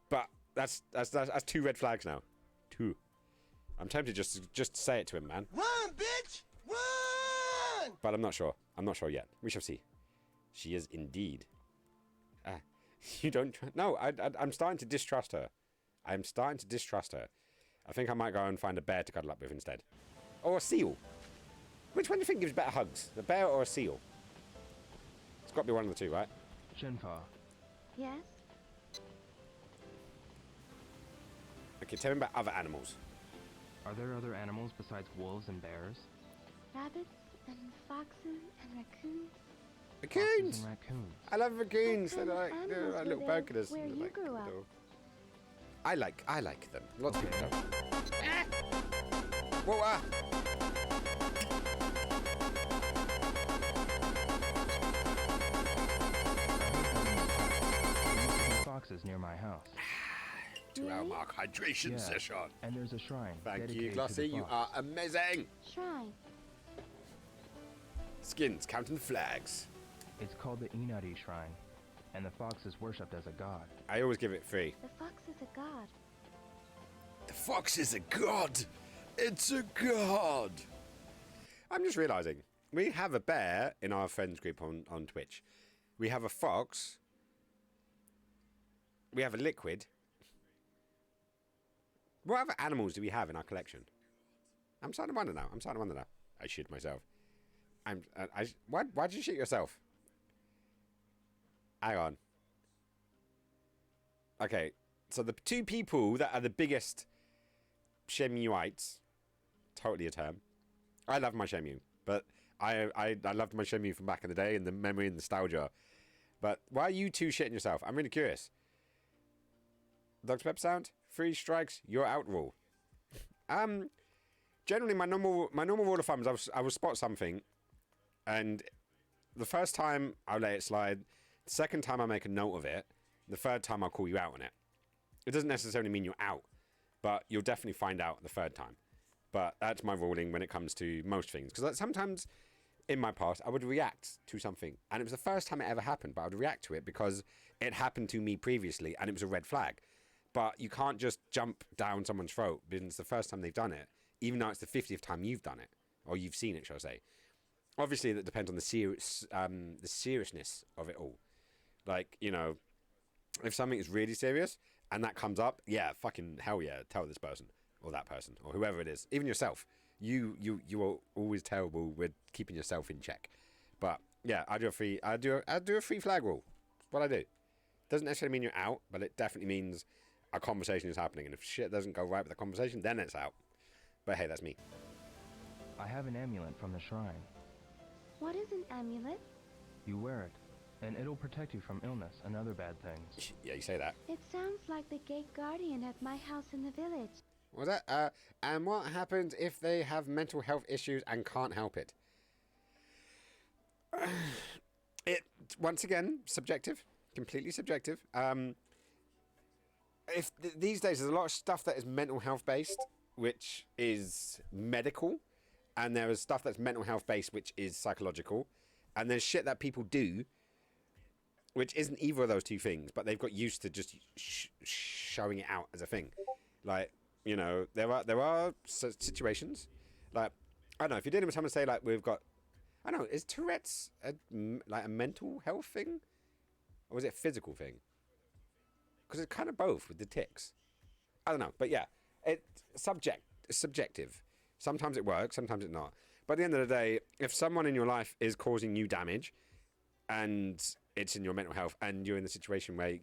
But that's 2 red flags now. 2. I'm tempted just to say it to him, man. Run, bitch! Run! But I'm not sure. I'm not sure yet. We shall see. She is indeed. You don't... No, I'm starting to distrust her. I'm starting to distrust her. I think I might go and find a bear to cuddle up with instead. Or a seal. Which one do you think gives better hugs? A bear or a seal? It's got to be one of the two, right? Shenfa. Yes? Okay, tell me about other animals. Are there other animals besides wolves and bears? Rabbits and foxes and raccoons. Foxes Raccoons! and raccoons. I love raccoons. What They're kind of like, they're animals like were little there burglars. where They're you like grew up? little- I like them. Lots of people don't. Whoa, Foxes near my house. 2-hour mark hydration Yeah, session. and there's a shrine. Thank you, dedicated to Glossy. the You fox. are amazing. Shrine. Skins, counting the flags. It's called the Inari Shrine, and the fox is worshipped as a god. I always give it 3. The fox is a god. The fox is a god. It's a god. I'm just realizing we have a bear in our friends group on Twitch. We have a fox. We have a liquid. What other animals do we have in our collection? I'm starting to wonder now. I shit myself. Why did you shit yourself? Hang on. Okay, so the 2 people that are the biggest Shenmueites, totally a term. I love my Shenmue, but I loved my Shenmue from back in the day and the memory and nostalgia. But why are you 2 shitting yourself? I'm really curious. Dr. Pepper sound? 3 strikes, you're out rule. Generally my normal rule of thumb is I will spot something, and the first time I'll let it slide, the second time I make a note of it, the third time I'll call you out on it. It doesn't necessarily mean you're out, but you'll definitely find out the third time. But that's my ruling when it comes to most things. Because sometimes in my past, I would react to something. And it was the first time it ever happened, but I would react to it because it happened to me previously and it was a red flag. But you can't just jump down someone's throat because it's the first time they've done it, even though it's the 50th time you've done it. Or you've seen it, shall I say. Obviously, that depends on the seriousness of it all. Like, you know, if something is really serious and that comes up, yeah, fucking hell yeah, tell this person or that person or whoever it is, even yourself. You are always terrible with keeping yourself in check. But yeah, I do a free flag rule. That's what I do. Doesn't necessarily mean you're out, but it definitely means a conversation is happening, and if shit doesn't go right with the conversation, then it's out. But hey, that's me. I have an amulet from the shrine. What is an amulet? You wear it, and it'll protect you from illness and other bad things. Yeah, you say that. It sounds like the gate guardian at my house in the village. What was that? And what happens if they have mental health issues and can't help it? It, once again, subjective. Completely subjective. These days, there's a lot of stuff that is mental health based, which is medical, and there is stuff that's mental health based, which is psychological, and there's shit that people do, which isn't either of those 2 things, but they've got used to just showing it out as a thing. Like, you know, there are situations, like, I don't know, if you're dealing with someone, say, like, we've got, I don't know, is Tourette's like a mental health thing? Or is it a physical thing? Because it's kind of both with the tics. I don't know, but yeah, it's subjective. Sometimes it works, sometimes it's not. But at the end of the day, if someone in your life is causing you damage, and it's in your mental health, and you're in the situation where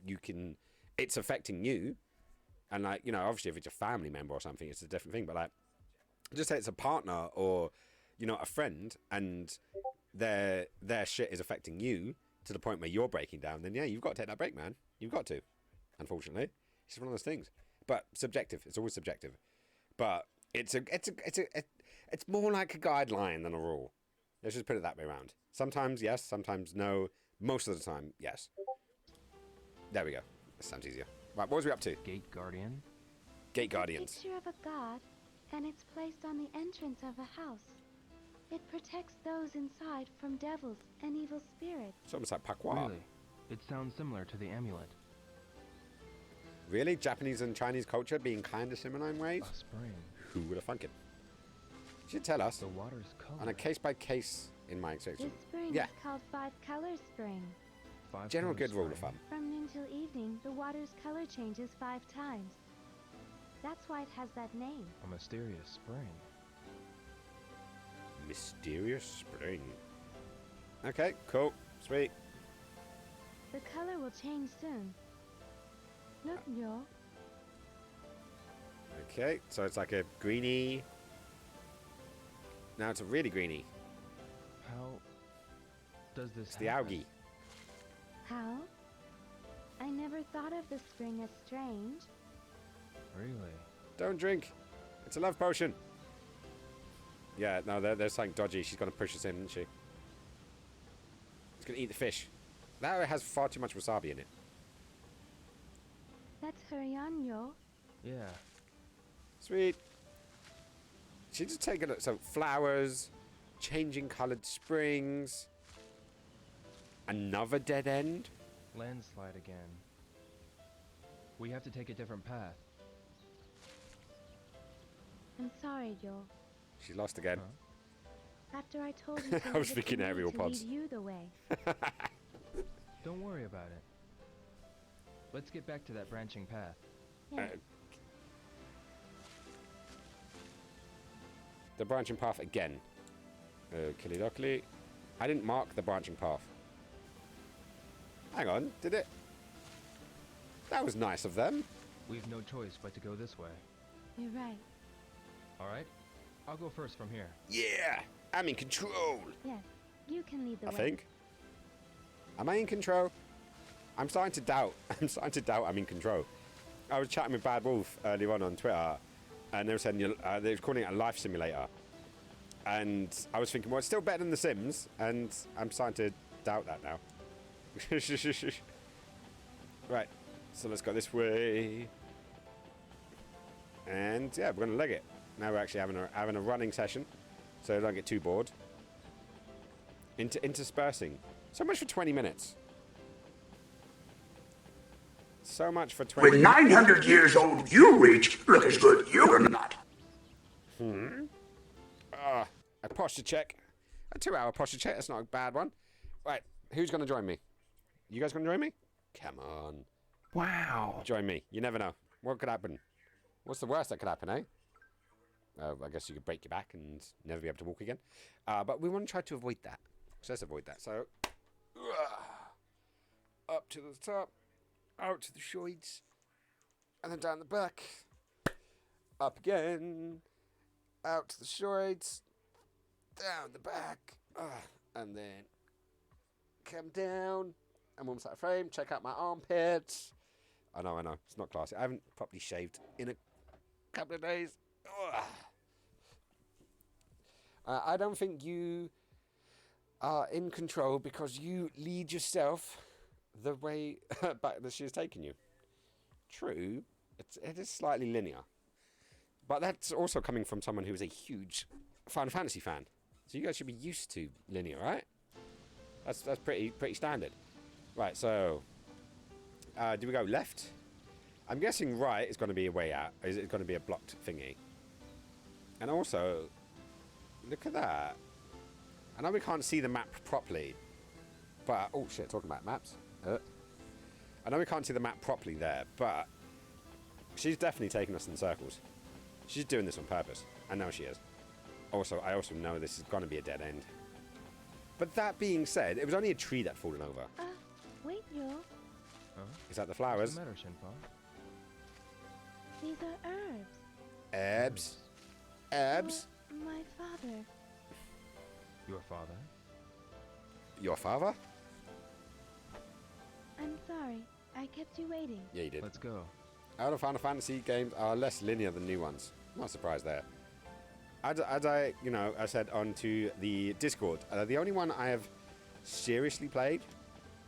it's affecting you, and like, you know, obviously if it's a family member or something, it's a different thing. But like, just say it's a partner or, you know, a friend, and their shit is affecting you to the point where you're breaking down, then yeah, you've got to take that break, man. You've got to. Unfortunately, it's just one of those things. But subjective. It's always subjective. But it's more like a guideline than a rule. Let's just put it that way around. Sometimes yes, sometimes no. Most of the time, yes. There we go. That sounds easier. Right, what was we up to? Gate Guardian? Gate Guardians. It's a picture of a god, and it's placed on the entrance of a house. It protects those inside from devils and evil spirits. It's almost like Pakwa. Really? It sounds similar to the amulet. Really? Japanese and Chinese culture being kind of similar in ways? A spring. Who would have thunk it? You should tell us. The water's color. On a case-by-case, in my section. This spring Yeah. is called 5 Color Spring. General good rule of thumb. From noon till evening, the water's color changes 5 times. That's why it has that name. A mysterious spring. Mysterious spring. Okay, cool. Sweet. The color will change soon. Look, Myo. Okay, so it's like a greeny. Now it's a really greeny. How does this It's the happen? algae. How? I never thought of the spring as strange. Really? Don't drink. It's a love potion. Yeah, no, there's something dodgy. She's going to push us in, isn't she? It's going to eat the fish. That has far too much wasabi in it. That's Huryanyo. Yeah. Sweet. She's just taking it. So flowers, changing coloured springs, another dead end. Landslide again. We have to take a different path. I'm sorry, Yo. She's lost again. After I told you to I was leave it to thinking me aerial to pods. lead you the way. Don't worry about it. Let's get back to that branching path. Yes. The branching path again. Killy. I didn't mark the branching path. Hang on, did it? That was nice of them. We've no choice but to go this way. You're right. Alright? I'll go first from here. Yeah, I'm in control. Yes, you can lead the I way. think. Am I in control? I'm starting to doubt. I'm in control. I was chatting with Bad Wolf earlier on Twitter, and they were saying they were calling it a life simulator. And I was thinking, well, it's still better than The Sims, and I'm starting to doubt that now. Right, so let's go this way. And yeah, we're gonna leg it. Now we're actually having a running session, so I don't get too bored. Interspersing. So much for 20 minutes. So much for 20 With minutes. 900 years old you reach, look as good you're not. A posture check. A 2-hour posture check. That's not a bad one. Right, who's going to join me? You guys going to join me? Come on. Wow. Join me. You never know. What could happen? What's the worst that could happen, eh? I guess you could break your back and never be able to walk again. But we want to try to avoid that. So let's avoid that. So, up to the top, out to the sides, and then down the back. Up again, out to the sides, down the back, and then come down. And one side of frame. Check out my armpits. I know. It's not classy. I haven't properly shaved in a couple of days. I don't think you are in control because you lead yourself the way back that she has taken you. True, it is slightly linear. But that's also coming from someone who is a huge Final Fantasy fan. So you guys should be used to linear, right? That's pretty standard. Right, so do we go left? I'm guessing right is going to be a way out. Is it going to be a blocked thingy? And also, look at that. I know we can't see the map properly, but oh shit, talking about maps. I know we can't see the map properly there, but she's definitely taking us in circles. She's doing this on purpose. I know she is. Also, I also know this is going to be a dead end. But that being said, it was only a tree that fallen over. Wait, Yo. Huh? Is that the flowers? What's the matter, Shenpa? These are herbs. Herbs. Herbs. My father. Your father? Your father? I'm sorry. I kept you waiting. Yeah, you did. Let's go. Older Final Fantasy games are less linear than new ones. Not surprised there. As I said onto the Discord, the only one I have seriously played,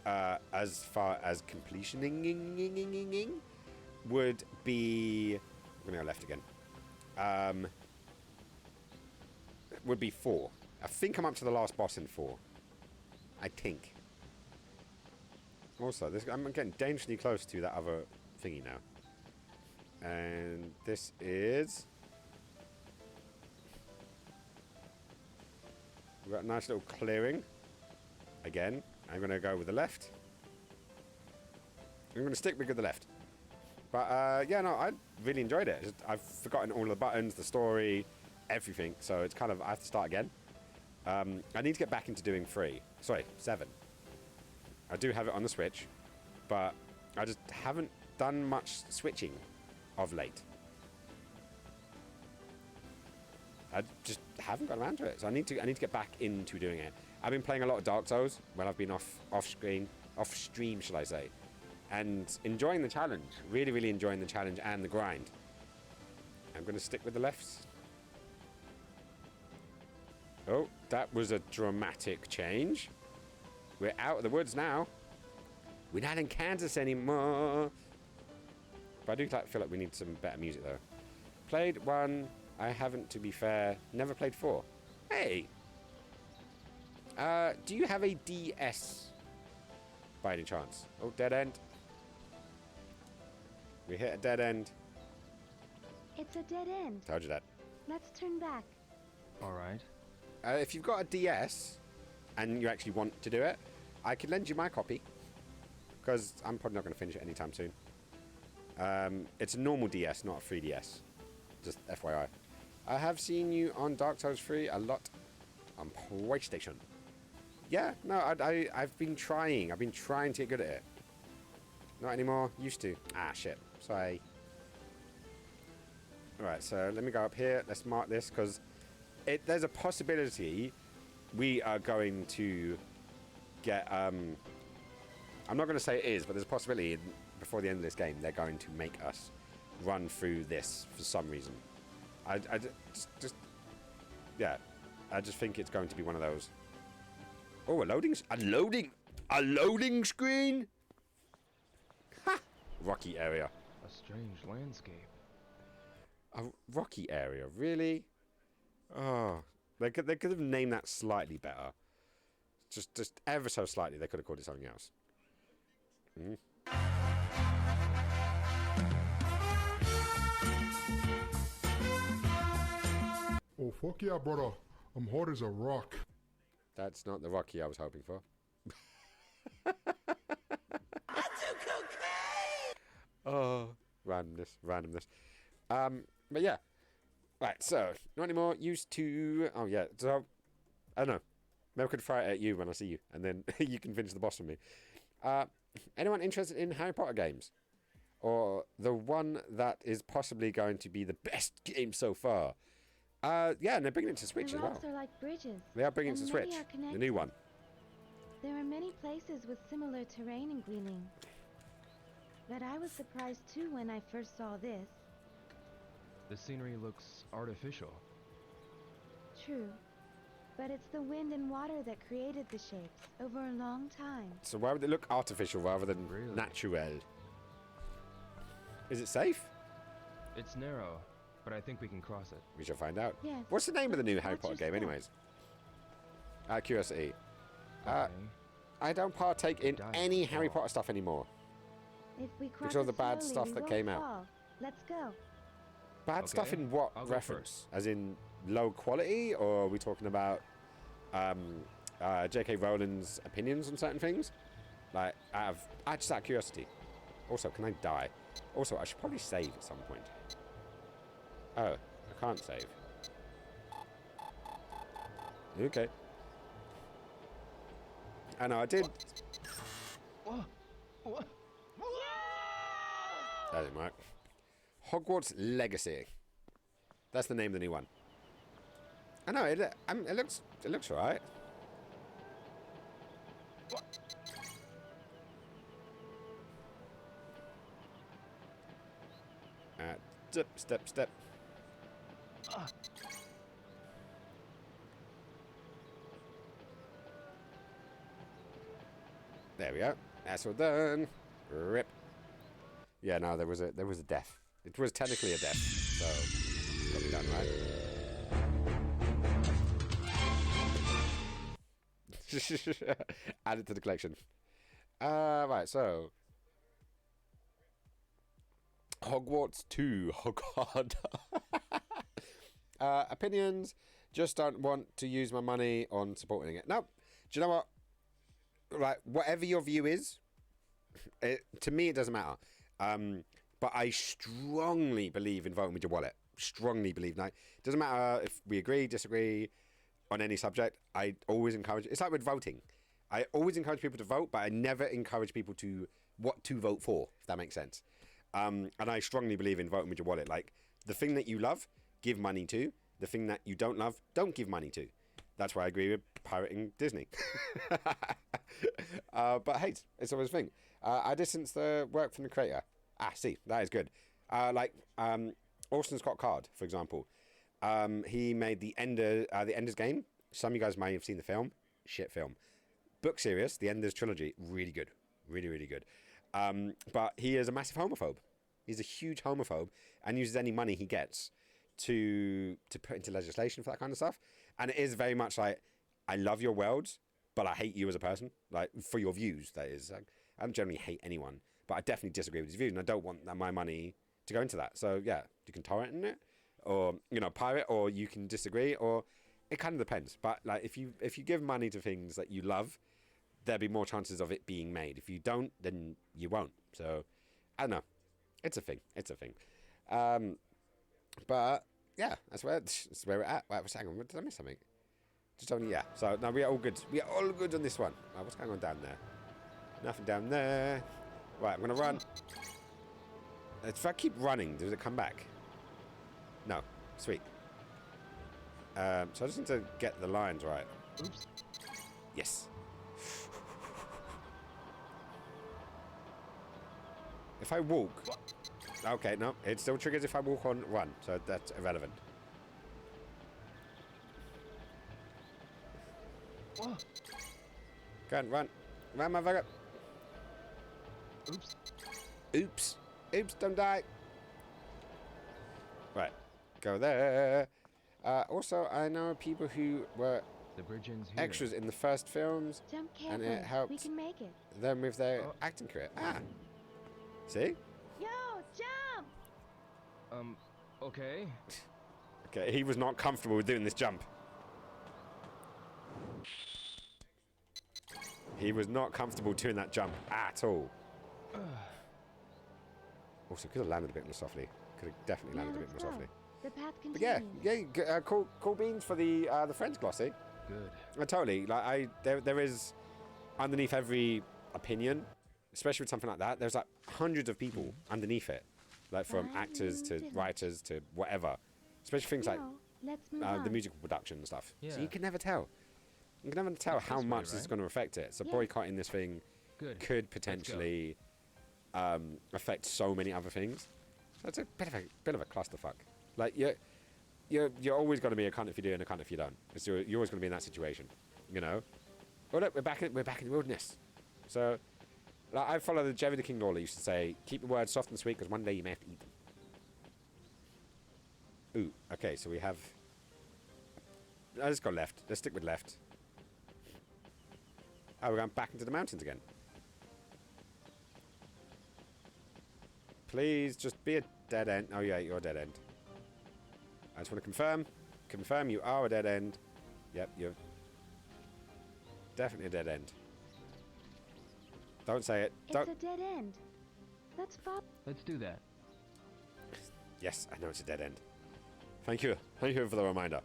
as far as completioning, would be. I'm gonna go left again. Would be 4. I think I'm up to the last boss in 4. I think. Also, I'm getting dangerously close to that other thingy now. And this is. We've got a nice little clearing. Again, I'm going to go with the left. I'm going to stick with the left. But yeah, no, I really enjoyed it. I've forgotten all the buttons, the story, everything. So it's kind of, I have to start again. I need to get back into doing 7. I do have it on the Switch, but I just haven't done much switching of late. I just haven't got around to it. So I need to get back into doing it. I've been playing a lot of Dark Souls when I've been off stream, shall I say, and enjoying the challenge. Really, really enjoying the challenge and the grind. I'm going to stick with the lefts. Oh, that was a dramatic change. We're out of the woods now. We're not in Kansas anymore. But I do feel like we need some better music, though. Played 1. I haven't, to be fair. Never played 4. Hey! Do you have a DS? By any chance? Oh, dead end. We hit a dead end. It's a dead end. Told you that. Let's turn back. All right. If you've got a DS and you actually want to do it, I could lend you my copy. Because I'm probably not going to finish it anytime soon. It's a normal DS, not a 3DS. Just FYI. I have seen you on Dark Souls 3 a lot on PlayStation. Yeah, no, I've been trying. I've been trying to get good at it. Not anymore. Used to. Ah, shit. Sorry. Alright, so let me go up here. Let's mark this, because there's a possibility we are going to get... I'm not going to say it is, but there's a possibility before the end of this game they're going to make us run through this for some reason. I just think it's going to be one of those. Oh, a loading screen. Ha! Rocky area. A strange landscape. A rocky area, really? Oh, they could have named that slightly better. Just ever so slightly, they could have called it something else. Mm. Oh, fuck yeah, brother. I'm hard as a rock. That's not the Rocky I was hoping for. Oh, randomness. But yeah. Right, so, not anymore. Used to... Oh, yeah. So, I don't know. Maybe I could fire it at you when I see you, and then you can finish the boss for me. Anyone interested in Harry Potter games? Or the one that is possibly going to be the best game so far? Yeah, and they're bringing it to Switch as well. Rocks are like bridges. They are bringing it to Switch. The new one. There are many places with similar terrain in Gleeling. But I was surprised too when I first saw this. The scenery looks artificial. True. But it's the wind and water that created the shapes over a long time. So why would it look artificial rather than natural? Is it safe? It's narrow, but I think we can cross it. We shall find out. Yes. What's the name of the new Harry Potter game, anyways? Curiosity. I don't partake in any Harry Potter stuff anymore. If we cross Because of the it bad slowly, stuff we that won't came out. fall. Let's go. Bad stuff in what reference? As in low quality, or are we talking about J.K. Rowling's opinions on certain things? Like, just out of curiosity. Also, can I die? Also, I should probably save at some point. Oh, I can't save. Okay. I know, I did. What? That didn't work. Hogwarts Legacy. That's the name of the new one. I know, it looks alright. Step. There we go. That's all done. Rip. Yeah, no, there was a death. It was technically a death, so it's got to be done, right? Add it to the collection. Right, so Hogwarts 2. Oh god. Opinions. Just don't want to use my money on supporting it. No. Do you know what? Right, whatever your view is, to me it doesn't matter. But I strongly believe in voting with your wallet. Strongly believe. Now, it doesn't matter if we agree, disagree on any subject. I always encourage. It's like with voting. I always encourage people to vote, but I never encourage people to what to vote for. If that makes sense. And I strongly believe in voting with your wallet. Like the thing that you love, give money to. The thing that you don't love, don't give money to. That's why I agree with pirating Disney. But hey, it's always a thing. I distanced the work from the creator. See, that is good. Orson Scott Card, for example. He made the Ender's Game. Some of you guys might have seen the film. Shit film. Book series, the Ender's Trilogy, really good. Really, really good. But he is a massive homophobe. He's a huge homophobe and uses any money he gets to put into legislation for that kind of stuff. And it is very much like, I love your worlds, but I hate you as a person. Like, for your views, that is. I don't generally hate anyone, but I definitely disagree with his views, and I don't want my money to go into that. So, yeah, you can torrent in it, or, pirate, or you can disagree, or it kind of depends. But, like, if you give money to things that you love, there'll be more chances of it being made. If you don't, then you won't. So, I don't know. It's a thing. It's a thing. But yeah, that's where we're at. Wait, hang on, did I miss something? Just only, yeah. So no, we are all good. We are all good on this one. What's going on down there? Nothing down there. Right, I'm gonna run. If I keep running, does it come back? No. Sweet. So I just need to get the lines right. Oops. Yes. If I walk... Okay, no. It still triggers if I walk on run, so that's irrelevant. Whoa. Go on, run. Run, motherfucker. Oops. Oops. Oops, don't die. Right. Go there. Also, I know people who were extras in the first films, Jump and carefully. it helped We can make it. them with their acting career. See? Yo, jump! Okay. Okay, he was not comfortable with doing this jump. He was not comfortable doing that jump at all. Also, could have landed a bit more softly. Could have definitely landed a bit more softly. The path But continues. yeah, cool beans for the Friends glossy. Good. Totally. Like there is underneath every opinion, especially with something like that, there's like hundreds of people underneath it, like from actors to writers to whatever. Especially things like let's move the on. musical production and stuff. Yeah. So you can never tell. You can never tell That's how this way, much this is right? going to affect it. So Yeah. boycotting this thing could potentially affect so many other things. So it's a bit of a clusterfuck. Like you're always going to be a cunt if you do and a cunt if you don't. You're always going to be in that situation, you know. Well, look, we're back in the wilderness. So, like, I follow the Jerry the King Lawler used to say, keep your words soft and sweet because one day you may have to eat them. Ooh, okay, so we have. Let's go left. Let's stick with left. Oh, we're going back into the mountains again. Please just be a dead end. Oh yeah, you're a dead end. I just want to confirm you are a dead end. Yep, you're definitely a dead end. Don't say it. Don't. It's a dead end. Let's follow. Let's do that. Yes, I know it's a dead end. Thank you for the reminder.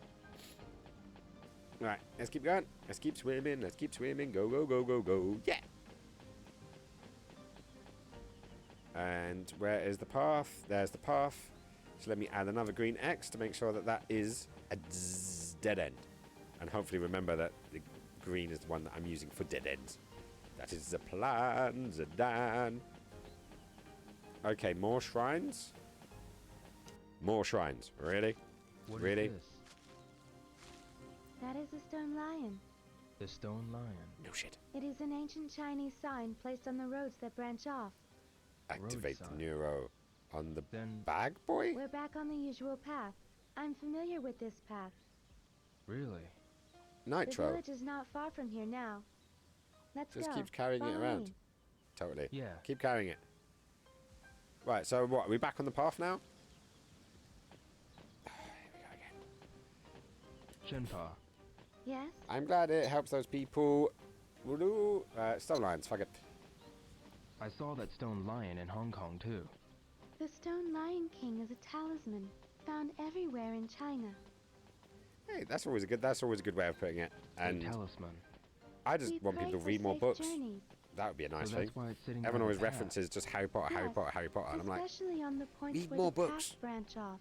Right, let's keep going. Let's keep swimming. Let's keep swimming. Go, go, go, go, go. Yeah. And where is the path? There's the path. So let me add another green X to make sure that that is a dead end. And hopefully remember that the green is the one that I'm using for dead ends. That is the plan, Zidane. Okay, more shrines. More shrines. Really? What really? is this? That is a stone lion. The stone lion. No shit. It is an ancient Chinese sign placed on the roads that branch off. Activate the neuro on the Then bag boy? We're back on the usual path. I'm familiar with this path. Really? The Nitro. village is not far from here now. Let's Just go. keeps carrying it Follow around. me. Totally. Yeah. Keep carrying it. Right, so what? Are we back on the path now? Here we go again. Shenpa. Yes? I'm glad it helps those people. Woo-doo. Stone lines, fuck it. I saw that stone lion in Hong Kong too. The Stone Lion King is a talisman found everywhere in China. Hey, that's always a good way of putting it. And a talisman. I just We want people pray to for read more safe books. journeys, That would be a nice So thing. that's why it's sitting by Everyone the always path. references just Harry Potter, Harry Yes. Potter, Harry Potter, and I'm like, especially on the points read where more the books. paths branch off.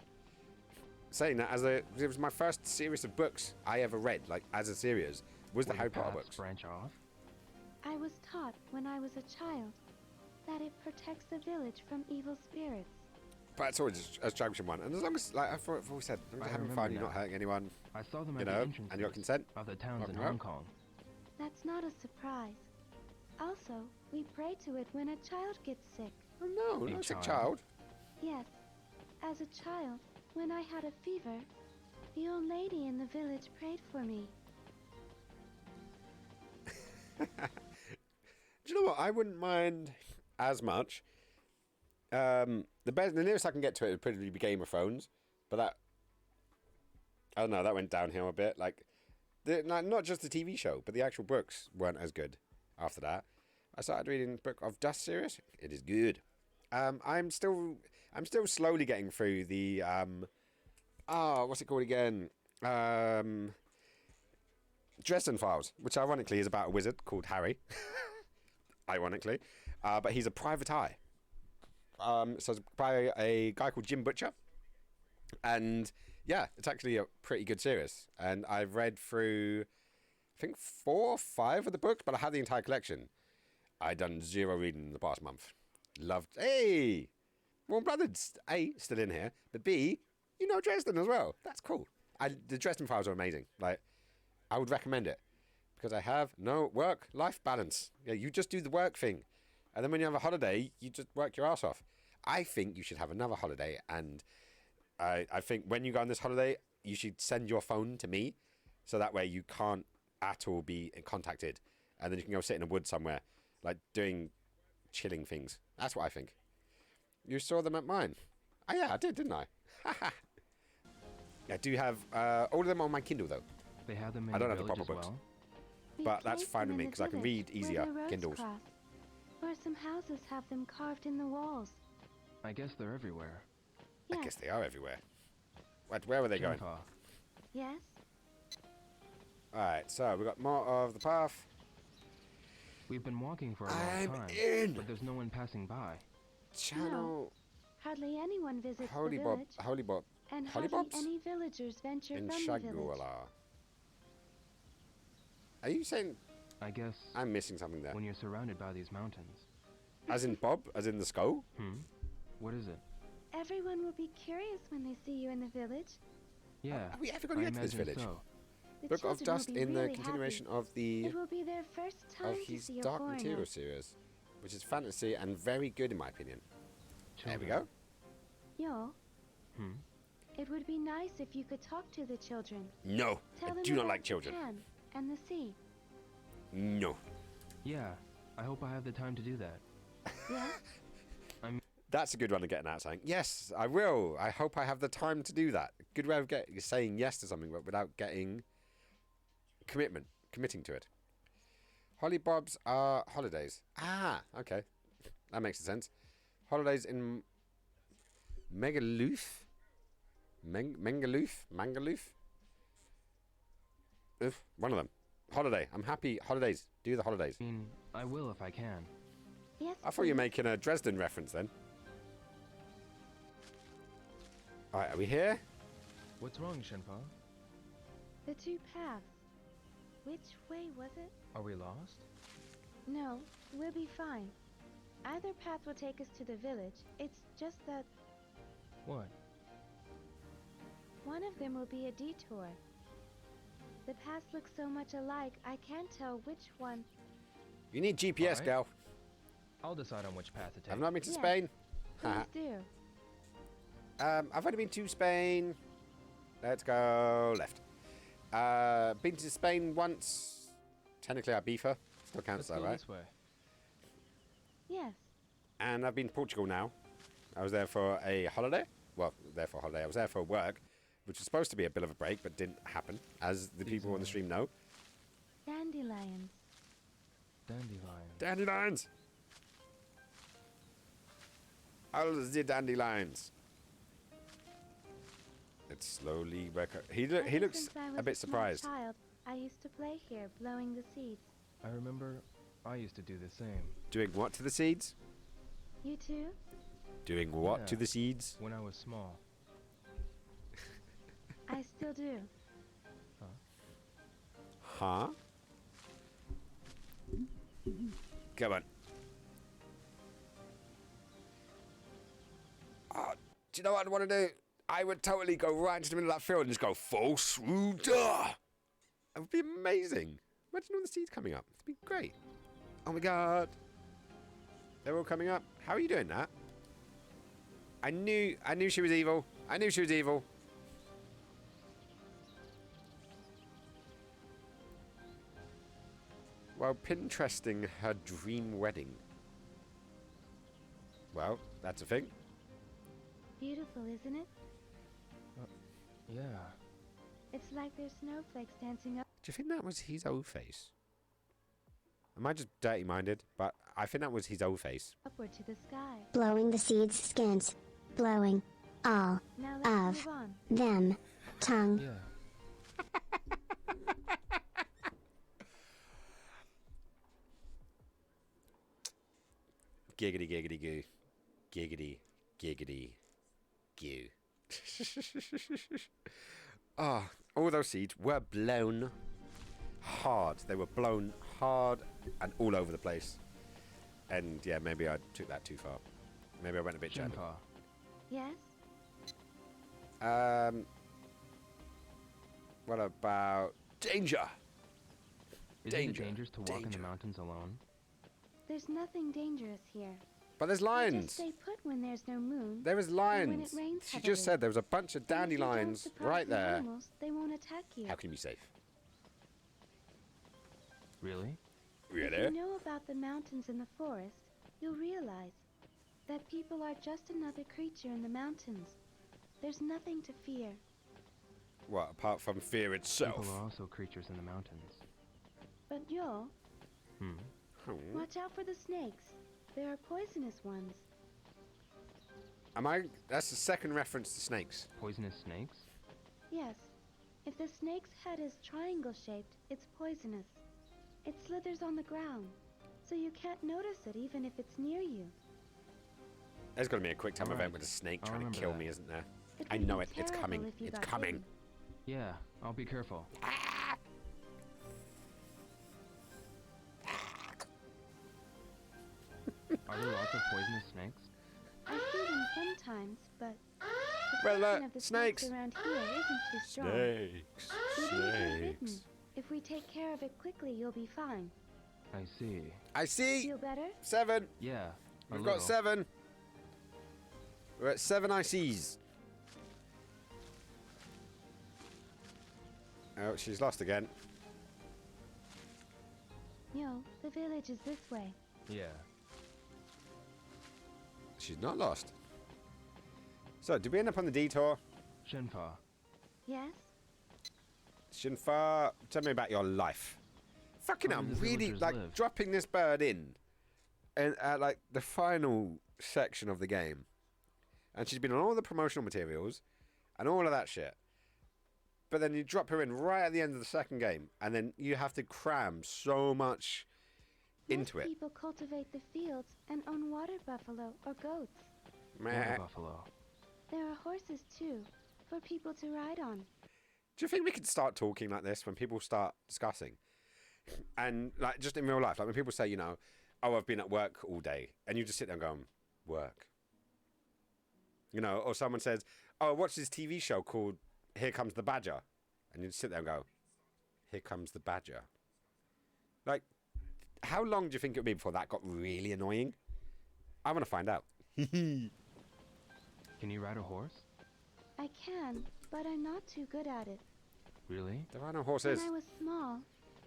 saying that it was my first series of books I ever read, like as a series, was the Harry Potter books. Branch off? I was taught when I was a child that it protects the village from evil spirits. But it's always a junction one, and as long as, like I've always said, as long as you're having fun, you're not hurting anyone, I saw them you at know, the entrances and you got consent. of the towns in Rock and Hong Kong. That's not a surprise. Also, we pray to it when a child gets sick. Oh no, not a sick child. Yes. As a child, when I had a fever, the old lady in the village prayed for me. Do you know what? I wouldn't mind as much. The nearest I can get to it would probably be Game of Thrones, but that, I don't know, that went downhill a bit. Like, not just the TV show, but the actual books weren't as good. After that, I started reading the Book of Dust series. It is good. I'm still slowly getting through the what's it called again? Dresden Files, which ironically is about a wizard called Harry. Ironically, but he's a private eye. So it's by a guy called Jim Butcher, and yeah, it's actually a pretty good series. And I've read through, I think 4 or 5 of the books, but I have the entire collection. I done 0 reading in the past month. Loved. Hey, Warm Brothers. A, still in here, but B, you know Dresden as well. That's cool. The Dresden Files are amazing. Like, I would recommend it because I have no work-life balance. Yeah, you just do the work thing. And then when you have a holiday, you just work your ass off. I think you should have another holiday. And I think when you go on this holiday, you should send your phone to me. So that way you can't at all be contacted. And then you can go sit in a wood somewhere, like doing chilling things. That's what I think. You saw them at mine. Oh yeah, I did, didn't I? I do have all of them on my Kindle, though. They have them in I don't have the the proper village as books. We But that's place fine them with me in the because I can village read easier where the roads Kindles. cross, or some houses have them carved in the walls. I guess they're everywhere. Yes. I guess they are everywhere. Wait, where were they going? Grandpa, Yes. Alright, so we've got more of the path. we've been walking for a long I'm time, in! but there's no one passing by. Channel Hardly anyone visits Holy the Bob, village, Holy Bob, and Holy hardly Bobs? any villagers venture In from the village. Shagula. Are you saying I guess I'm missing something there? when you're surrounded by these mountains. As in Bob? As in the skull? What is it? Everyone will be curious when they see you in the village. Yeah, Are we ever going to I get to this imagine village? so. The Book of children will Dust be in the really continuation happy. of the It will be their first time of to his see a Dark foreigner. Material series, which is fantasy and very good in my opinion. There we go. Yo, Hmm? it would be nice if you could talk to the children. No, Tell I them do not about like children. Japan and the sea. No. Yeah, I hope I have the time to do that. Yeah? That's a good one of getting at something. Yes, I will. I hope I have the time to do that. Good way of saying yes to something, but without getting committing to it. Holly Bob's are holidays. Ah, okay. That makes sense. Holidays in Megaloof? Mangaloof? One of them. Holiday. I'm happy. Holidays. Do the holidays. I mean, I will if I can. Yes. I thought you were making a Dresden reference then. Alright, are we here? What's wrong, Shenpa? The 2 paths. Which way was it? Are we lost? No, we'll be fine. Either path will take us to the village. It's just that What? one of them will be a detour. The paths look so much alike, I can't tell which one. You need GPS, Alright. girl. I'll decide on which path to take. I've not been to Yes. Spain. Please do. I've only been to Spain. Let's go left. Been to Spain once. Technically Ibiza. Still counts Let's though, go right? this way. Yes. And I've been to Portugal now. I was there for a holiday. Well, there for a holiday. I was there for work, which was supposed to be a bit of a break, but didn't happen, as the people on the stream know. Dandelions. Dandelion. Dandelions! All the dandelions. It's slowly he Ever looks since I was a bit small surprised. child, I used to play here, blowing the seeds. I remember I used to do the same. Doing what to the seeds? You too? Doing what to Yeah. the seeds? When I was small. he'll do. Huh? Come on. Oh, do you know what I'd want to do? I would totally go right into the middle of that field and just go full swooter. That would be amazing. Imagine all the seeds coming up. It'd be great. Oh my god. They're all coming up. How are you doing that? I knew she was evil. I knew she was evil. While Pinteresting her dream wedding. Well, that's a thing. Beautiful, isn't it? Yeah. It's like there's snowflakes dancing up. Do you think that was his old face? Am I just dirty-minded? But I think that was his old face. Upward to the sky. Blowing the seeds' skins. Blowing all Now let's of move on. them. Tongue. Yeah. Giggity, giggity, goo. Giggity, giggity, goo. Ah, all those seeds were blown hard. They were blown hard and all over the place. And yeah, maybe I took that too far. Maybe I went a bit gentle. Yes? What about danger? Isn't it dangerous to walk in the mountains alone? There's nothing dangerous here. But there's You lions. just stay put when there's no moon. There is or when lions. it rains She heavily. just said there was a bunch of And if you don't dandelions surprise right the there. Animals, they won't attack you. How can you be safe? Really? If you know about the mountains and the forest, you'll realize that people are just another creature in the mountains. There's nothing to fear. What, apart from fear itself? People are also creatures in the mountains. But Joel, watch out for the snakes. There are poisonous ones. Am I? That's the second reference to snakes. Poisonous snakes? Yes. If the snake's head is triangle-shaped, it's poisonous. It slithers on the ground, so you can't notice it even if it's near you. There's got to be a quick time event with a snake trying to kill me, isn't there? I know it. It's coming. It's coming. Yeah, I'll be careful. Are there lots of poisonous snakes? I see them sometimes, but the Well, poison of the snakes around here isn't too strong. Snakes. Even if you're bitten, if we take care of it quickly, you'll be fine. I see. I see. Feel better? 7. Yeah. We've got 7. We're at 7 ICs. Oh, she's lost again. Yo, the village is this way. Yeah. She's not lost. So, did we end up on the detour? Shenfa. Yes? Shinfa, tell me about your life. Fucking Where I'm do the really villagers like live? dropping this bird in, and at like the final section of the game, and she's been on all the promotional materials, and all of that shit. But then you drop her in right at the end of the second game, and then you have to cram so much into Most it. people cultivate the fields and own water buffalo or goats. Meh. Buffalo. There are horses too, for people to ride on. Do you think we could start talking like this when people start discussing? And like just in real life, like when people say, you know, oh, I've been at work all day, and you just sit there and go, work. You know, or someone says, oh, I watched this TV show called Here Comes the Badger. And you just sit there and go, here comes the badger. Like, how long do you think it would be before that got really annoying? I want to find out. Can you ride a horse? I can, but I'm not too good at it. Really? There are no horses. When I was small,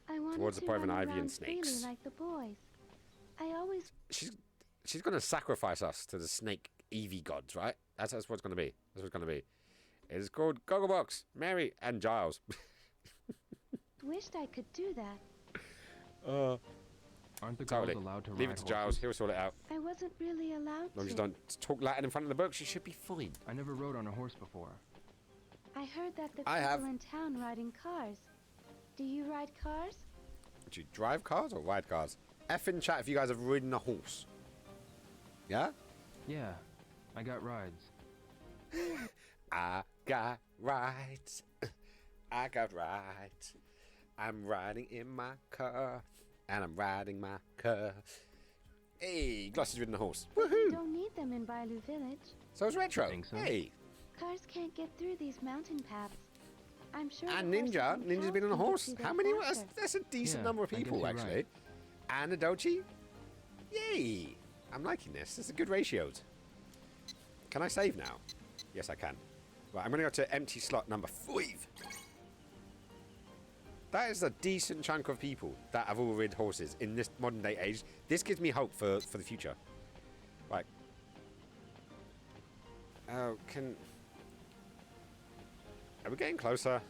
I wanted Towards the to point of run an ivy and around snakes. freely like the boys. I always She's going to sacrifice us to the snake Eevee gods, right? That's what it's going to be. That's what it's going to be. It is called Gogglebox, Mary, and Giles. wished I could do that. Aren't the Totally. girls allowed to Leave ride it to Giles. horses? He'll sort it out. I wasn't really allowed As long as to. you don't talk Latin in front of the book, she should be fine. I never rode on a horse before. I heard that the I people have. in town ride in cars. Do you ride cars? Do you drive cars or ride cars? F in chat if you guys have ridden a horse. Yeah? Yeah, I got rides. I got rides. I got right. I'm riding in my car, and I'm riding my car. Hey, Glossy's ridden a horse. You Woohoo! don't need them in Bailu Village. So is Retro. Think so? Hey, Cars can't get through these mountain paths. I'm sure. and the horses Ninja. and Ninja's cows been on a can get horse. through there How many? faster. That's a decent Yeah, number of I guess people, you're actually. right. And a Dochi. Yay! I'm liking this. This is good ratios. Can I save now? Yes, I can. Right, I'm going to go to empty slot number 5. That is a decent chunk of people that have all rid horses in this modern day age. This gives me hope for the future. Right. Oh, are we getting closer?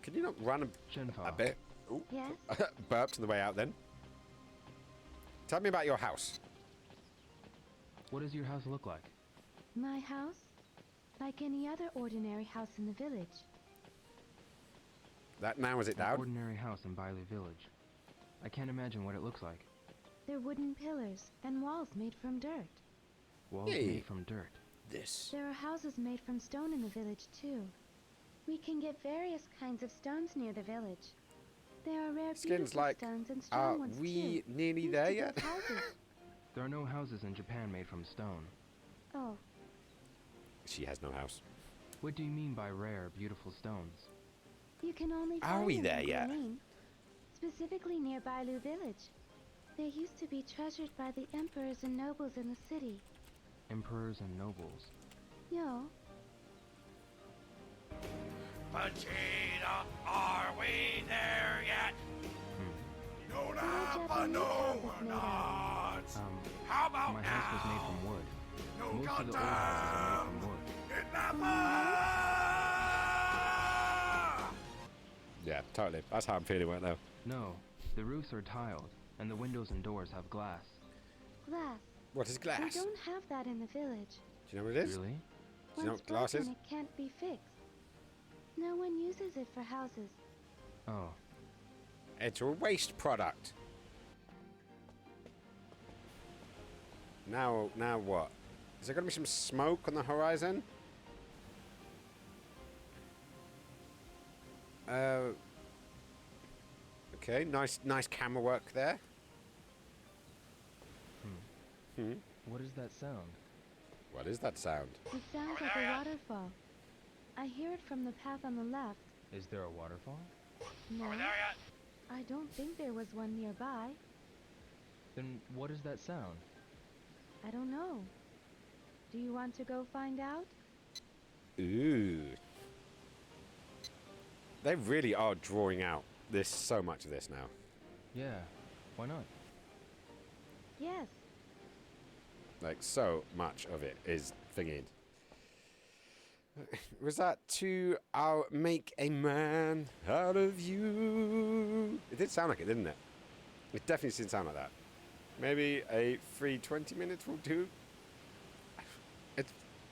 Can you not run a bit? Ooh. Yes. Burped on the way out then. Tell me about your house. What does your house look like? My house? Like any other ordinary house in the village. That now is it An down? ordinary house in Bailu Village. I can't imagine what it looks like. They're wooden pillars and walls made from dirt. Walls Yay. made from dirt. This. There are houses made from stone in the village too. We can get various kinds of stones near the village. There are rare Skins beautiful like, stones and are strong ones we too. nearly Used there to yet? build houses. There are no houses in Japan made from stone. Oh, She has no house. What do you mean by rare, beautiful stones? you can only Are find we them there in yet? Guilin, specifically near Bailu Village. They used to be treasured by the emperors and nobles in the city. Emperors and nobles. Yo, Vegeta, are we there yet? No, what Japanese no, house is we're made not. How about my house was made from wood. No, Most of the old houses are made from wood. Yeah, totally. That's how I'm feeling right now. No, the roofs are tiled, and the windows and doors have glass. glass. What is glass? We Do don't have that in the village. you know what it is? Really? Do you know Once what glass is? broken, it can't be fixed. No one uses it for houses. Oh, It's a waste product. Now what? Is there going to be some smoke on the horizon? Okay, nice camera work there. what is that sound? What is that sound? It sounds like a waterfall. I hear it from the path on the left. Is there a waterfall? No, I don't think there was one nearby. Then what is that sound? I don't know. Do you want to go find out? Ooh. They really are drawing out so much of this now. Yeah, why not? Yes. Like, so much of it is thingied. Was that to make a man out of you? It did sound like it, didn't it? It definitely did sound like that. Maybe a free 20 minutes will do.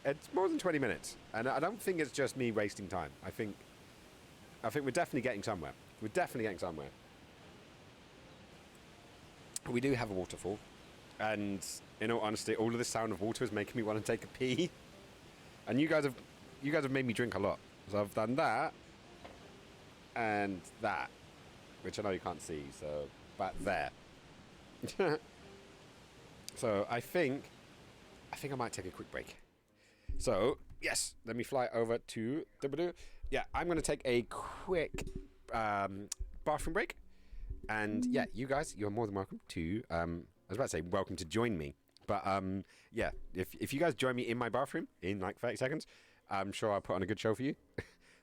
It's more than 20 minutes, and I don't think it's just me wasting time. I think we're definitely getting somewhere. We're definitely getting somewhere. We do have a waterfall, and in all honesty, all of the sound of water is making me want to take a pee. And you guys have made me drink a lot. So I've done that and that, which I know you can't see. So, but there. So I think I might take a quick break. So yes, let me fly over to yeah. I'm going to take a quick bathroom break, and yeah, you guys, you're more than welcome to. I was about to say welcome to join me, but yeah, if you guys join me in my bathroom in like 30 seconds, I'm sure I'll put on a good show for you.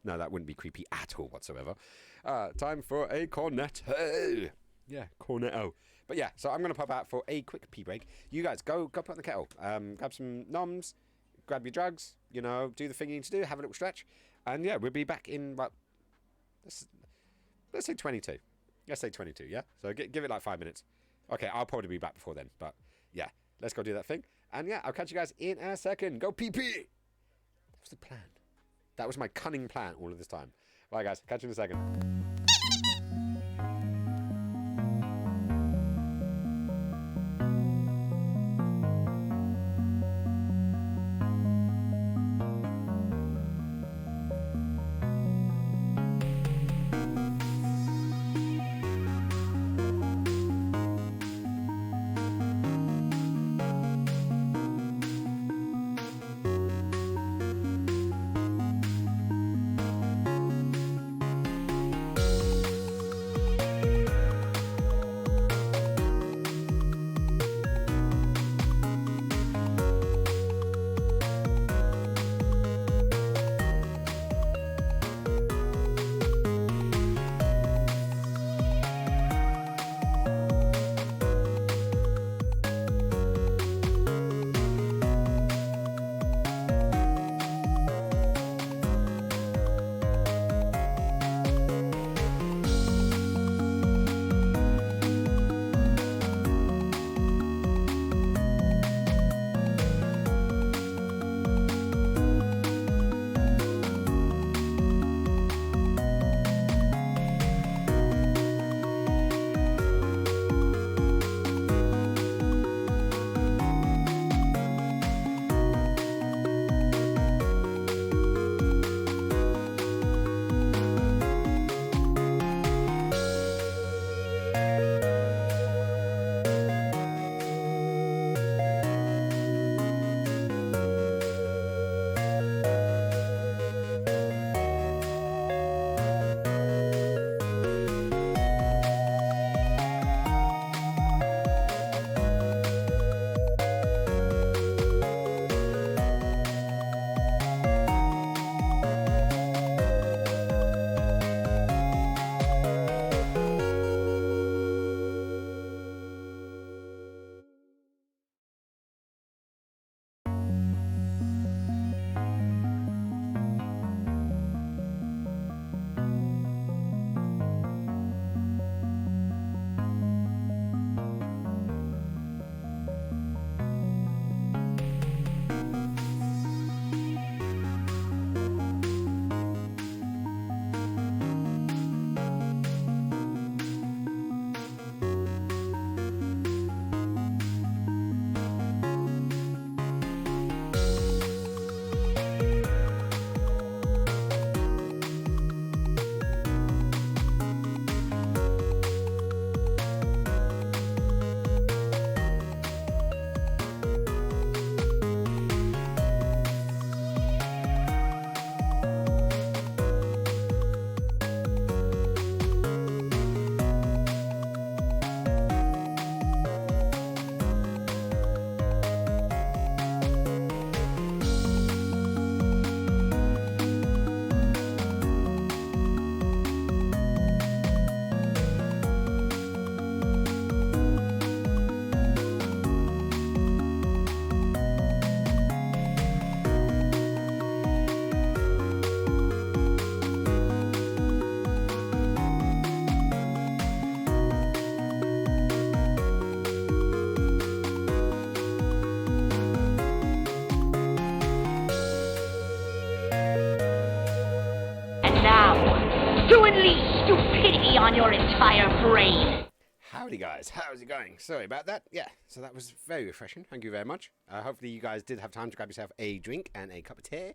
No, that wouldn't be creepy at all whatsoever. Time for a cornetto. Yeah, cornetto. But yeah, so I'm going to pop out for a quick pee break. You guys, go put on the kettle. Grab some noms, grab your drugs, you know, do the thing you need to do, have a little stretch. And yeah, we'll be back in, about, let's say 22. Let's say 22, yeah? So give it like 5 minutes. Okay, I'll probably be back before then. But yeah, let's go do that thing. And yeah, I'll catch you guys in a second. Go pee pee! That was the plan. That was my cunning plan all of this time. Right, guys, catch you in a second. unleash stupidity on your entire brain. Howdy guys, how's it going? Sorry about that. Yeah, so that was very refreshing. Thank you very much. Hopefully you guys did have time to grab yourself a drink and a cup of tea.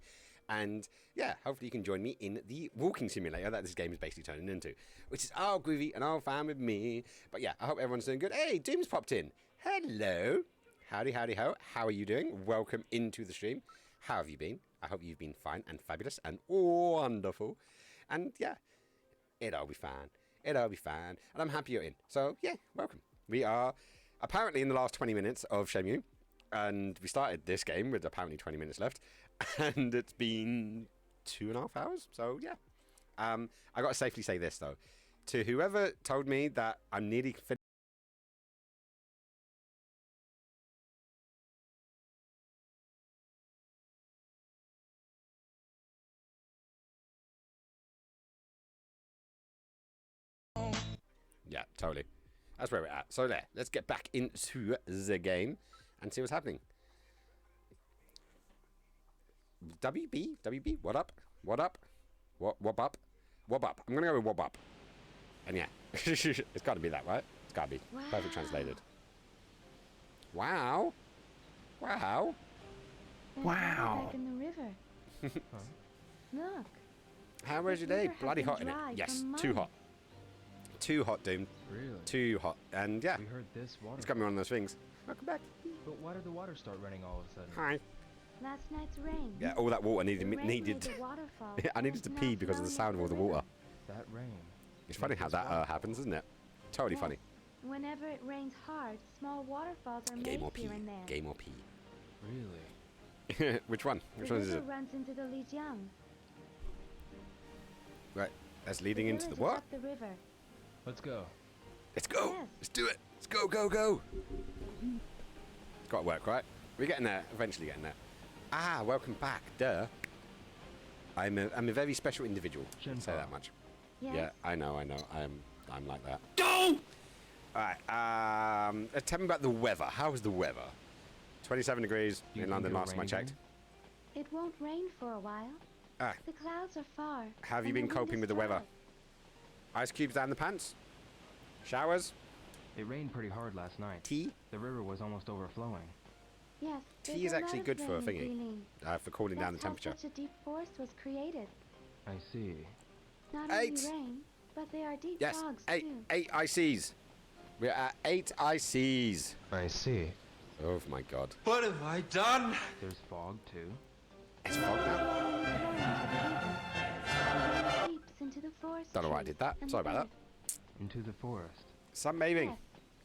And yeah, hopefully you can join me in the walking simulator that this game is basically turning into. Which is all groovy and all fine with me. But yeah, I hope everyone's doing good. Hey, Doom's popped in. Hello. Howdy, howdy, ho. How are you doing? Welcome into the stream. How have you been? I hope you've been fine and fabulous and wonderful. And yeah, it'll be fine. It'll be fine. And I'm happy you're in. So, yeah, welcome. We are apparently in the last 20 minutes of Shenmue. And we started this game with apparently 20 minutes left. And it's been 2.5 hours. So, yeah. I got to safely say this, though. To whoever told me that I'm nearly finished. Yeah, totally. That's where we're at. So there, let's get back into the game and see what's happening. WB, what up? What up? What up? What up? I'm gonna go with what up. And yeah, it's got to be that, right? It's got to be perfect translated. Wow. Wow. Wow. Back in the river. Look. How was your day? Bloody hot in it. Yes, too hot. Too hot, Doom. Really? Too hot. And yeah, We heard this water. it's got me one of those things. Welcome back. But why did the water start running all of a sudden? Hi. Last night's rain. Yeah, all that water The rain needed. made the waterfall I needed to now pee because of the flowing sound of all the into water. That rain. It's funny how that happens, isn't it? Totally Yes. funny. Whenever it rains hard, small waterfalls are Game made or pee. here and there. Game or pee. Really? Which one? Which the one is river it? runs into the Lijiang. Right. That's leading into the village is what? up the river. Let's go. Let's go. Yes. Let's do it. Let's go, go, go. It's got to work, right? We're getting there. Eventually getting there. Ah, welcome back. Duh. I'm a very special individual. Shouldn't say that much. Yes. Yeah, I know. I'm like that. Go! Alright, tell me about the weather. How was the weather? 27 degrees in London last time I checked. It won't rain for a while. Ah. The clouds are far. How have you and been the wind coping is with the weather? dry. Ice cubes down the pants? Showers? It rained pretty hard last night. Tea? The river was almost overflowing. Yes. Tea is there's a actually lot of good for a rain in thingy. Guilin. For cooling down the That's how temperature. such a deep forest was created. I see. Not 8. only rain, but they are deep Yes, fogs 8 too. ICs. We're at 8 ICs. I see. Oh my god. What have I done? There's fog too. It's fog now. Seeps into the forest Don't know why I trees did that. and Sorry about that. birds. Into the forest. Sunbathing. Yes.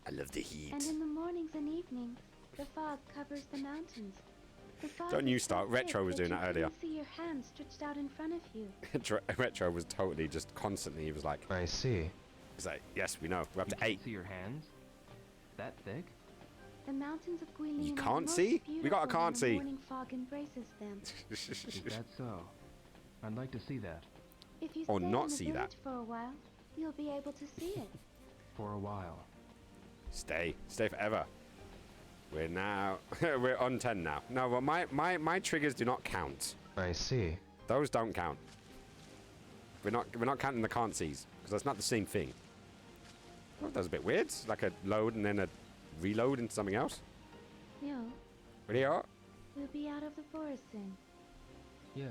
I love the heat. And in the mornings and evenings, the fog covers the mountains. The fog Don't you is so start. Retro thick was doing you that earlier. couldn't see your hands stretched out in front of you. Retro was totally just constantly. He was like, I see. he's like, yes, we know. We're up to You 8. can't see your hands? That thick? The mountains of Guilin You are can't most see? We got a beautiful can't when the see. morning fog embraces them. Is that so? I'd like to see that. If you Or stay not in the see village that. for a while, you'll be able to see it. For a while. Stay forever. We're now, we're on 10 now. No, well, my triggers do not count. I see. Those don't count. We're not counting the can't sees because that's not the same thing. Oh, that was a bit weird. It's like a load and then a reload into something else. No, Really are? we'll be out of the forest soon. Yeah.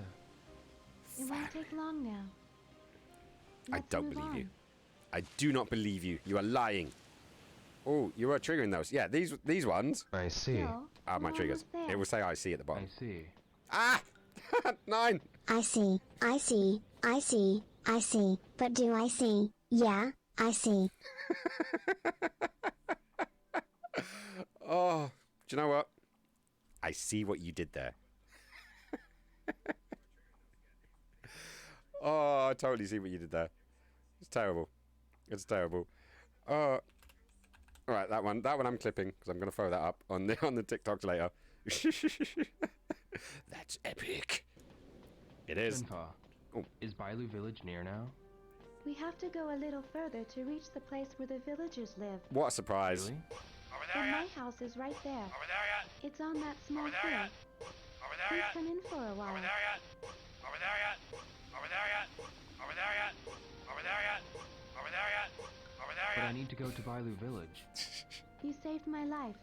It won't take long now. I Let's don't move believe you. on. I do not believe you. You are lying. Oh, you are triggering those. Yeah, these ones I see. No, are my we're triggers. almost there. It will say I see at the bottom. I see. Ah! 9! I see, I see, I see, I see. But do I see? Yeah, I see. Oh, do you know what? I see what you did there. Oh, I totally see what you did there. It's terrible. It's terrible. All right, that one I'm clipping because I'm gonna throw that up on the TikToks later. That's epic. It is. Shenfa, Oh. is Bailu village near now? We have to go a little further to reach the place where the villagers live. What a surprise. Really? Over But there my yet? house is right there. Over there yet? It's on that small Over there hill. yet? Over there Please yet? come in for a while. Over there yet? Over there yet? Over there yet? Over there yet? Over there yet? but I need to go to Bailu Village. You saved my life.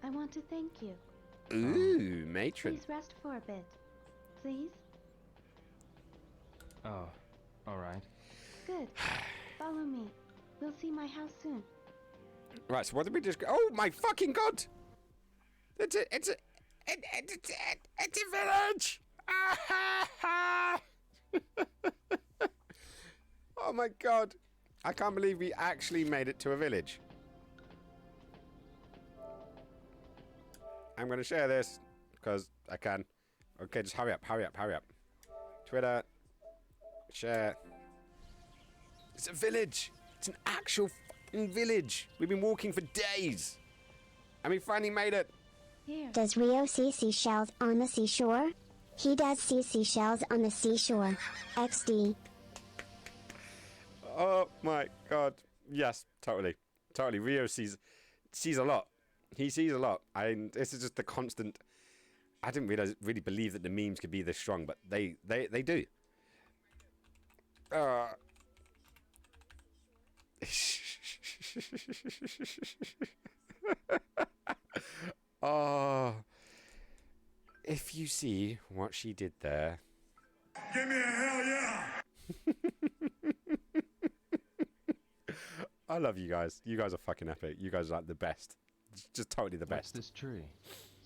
I want to thank you. Ooh, matron. Please rest for a bit. Please? Oh, alright. Good. Follow me. We'll see my house soon. Right, so what did we just... Oh, my fucking God! It's a village! Oh my God. I can't believe we actually made it to a village. I'm going to share this because I can. Okay, just hurry up. Twitter. Share. It's a village. It's an actual fucking village. We've been walking for days. And we finally made it. Here. Does Rio see seashells on the seashore? He does see seashells on the seashore. XD. Oh my God. Yes, totally. Totally. Rio sees a lot. He sees a lot. This is just the constant. I didn't really believe that the memes could be this strong, but they do. Oh, if you see what she did there. Give me a hell yeah! I love you guys. You guys are fucking epic. You guys are like the best. Just totally the best. What's this tree?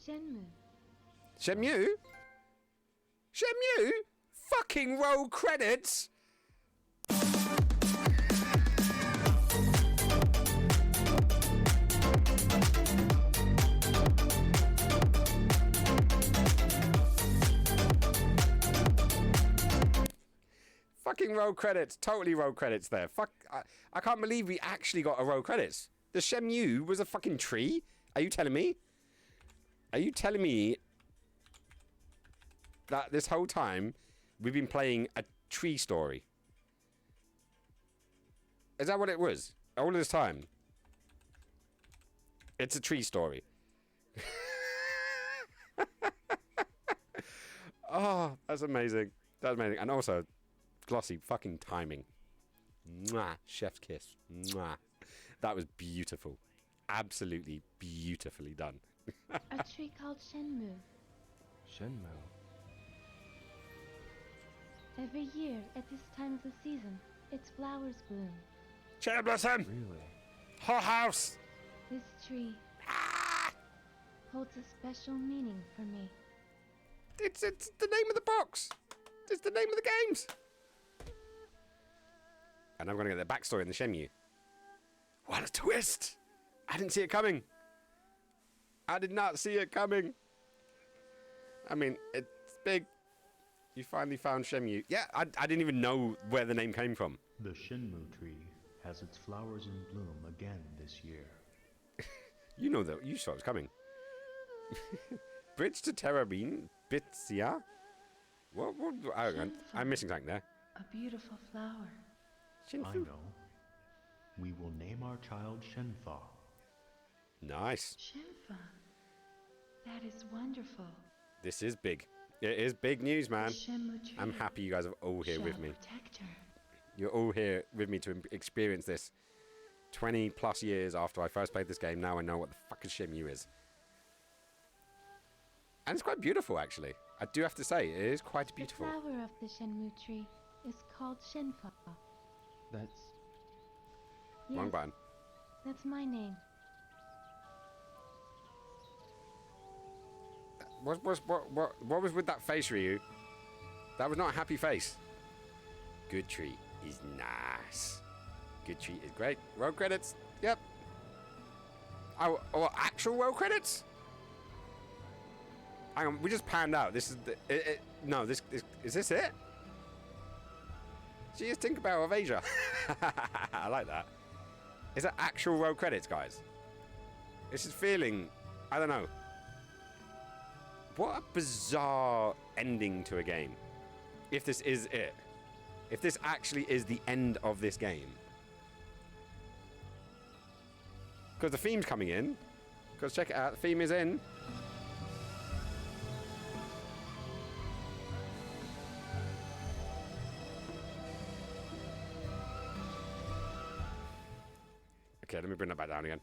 Shenmue. Shenmue? Shenmue? Fucking roll credits! Fucking roll credits. Totally roll credits there. Fuck. I can't believe we actually got a roll credits. The Shenmue was a fucking tree? Are you telling me? Are you telling me that this whole time we've been playing a tree story? Is that what it was? All of this time? It's a tree story. Oh, that's amazing. That's amazing. And also, glossy fucking timing. Mwah. Chef's kiss. Mwah. That was beautiful. Absolutely beautifully done. A tree called Shenmue. Shenmue? Every year, at this time of the season, its flowers bloom. Cherry blossom! Really? Whole house! This tree holds a special meaning for me. It's the name of the box. It's the name of the games. And I'm going to get the backstory in the Shenmue. What a twist! I didn't see it coming. I did not see it coming. I mean, it's big. You finally found Shenmue. Yeah, I didn't even know where the name came from. The Shenmue tree has its flowers in bloom again this year. You know that. You saw it was coming. Bridge to Terrabine, Bitsia. What? I'm missing something there. A beautiful flower. I know. We will name our child Shenfa. Nice. Shenfa. That is wonderful. This is big. It is big news, man. Shenmue tree I'm happy you guys are all here with me. Protect her. You're all here with me to experience this 20 plus years after I first played this game. Now I know what the fuck a Shenmue is. And it's quite beautiful, actually. I do have to say, it is quite beautiful. The flower of the Shenmue tree is called Shenfa. That's... Wrong Yes, button. that's my name. What was with that face, Ryu? That was not a happy face. Good tree is nice. Good tree is great. Roll credits. Yep. Oh, actual roll credits? Hang on, we just panned out. This is the... no, this is this it? She is Tinkerbell of Asia. I like that. Is that actual roll credits, guys? This is feeling... I don't know. What a bizarre ending to a game. If this is it. If this actually is the end of this game. Because the theme's coming in. Because check it out, the theme is in. Okay, let me bring that back down again.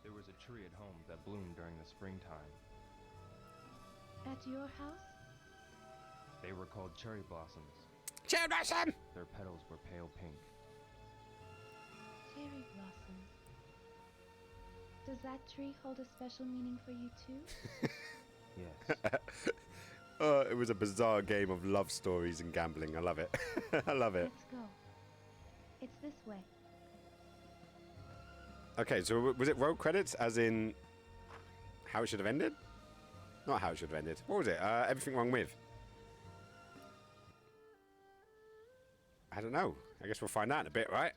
There was a tree at home that bloomed during the springtime. At your house? They were called cherry blossoms. Cherry blossom! Their petals were pale pink. Cherry blossoms. Does that tree hold a special meaning for you too? Yes. It was a bizarre game of love stories and gambling. I love it. I love it. Let's go. It's this way. Okay, so was it roll credits as in how it should have ended? Not how it should have ended. What was it? Everything wrong with? I don't know. I guess we'll find out in a bit, right?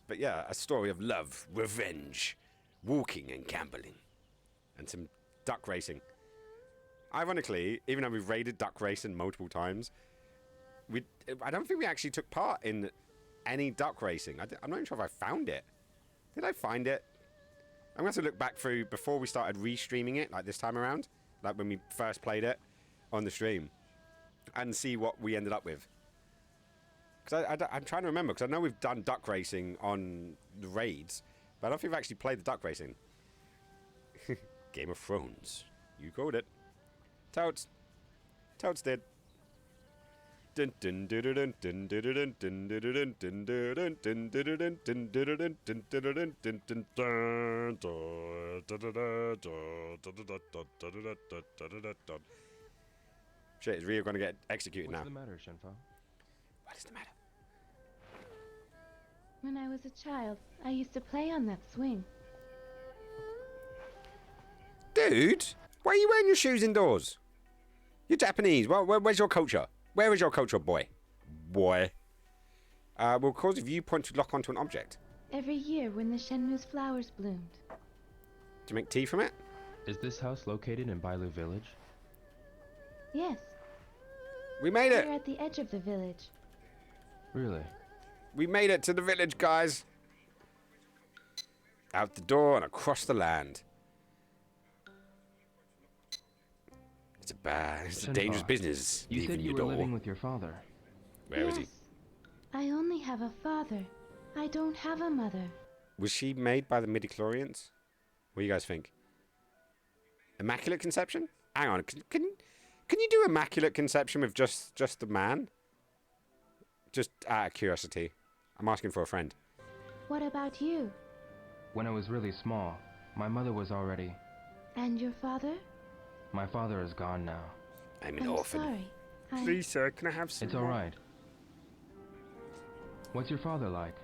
But yeah, a story of love, revenge, walking and gambling, and some duck racing. Ironically, even though we've raided duck racing multiple times, I don't think we actually took part in any duck racing. I'm not even sure if I found it. Did I find it? I'm going to have to look back through before we started restreaming it, like this time around, like when we first played it on the stream, and see what we ended up with. Because I'm trying to remember, because I know we've done duck racing on the raids, but I don't think we've actually played the duck racing. Game of Thrones. You called it. Totes. Totes did. Dun dun dun dun dun dun dun dun dun dun dun dun. Shit, is Rio going to get executed now? What's the matter, Shenfo? What is the matter? When I was a child, I used to play on that swing. Dude, why are you wearing your shoes indoors? You're Japanese. Where's your culture? Where is your culture, boy? Boy. Will cause a viewpoint to lock onto an object. Every year when the Shenmue's flowers bloomed. Do you make tea from it? Is this house located in Bailu Village? Yes. We made it! We're at the edge of the village. Really? We made it to the village, guys! Out the door and across the land. It's a dangerous business. You said you were living with your father. Where is he? I only have a father. I don't have a mother. Was she made by the midichlorians? What do you guys think? Immaculate conception? Hang on, can you do immaculate conception with just the man? Just out of curiosity. I'm asking for a friend. What about you? When I was really small, my mother was already... And your father? My father is gone now. I'm an orphan. Sorry. Please, sir, can I have some? It's all right. What's your father like?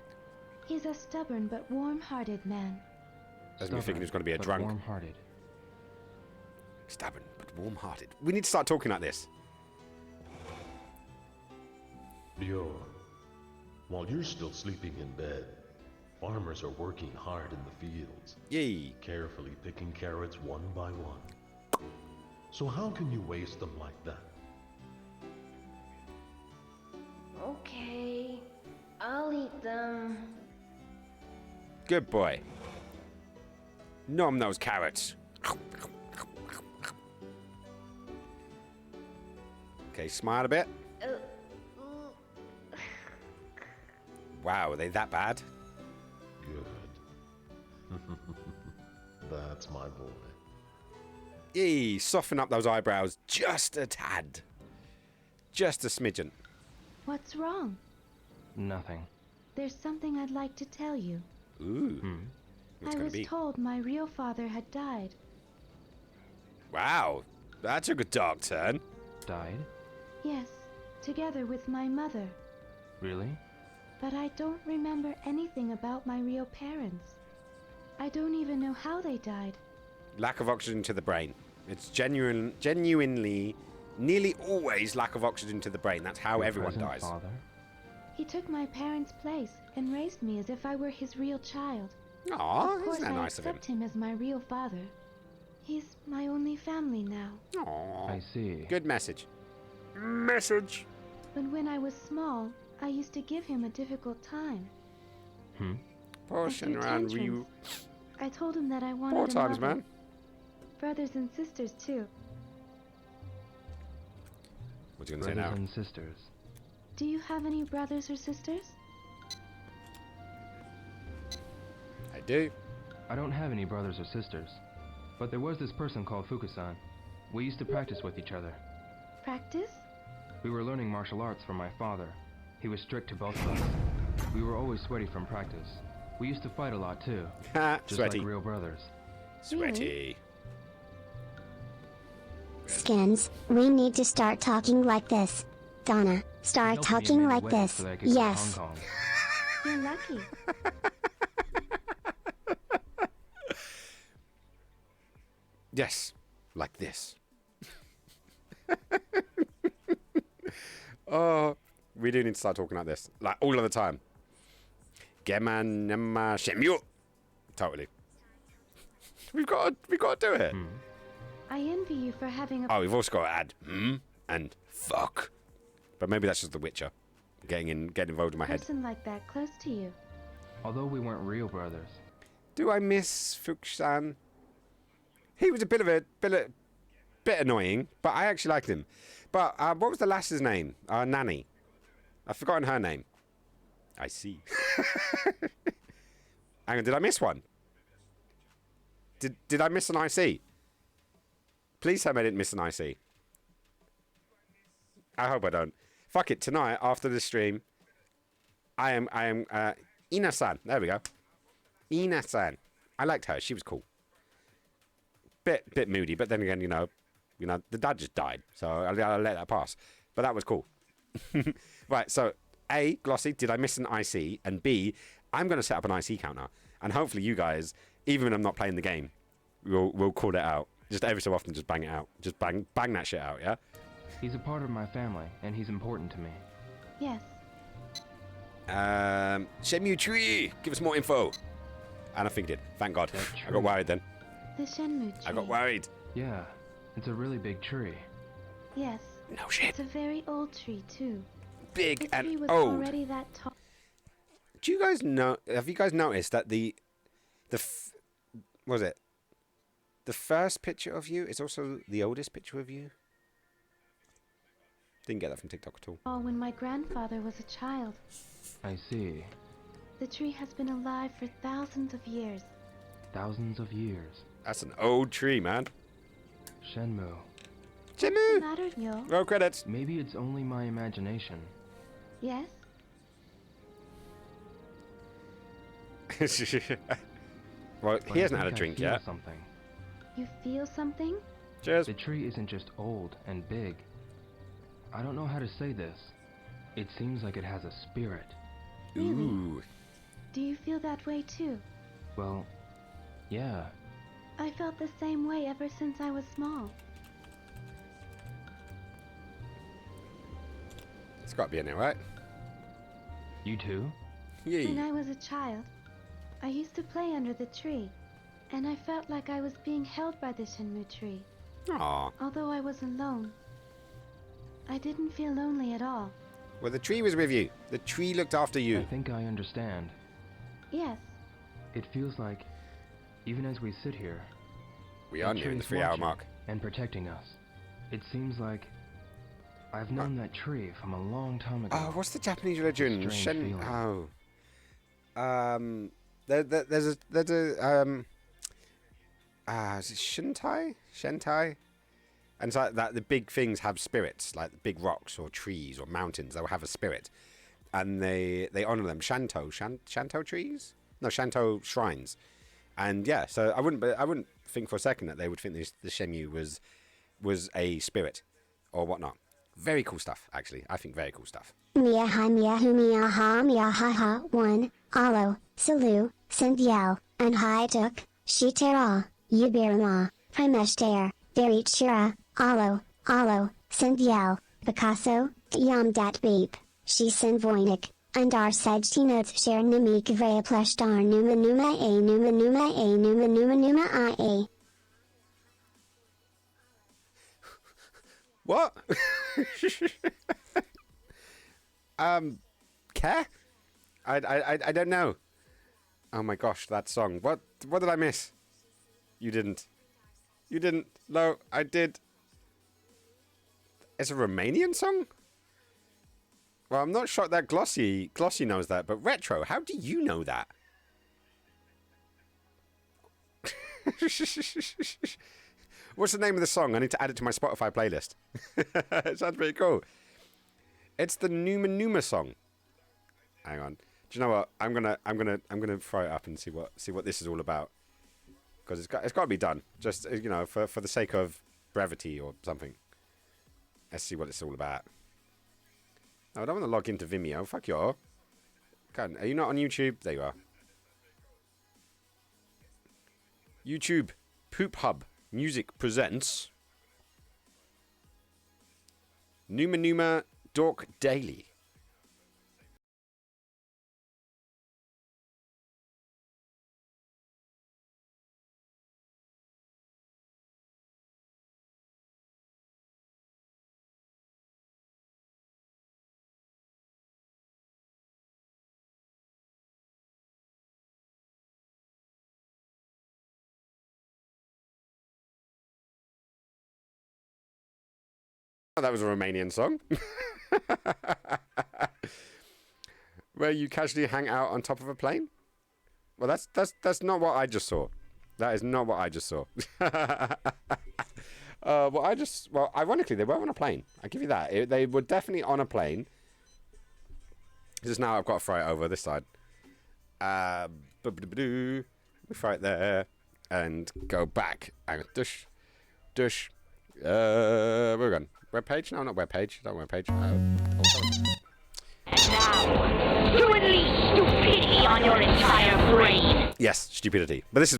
He's a stubborn but warm-hearted man. Doesn't me thinking he's going to be a drunk. Warm-hearted. Stubborn but warm-hearted. We need to start talking like this. Dio, while you're still sleeping in bed, farmers are working hard in the fields. Yay. Carefully picking carrots one by one. So how can you waste them like that? Okay, I'll eat them. Good boy. Nom those carrots. Okay, smile a bit. Wow, are they that bad? Good. That's my boy. Yee, soften up those eyebrows just a tad. Just a smidgen. What's wrong? Nothing. There's something I'd like to tell you. Ooh. What's I gonna was be? told my real father had died. Wow, that took a dark turn. Died? Yes, together with my mother. Really? But I don't remember anything about my real parents. I don't even know how they died. Lack of oxygen to the brain. It's genuinely, nearly always lack of oxygen to the brain. That's how everyone dies. Father? He took my parents' place and raised me as if I were his real child. Aw, of course, isn't that I nice of him? accept him as my real father. He's my only family now. Aww. I see. Good message. Message. But when I was small, I used to give him a difficult time. Pushing I threw around you. tantrums. I told him that I wanted Four a times, mother. man. Brothers and sisters too. What are you gonna say now? Brothers and sisters. Do you have any brothers or sisters? do. I don't have any brothers or sisters, but there was this person called Fukusan. We used to practice with each other. Practice? We were learning martial arts from my father. He was strict to both of us. We were always sweaty from practice. We used to fight a lot too. Just Sweaty. like real brothers. Sweaty. Skins, we need to start talking like this. Donna, start talking like this. Yes. You're lucky. Yes, like this. Oh, we do need to start talking like this, like all of the time. Geman Nema Shenmue. Totally. We've got to do it. I envy you for having a... Oh, we've also got to add and fuck. But maybe that's just The Witcher. Getting involved in my head. person like that close to you. Although we weren't real brothers. Do I miss Fukusan? He was a bit annoying, but I actually liked him. But what was the lass's name? Nanny. I've forgotten her name. I see. Hang on, did I miss one? Did I miss an IC? Please tell me I didn't miss an IC. I hope I don't. Fuck it, tonight, after the stream, I am Ina-san. There we go. Ina-san. I liked her. She was cool. Bit moody, but then again, you know, the dad just died, so I'll let that pass. But that was cool. Right, so A, Glossy, did I miss an IC? And B, I'm going to set up an IC counter, and hopefully you guys, even when I'm not playing the game, we'll call it out. Just every so often, just bang it out. Just bang that shit out, yeah? He's a part of my family, and he's important to me. Yes. Shenmue II, give us more info. And I think it did. Thank God. I got worried then. The Shenmue tree. I got worried. Yeah, it's a really big tree. Yes. No shit. It's a very old tree, too. Big the tree and was old. already that tall. Do you guys know? Have you guys noticed that what was it? The first picture of you is also the oldest picture of you. Didn't get that from TikTok at all. Oh, when my grandfather was a child. I see. The tree has been alive for thousands of years. Thousands of years. That's an old tree, man. Shenmue. What's the matter, Yo? Roll credits. Maybe it's only my imagination. Yes? Well, But he I hasn't had a think I drink feel yet. Something. You feel something? Cheers. The tree isn't just old and big. I don't know how to say this. It seems like it has a spirit. Really? Ooh. Do you feel that way too? Well, yeah. I felt the same way ever since I was small. It's got to be in there, right? You too? When I was a child, I used to play under the tree, and I felt like I was being held by the Shenmue tree. Aww. Although I was alone, I didn't feel lonely at all. Well, the tree was with you. The tree looked after you. I think I understand. Yes. It feels like, even as we sit here, We are nearing the 3-hour mark. And protecting us. It seems like I've known that tree from a long time ago. Oh, what's the Japanese religion? Strange feeling. There's a is it Shintai? Shentai? And it's like that the big things have spirits, like the big rocks or trees or mountains, they'll have a spirit. And they honor them. Shanto trees? No, Shanto shrines. And yeah, so I wouldn't think for a second that they would think the Shenmue was a spirit or whatnot. Very cool stuff, actually. I think very cool stuff. Mia hi mia hu mia ha ha 1, Alo, Salu, Sindiao, and Hai Tuk, Shitera, Yubirama, Primeshter, Verichira, Alo, Sindiao, Picasso, Yam Dat Beep, Shisin Voinik, and our Sedgtinots share Nimik Vrea Pleshtar Numa Numa A Numa Numa A Numa Numa Numa I A. What? Care? I don't know. Oh my gosh, that song. What did I miss? You didn't. You didn't. No, I did. It's a Romanian song? Well, I'm not sure that Glossy knows that, but Retro, how do you know that? What's the name of the song? I need to add it to my Spotify playlist. It sounds pretty cool. It's the Numa Numa song. Hang on. Do you know what? I'm gonna throw it up and see what this is all about. Because it's got to be done. Just for the sake of brevity or something. Let's see what it's all about. No, I don't want to log into Vimeo. Fuck you all. Are you not on YouTube? There you are. YouTube Poop Hub Music presents Numa Numa Dork Daily. Oh, that was a Romanian song. Where you casually hang out on top of a plane? Well, that's not what I just saw. That is not what I just saw. Well, ironically, they were on a plane. I give you that. They were definitely on a plane. Just now I've got to throw it over this side. We throw it there and go back. And dush. We're gone. Webpage? No, not webpage. Not webpage. And now, to unleash stupidity on your entire brain. Yes, stupidity. But this is.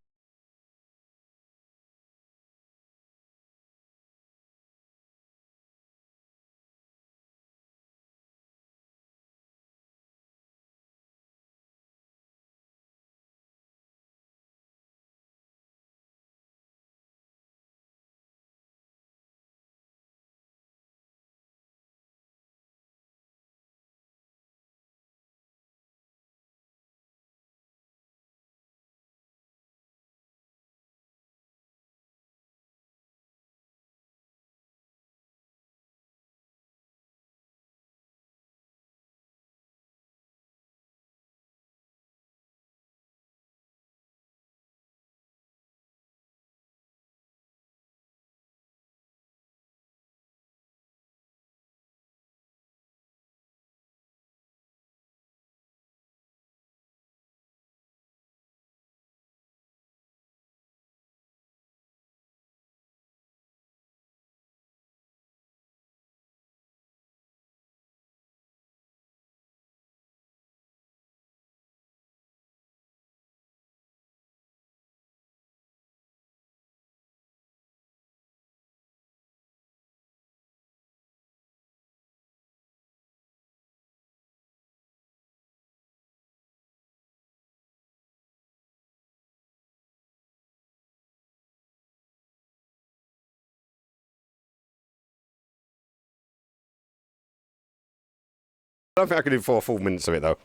I don't think I could do 4 full minutes of it though.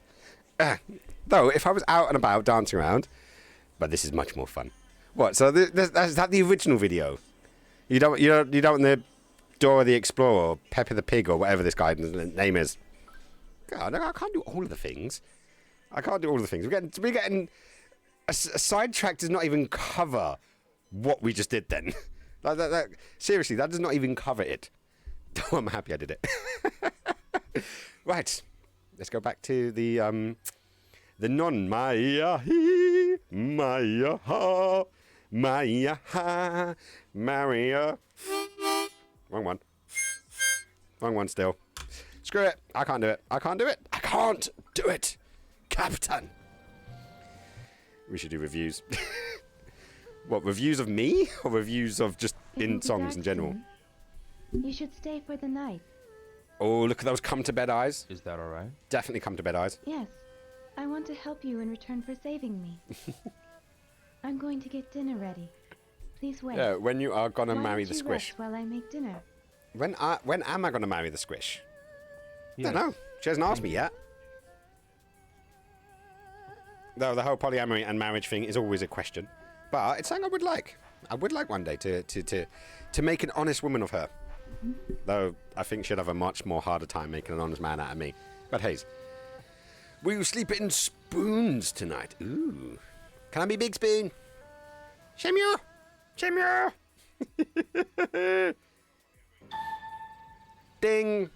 Though, if I was out and about dancing around, but this is much more fun. What? So is that the original video? You don't want the Dora the Explorer, or Pepper the Pig, or whatever this guy's name is. God, I can't do all of the things. We're getting a sidetrack does not even cover what we just did then. Seriously, that does not even cover it. Oh, I'm happy I did it. Right, let's go back to the non Maya he Maya ha Maya ha Maria. Wrong one still. Screw it. I can't do it. Captain. We should do reviews. What, reviews of me or reviews of just in songs in general? You should stay for the night. Oh, look at those come to bed eyes. Is that alright? Definitely come to bed eyes. Yes. I want to help you in return for saving me. I'm going to get dinner ready. Please wait. Yeah, when you are gonna Why marry don't the you squish. rest while I make dinner. When am I gonna marry the squish? Yes. I don't know. She hasn't asked me yet. Though the whole polyamory and marriage thing is always a question. But it's something I would like. I would like one day to make an honest woman of her. Though I think she'd have a much more harder time making an honest man out of me. But hey, we will sleep in spoons tonight. Ooh. Can I be Big Spoon? Shenmue! Shenmue! Ding!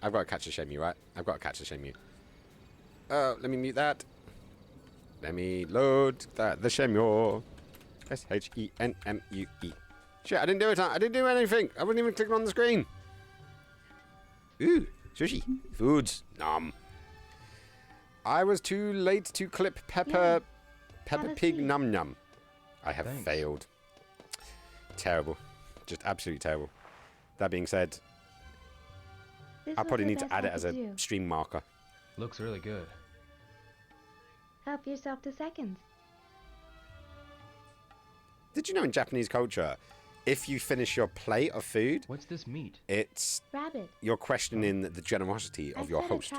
I've got to catch a Shenmue, right? I've got to catch a Shenmue. Oh, let me mute that. Let me load that. The Shenmue. Shenmue. Shit, I didn't do it. I didn't do anything. I wasn't even clicking on the screen. Ooh, sushi. Foods. Nom. I was too late to clip Peppa Pig Num Num. I have failed. Terrible. Just absolutely terrible. That being said, I probably need to add it as a stream marker. Looks really good. Help yourself to seconds. Did you know in Japanese culture, if you finish your plate of food, what's this meat? It's rabbit. You're questioning the generosity of your host,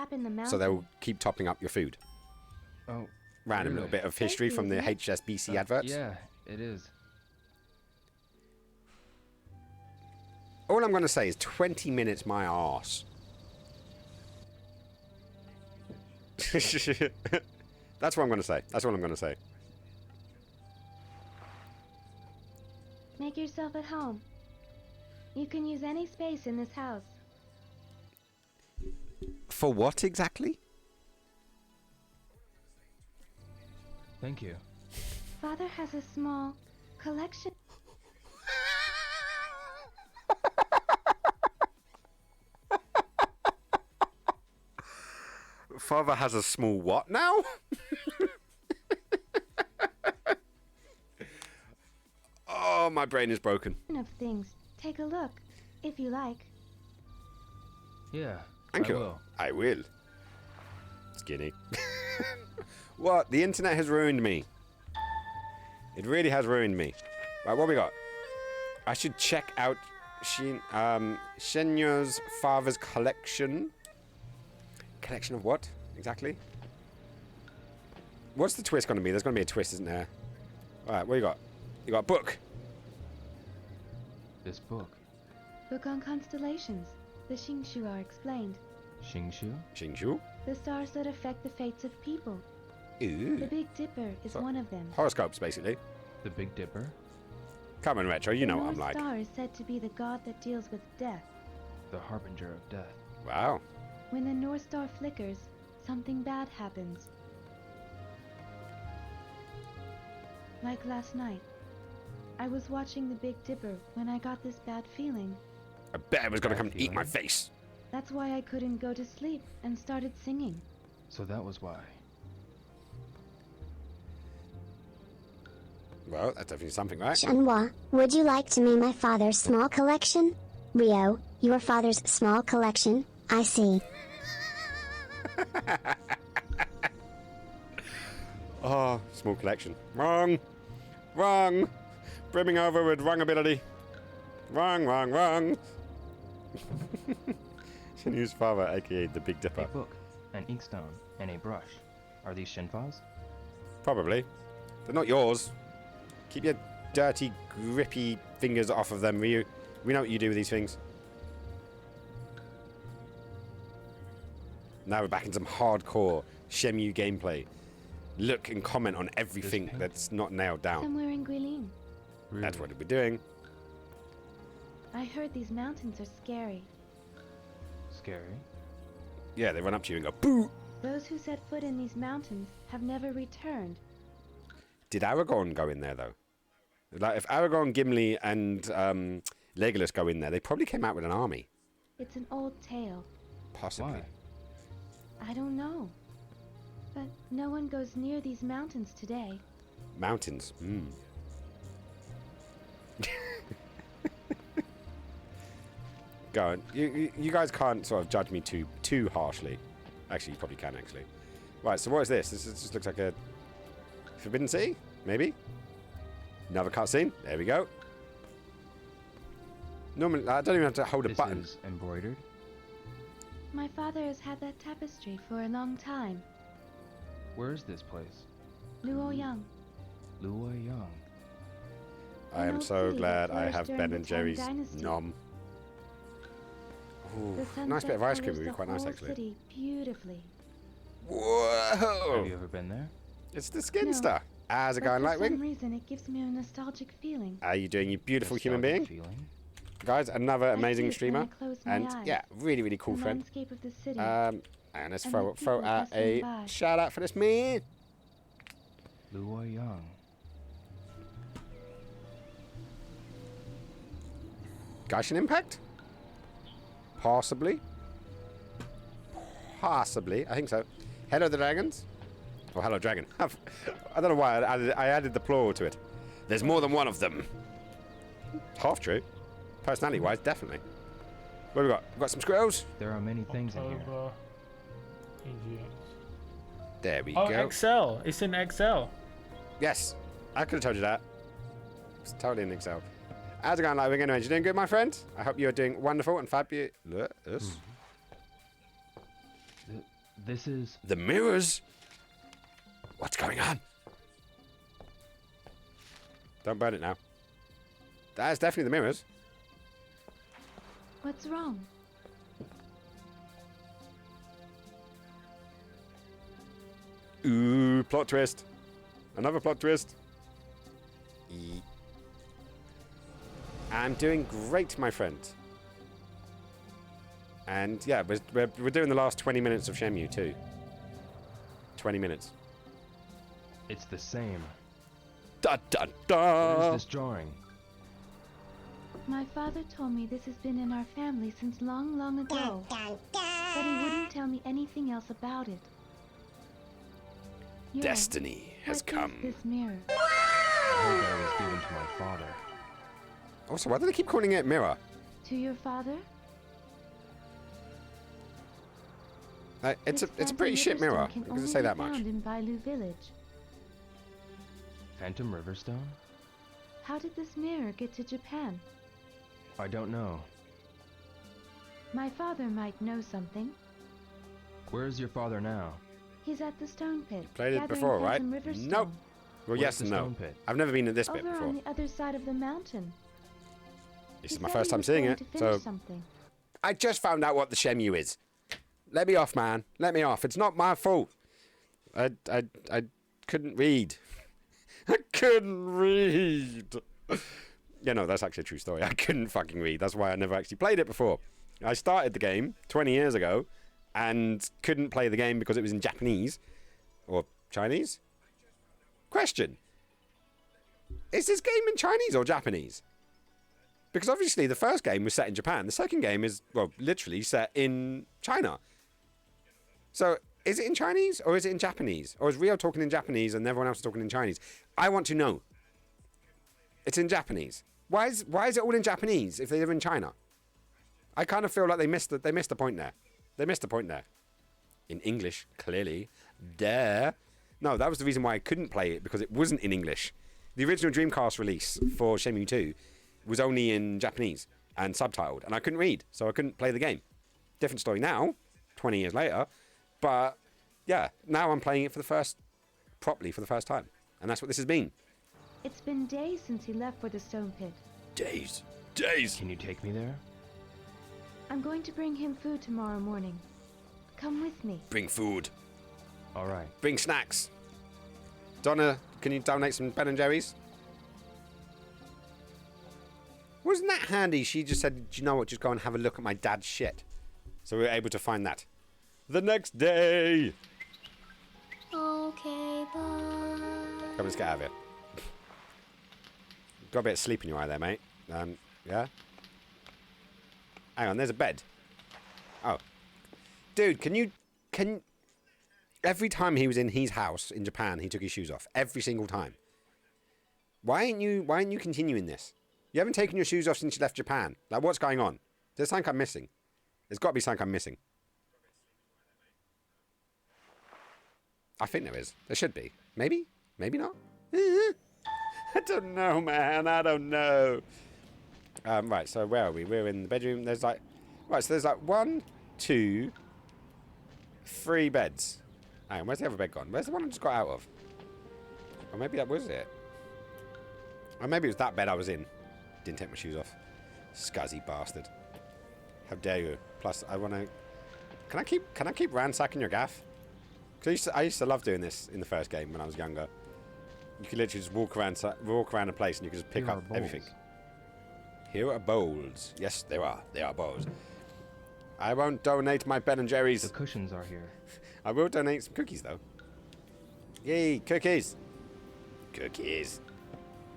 so they'll keep topping up your food. Oh, random little bit of history from the HSBC adverts. Yeah, it is. All I'm going to say is 20 minutes my arse. That's what I'm going to say. That's what I'm going to say. Make yourself at home. You can use any space in this house. For what exactly? Thank you. Father has a small collection. Father has a small what now? Oh, my brain is broken. Of things. Take a look, if you like. Yeah, Thank you. will. I will. Skinny. What? The internet has ruined me. It really has ruined me. Right, what we got? I should check out Shenyu's father's collection. Collection of what, exactly? What's the twist going to be? There's going to be a twist, isn't there? Alright, what you got? You got a book. This book. Book on constellations. The Shingshu are explained. Shingshu? Shingshu? The stars that affect the fates of people. Ooh. The Big Dipper is one of them. Horoscopes, basically. The Big Dipper? Come on, Retro, you know what I'm like. The North Star is said to be the god that deals with death. The harbinger of death. Wow. When the North Star flickers, something bad happens. Like last night. I was watching the Big Dipper when I got this bad feeling. I bet it was going to come and eat my face. That's why I couldn't go to sleep and started singing. So that was why. Well, that's definitely something, right? Shenhua, would you like to meet my father's small collection? Rio, your father's small collection, I see. Oh, small collection. Wrong. Wrong. Brimming over with wrong ability. Wrong, wrong, wrong. Shenyu's father, aka the Big Dipper. A book, an inkstone, and a brush. Are these Shenfa's? Probably. They're not yours. Keep your dirty, grippy fingers off of them, Ryu. We know what you do with these things. Now we're back in some hardcore Shenmue gameplay. Look and comment on everything that's not nailed down. Somewhere in Guilin. Really? That's what we're doing. I heard these mountains are scary. Scary? Yeah, they run up to you and go, boo! Those who set foot in these mountains have never returned. Did Aragorn go in there, though? Like, if Aragorn, Gimli, and Legolas go in there, they probably came out with an army. It's an old tale. Possibly. Why? I don't know. But no one goes near these mountains today. Mountains. Go on. You guys can't sort of judge me too harshly. Actually, you probably can, actually. Right, so what is this? This just looks like a Forbidden City? Maybe? Another cutscene. There we go. Normally, I don't even have to hold a button. This is embroidered? My father has had that tapestry for a long time. Where is this place? Luoyang. Luoyang. I am so glad I have during Ben the and Tang Jerry's Dynasty. nom. Ooh, The nice sunset bit of ice cream colors would be the quite nice, whole actually. city beautifully. Whoa! Have you ever been there? It's the skin No, star. How's it But going, for some Lightwing? reason, it gives me a nostalgic feeling. How are you doing, you beautiful human Nostalgic being? feeling? Guys, another I amazing see it when I streamer. close my And eyes. yeah, really cool The friend. landscape of the city. And let's And throw the people out bustling a by. shout out for this man. Luo Yang. Genshin Impact? Possibly. Possibly. I think so. Hello the dragons. Oh, hello dragon. I don't know why I added the plural to it. There's more than one of them. Half true. Personality-wise, definitely. What have we got? We've got some squirrels. There are many things in here. There we Oh, go. Excel. It's in Excel. Yes. I could have told you that. It's totally in Excel. How's it going, Lightwing? Anyway, you doing good, my friend? I hope you're doing wonderful and fabulous. This is... The mirrors? What's going on? Don't burn it now. That's definitely the mirrors. What's wrong? Ooh, plot twist. Another plot twist. I'm doing great, my friend. And yeah, we're doing the last 20 minutes of Shenmue II. 20 minutes. It's the same. Da da da! What is this drawing? My father told me this has been in our family since long, long ago. But he wouldn't tell me anything else about it. Yo, Destiny has come. What is this mirror? I heard that it was given to my father. Also, why do they keep calling it mirror? To your father? It's a pretty shit mirror. Because it say that much. Found in Bailu village. Phantom Riverstone? How did this mirror get to Japan? I don't know. My father might know something. Where is your father now? He's at the stone pit. Played it gathering before, right? Phantom Riverstone. Nope. Well, Where's yes the and no. stone pit? I've never been at this bit Over before. on the other side of the mountain. This He is my said first he time was seeing going it, to finish so something. I just found out what the Shenmue is. Let me off, man. Let me off. It's not my fault. I couldn't read. I couldn't read. Yeah, no, that's actually a true story. I couldn't fucking read. That's why I never actually played it before. I started the game 20 years ago and couldn't play the game because it was in Japanese. Or Chinese? Question. Is this game in Chinese or Japanese? Because obviously the first game was set in Japan. The second game is, well, literally set in China. So, is it in Chinese or is it in Japanese? Or is Rio talking in Japanese and everyone else is talking in Chinese? I want to know. It's in Japanese. Why is it all in Japanese if they live in China? I kind of feel like they missed the point there. They missed the point there. In English, clearly. Duh. No, that was the reason why I couldn't play it, because it wasn't in English. The original Dreamcast release for Shenmue II was only in Japanese and subtitled, and I couldn't read, so I couldn't play the game. Different story now, 20 years later, but yeah, now I'm playing it properly for the first time, and that's what this has been. It's been days since he left for the stone pit. Days. Can you take me there? I'm going to bring him food tomorrow morning. Come with me. Bring food. All right. Bring snacks. Donna, can you donate some Ben & Jerry's? Wasn't that handy? She just said, do you know what, just go and have a look at my dad's shit. So we were able to find that. The next day. Okay, bye. Come, let's get out of here. Got a bit of sleep in your eye there, mate. Yeah? Hang on, there's a bed. Oh. Dude, can every time he was in his house in Japan, he took his shoes off. Every single time. Why ain't you continuing this? You haven't taken your shoes off since you left Japan. Like, what's going on? There's something I'm missing. There's got to be something I'm missing. I think there is. There should be. Maybe? Maybe not? I don't know, man. I don't know. Right, so where are we? We're in the bedroom. There's like... Right, so there's like 1, 2, 3 beds. Hang on, where's the other bed gone? Where's the one I just got out of? Or maybe that was it. Or maybe it was that bed I was in. Didn't take my shoes off. Scuzzy bastard. How dare you? Plus, I want to... Can I keep ransacking your gaff? Because I used to love doing this in the first game when I was younger. You can literally just walk around a place and you can just pick Here up are everything. bowls. Here are bowls. Yes, there are. They are bowls. I won't donate my Ben and Jerry's. The cushions are here. I will donate some cookies though. Yay, cookies! Cookies.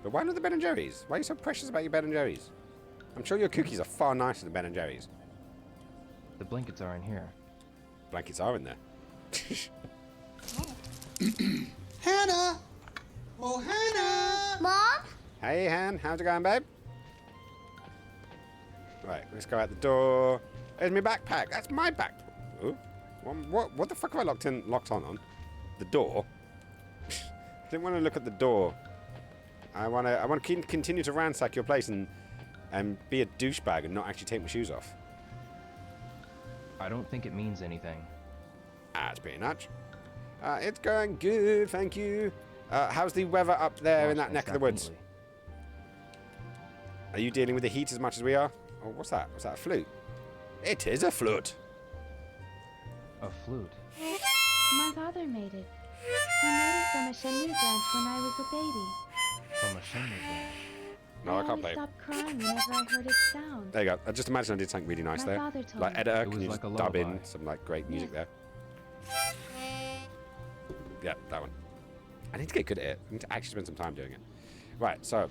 But why not the Ben and Jerry's? Why are you so precious about your Ben and Jerry's? I'm sure your cookies are far nicer than Ben and Jerry's. The blankets are in here. Blankets are in there. Hannah! Oh, Hannah! Mom? Hey, Han, how's it going, babe? Right, let's go out the door. There's my backpack. That's my backpack. Ooh. What the fuck have I locked on? The door? I didn't want to look at the door. I want to continue to ransack your place and be a douchebag and not actually take my shoes off. I don't think it means anything. That's pretty much. It's going good, thank you. How's the weather up there in that neck of the woods? Are you dealing with the heat as much as we are? Oh, what's that? Was that a flute? It is a flute. A flute? My father made it. He made it from a Shenmue branch when I was a baby. From a Shenmue branch? No, I can't play. I stopped crying whenever I heard its sound. There you go. I just imagine I did something really nice My there. father told Like me. editor, It can was you like just a dub in lullaby. some like great music there? Yeah, that one. I need to get good at it. I need to actually spend some time doing it. Right, so.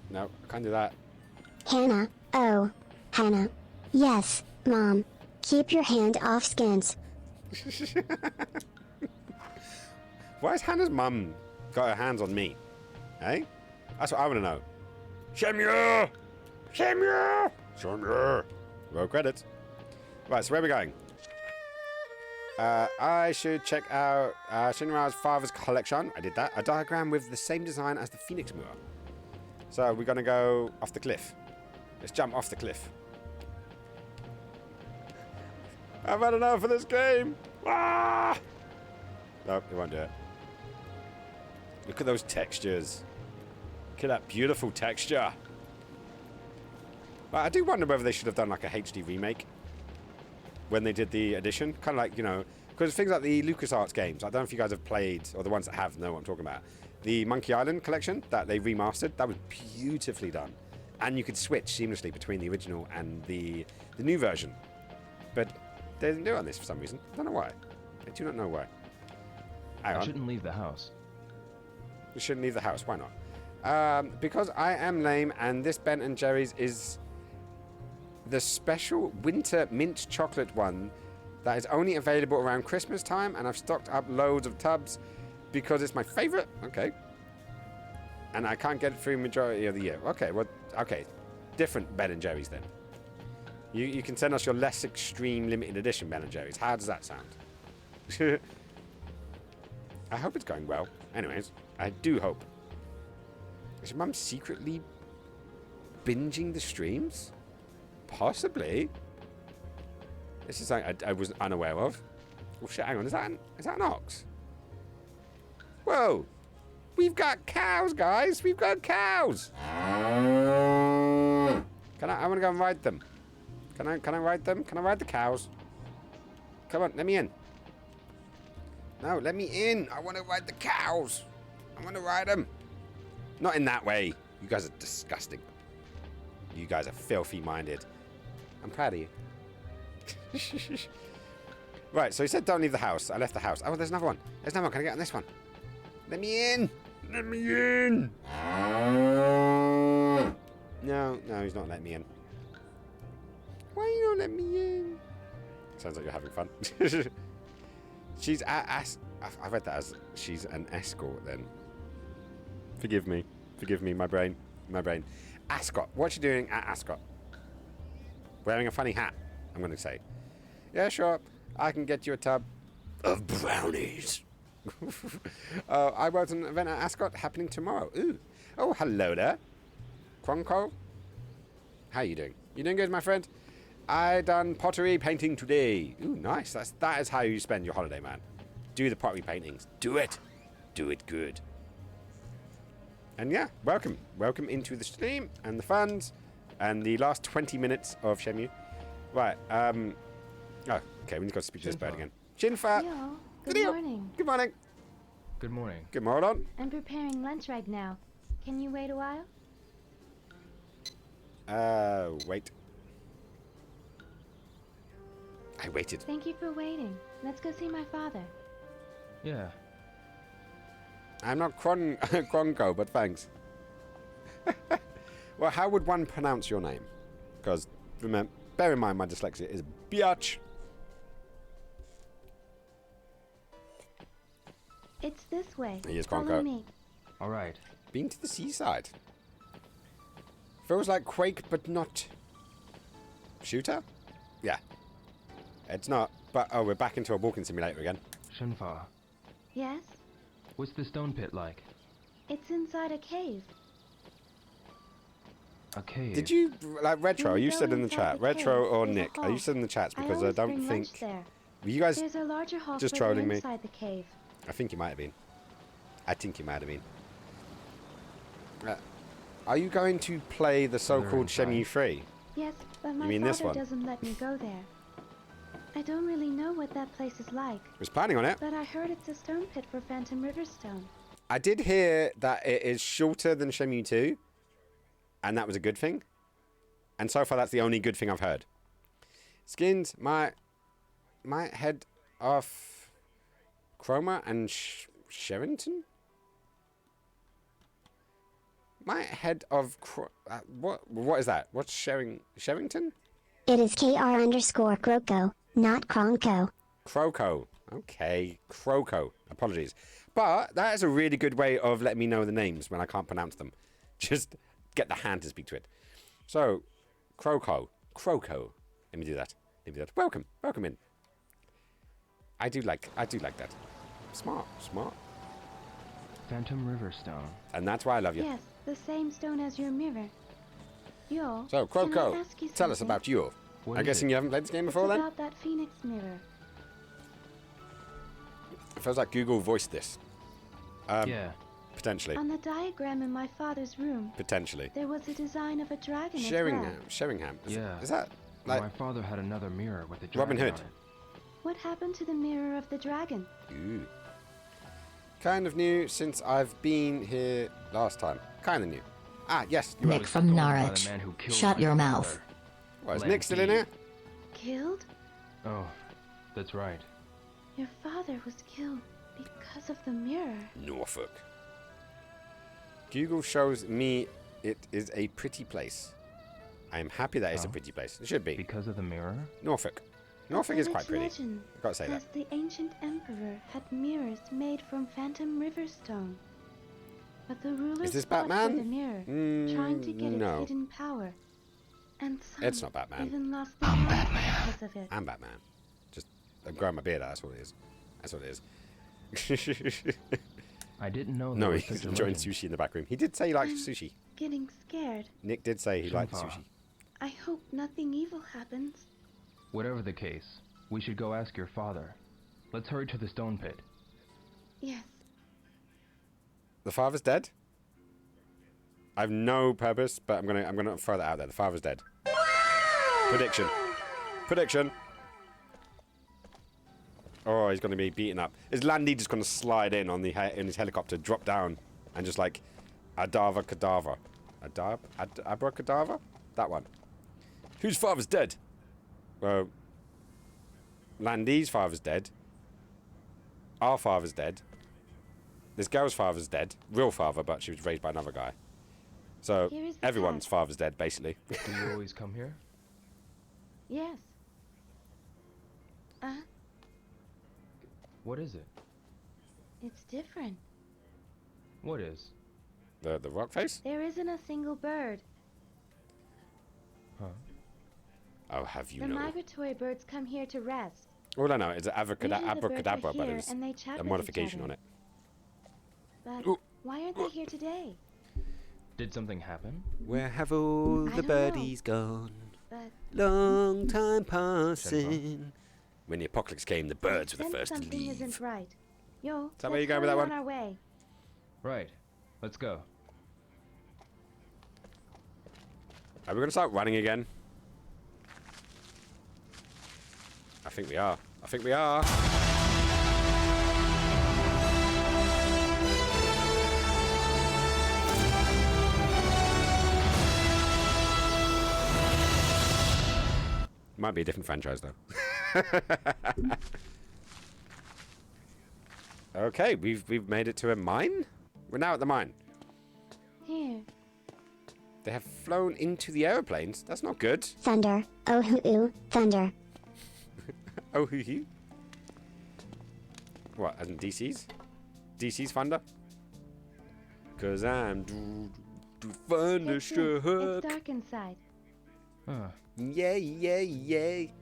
No, I can't do that. Hannah. Oh. Hannah. Yes, Mom. Keep your hand off Skins. Why has Hannah's mum got her hands on me? Hey? That's what I want to know. Shenmue! Shenmue! Shenmue! Roll credits. Right, so where are we going? I should check out Shenmue's father's collection. I did that. A diagram with the same design as the Phoenix Moor. So we're going to go off the cliff. Let's jump off the cliff. I've had enough of this game. Ah! Nope, it won't do it. Look at those textures. Look at that beautiful texture. I do wonder whether they should have done like a HD remake when they did the edition. Kind of like, you know, because things like the LucasArts games, I don't know if you guys have played, or the ones that have know what I'm talking about. The Monkey Island collection that they remastered, that was beautifully done. And you could switch seamlessly between the original and the new version. But they didn't do it on this for some reason. I don't know why. I do not know why. Hang on. I shouldn't leave the house. You shouldn't leave the house. Why not? Because I am lame, and this Ben and Jerry's is the special winter mint chocolate one that is only available around Christmas time, and I've stocked up loads of tubs because it's my favorite. Okay. And I can't get it through majority of the year. Okay, well, okay. Different Ben and Jerry's then. You can send us your less extreme limited edition Ben and Jerry's. How does that sound? I hope it's going well. Anyways, I do hope. Is your mum secretly binging the streams? Possibly. This is something I was unaware of. Oh shit, hang on, is that an ox? Whoa! We've got cows, guys! We've got cows! I want to go and ride them. Can I ride them? Can I ride the cows? Come on, let me in. No, let me in. I want to ride the cows. I want to ride them. Not in that way. You guys are disgusting. You guys are filthy minded. I'm proud of you. Right, so he said don't leave the house. I left the house. Oh, there's another one. There's another one. Can I get on this one? Let me in. Let me in. No, he's not letting me in. Why you not letting me in? Sounds like you're having fun. She's I read that as she's an escort then. Forgive me, my brain. Ascot, what's she doing at Ascot? Wearing a funny hat, I'm going to say. Yeah, sure, I can get you a tub of brownies. I worked on an event at Ascot happening tomorrow. Ooh. Oh, hello there. Kronko? How you doing? You doing good, my friend? I done pottery painting today. Ooh, nice. That is how you spend your holiday, man. Do the pottery paintings. Do it. Do it good. And yeah, welcome. Welcome into the stream and the fans and the last 20 minutes of Shenmue. Right, oh, okay, we need to go speak to this bird again. Shinfa! Good morning. Good morning. Good morning. Good morning. I'm preparing lunch right now. Can you wait a while? Wait. I waited. Thank you for waiting. Let's go see my father. Yeah. I'm not Kronko, but thanks. Well, how would one pronounce your name? Because, remember, bear in mind my dyslexia is biatch. It's this way. Here's Follow Kronko. me. All right. Been to the seaside. Feels like Quake, but not... Shooter? Yeah. It's not, but oh, we're back into a walking simulator again. Shenfa, Yes? what's the stone pit like? It's inside a cave. A cave. Did you, like, Retro, When are you you go said in the inside chat? the cave, Retro or there's a Nick? Are hall. you said in the chats? Because I always don't bring think... lunch there. Were you guys There's a larger hall just further trolling me? inside the cave. I think you might have been. I think you might have been. Are you going to play the so-called Shenmue 3? Yes, but my mean this father one? doesn't let me go there. I don't really know what that place is like. Was planning on it. But I heard it's a stone pit for Phantom Riverstone. I did hear that it is shorter than Shenmue 2, and that was a good thing. And so far, that's the only good thing I've heard. Skins, my head off Chroma and Sherrington? My head of... what is that? What's Sherrington? It is KR_Kroko, not Kronko. Croco. Okay, Croco. Apologies. But that is a really good way of letting me know the names when I can't pronounce them. Just get the hand to speak to it. So, Croco. Let me do that. Welcome in. I do like that. Smart. Phantom Riverstone. And that's why I love you. Yes, the same stone as your mirror. Yo, So, can I Croco, ask you tell us something? about you. What I'm is guessing it? you haven't played this game It's before then? about that phoenix mirror. It feels like Google voiced this. Yeah. Potentially. On the diagram in my father's room, Potentially. there was a design of a dragon as well. Sheringham. Yeah. Is that like My father had another mirror with a dragon Robin Hood? on it. What happened to the mirror of the dragon? Ooh. Kind of new since I've been here last time. Kind of new. Ah, yes. You Nick are. from Stolen by the Norwich. man who killed Shut my your father. mouth. What, is Nick still in here? Killed? Oh, that's right. Your father was killed because of the mirror. Norfolk. Google shows me it is a pretty place. I am happy that it's a Oh. pretty place. It should be. Because of the mirror? Norfolk. Norfolk is quite pretty. Legend I've got to say that. says the ancient emperor had mirrors made from Phantom Riverstone. But the rulers this fought Batman? for the mirror, trying to get no. its hidden power. And some It's not Batman. even lost their lives because of it. I'm Batman. Just, I'm growing my beard out. That's what it is. That's what it is. I didn't know. No, there was he's such a enjoying legend. sushi in the back room. He did say he liked I'm sushi. getting scared. Nick did say he liked Shenpa. sushi. I hope nothing evil happens. Whatever the case, we should go ask your father. Let's hurry to the stone pit. Yes. The father's dead? I have no purpose, but I'm gonna throw that out there. The father's dead. Prediction. Oh, he's gonna be beaten up. Is Landy just gonna slide in on in his helicopter, drop down, and just like Adava Cadaver? Abracadabra? That one. Whose father's dead? Well, Landy's father's dead. Our father's dead. This girl's father's dead. Real father, but she was raised by another guy. So Here is the everyone's path. father's dead, basically. Do you always come here? Yes. What is it? It's different. What is? The rock face? There isn't a single bird. Huh? Oh, have you The know? migratory birds come here to rest. All I know is an Usually the birds are abracadabra, but here it was and they chat a with modification each on other. it. But why aren't they here today? Did something happen? Where have all I the don't birdies gone? But Long time passing. When the apocalypse came, the birds were the sense first to something leave. isn't right. Yo, that where let's you're going with hurry that on one? our way. Right. Let's go. Are we going to start running again? I think we are. Might be a different franchise though. Okay, we've made it to a mine. We're now at the mine. Here. They have flown into the aeroplanes. That's not good. Thunder. Oh hoo ooh. Thunder. Oh hoo hoo. What? As in DC's? DC's thunder? Cause I'm thunderstruck. It's dark inside. Yay, yay, yay.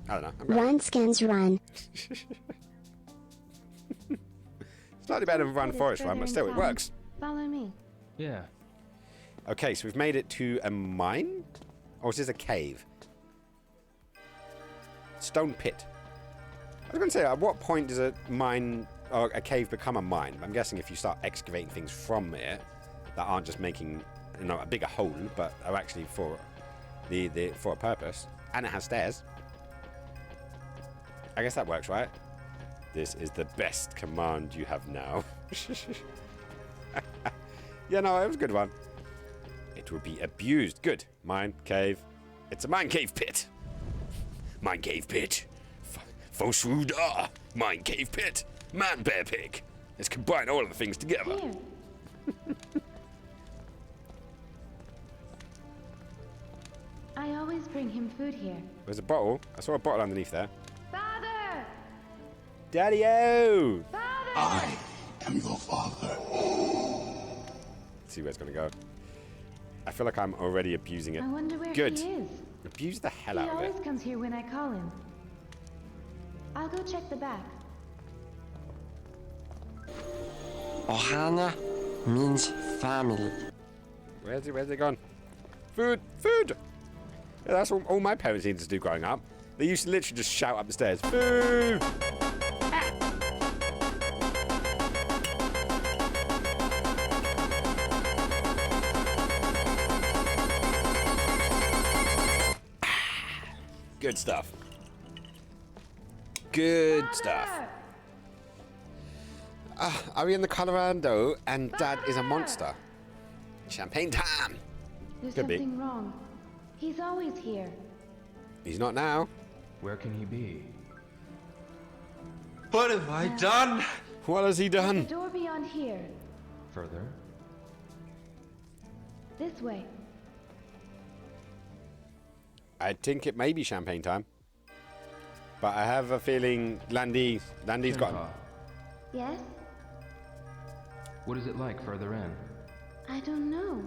I don't know. Run, skins, run. Slightly better than Run Forest Run, but still, it works. Follow me. Yeah. Okay, so we've made it to a mine? Or is this a cave? Stone pit. I was going to say, at what point does a mine or a cave become a mine? I'm guessing if you start excavating things from it that aren't just making, you know, a bigger hole, but are actually for for a purpose, and it has stairs. I guess that works, right? This is the best command you have now. Yeah, no, it was a good one. It will be abused. Good. Mine cave. It's a mine cave pit. Mine cave pit. Fosruda. Mine cave pit. Man bear pig. Let's combine all of the things together. Here. I always bring him food here. There's a bottle. I saw a bottle underneath there. Father! Daddy-o! Father! I am your father. Let's see where it's going to go. I feel like I'm already abusing it. I wonder where Good. he is. Abuse the hell He out of it. always comes here when I call him. I'll go check the back. Ohana means family. Where's it gone? Food! Food! Yeah, that's all my parents needed to do growing up. They used to literally just shout up the stairs, food! Good stuff. Good stuff. Are we in the Colorado and Dad is a monster? Champagne time! There's Could be. something wrong. He's always here. He's not now. Where can he be? What have I done? What has he The done? door beyond here. Further? This way. I think it may be champagne time. But I have a feeling Landy's got him. Yes? What is it like further in? I don't know.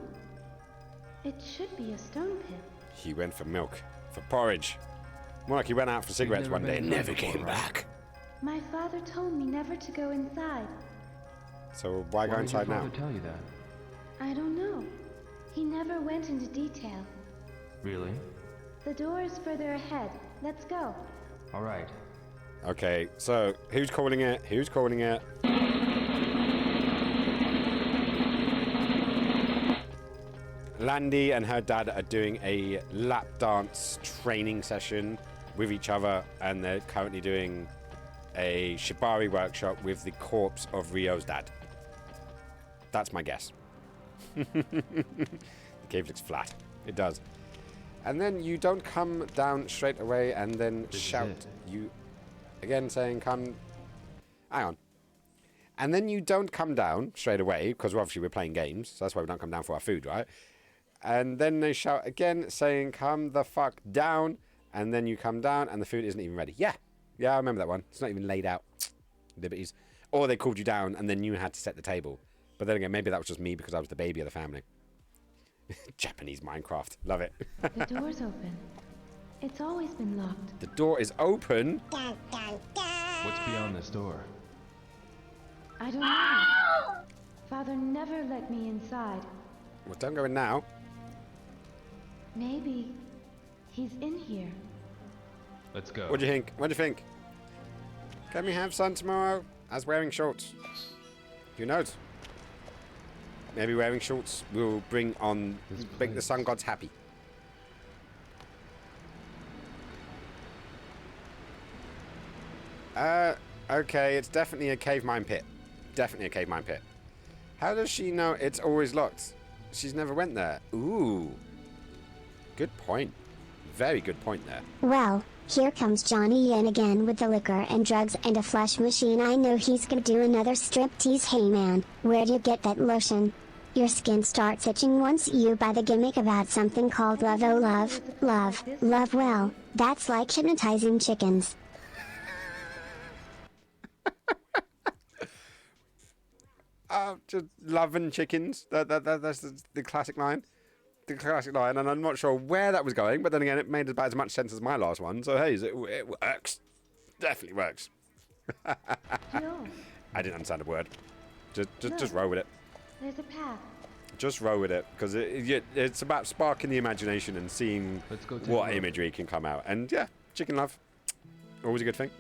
It should be a stone pit. He went for milk. For porridge. More like he went out for cigarettes never one day been and inside never before, came right? back. My father told me never to go inside. So why go Why did your inside now? father tell you that? I don't know. He never went into detail. Really? The door is further ahead. Let's go. All right. Okay, so who's calling it? Who's calling it? Landy and her dad are doing a lap dance training session with each other, and they're currently doing a shibari workshop with the corpse of Rio's dad. That's my guess. The cave looks flat. It does. And then you don't come down straight away and then shout. You again saying come. Hang on. And then you don't come down straight away because obviously we're playing games, so that's why we don't come down for our food, right? And then they shout again saying come the fuck down, and then you come down and the food isn't even ready. Yeah, I remember that one. It's not even laid out. Liberties. Or they called you down and then you had to set the table. But then again, maybe that was just me because I was the baby of the family. Japanese Minecraft. Love it. The door's open. It's always been locked. The door is open. What's beyond this door? I don't know. Father never let me inside. Well, don't go in now. Maybe he's in here. Let's go. What do you think? What do you think? Can we have sun tomorrow? As wearing shorts. Who knows? Maybe wearing shorts will make the sun gods happy. Okay, it's definitely a cave mine pit. Definitely a cave mine pit. How does she know it's always locked? She's never went there. Ooh. Good point. Very good point there. Well, here comes Johnny Yen again with the liquor and drugs and a flush machine. I know he's gonna do another striptease. Hey man, where'd you get that lotion? Your skin starts itching once you buy the gimmick about something called love. Oh love, love, love. Well, that's like hypnotizing chickens. Just loving chickens. That's the classic line. The classic line, and I'm not sure where that was going, but then again, it made about as much sense as my last one, so hey, it works. Definitely works. I didn't understand a word. Just roll with it. There's a path. Just roll with it, because it's about sparking the imagination and seeing what imagery can come out. And yeah, chicken love. Always a good thing.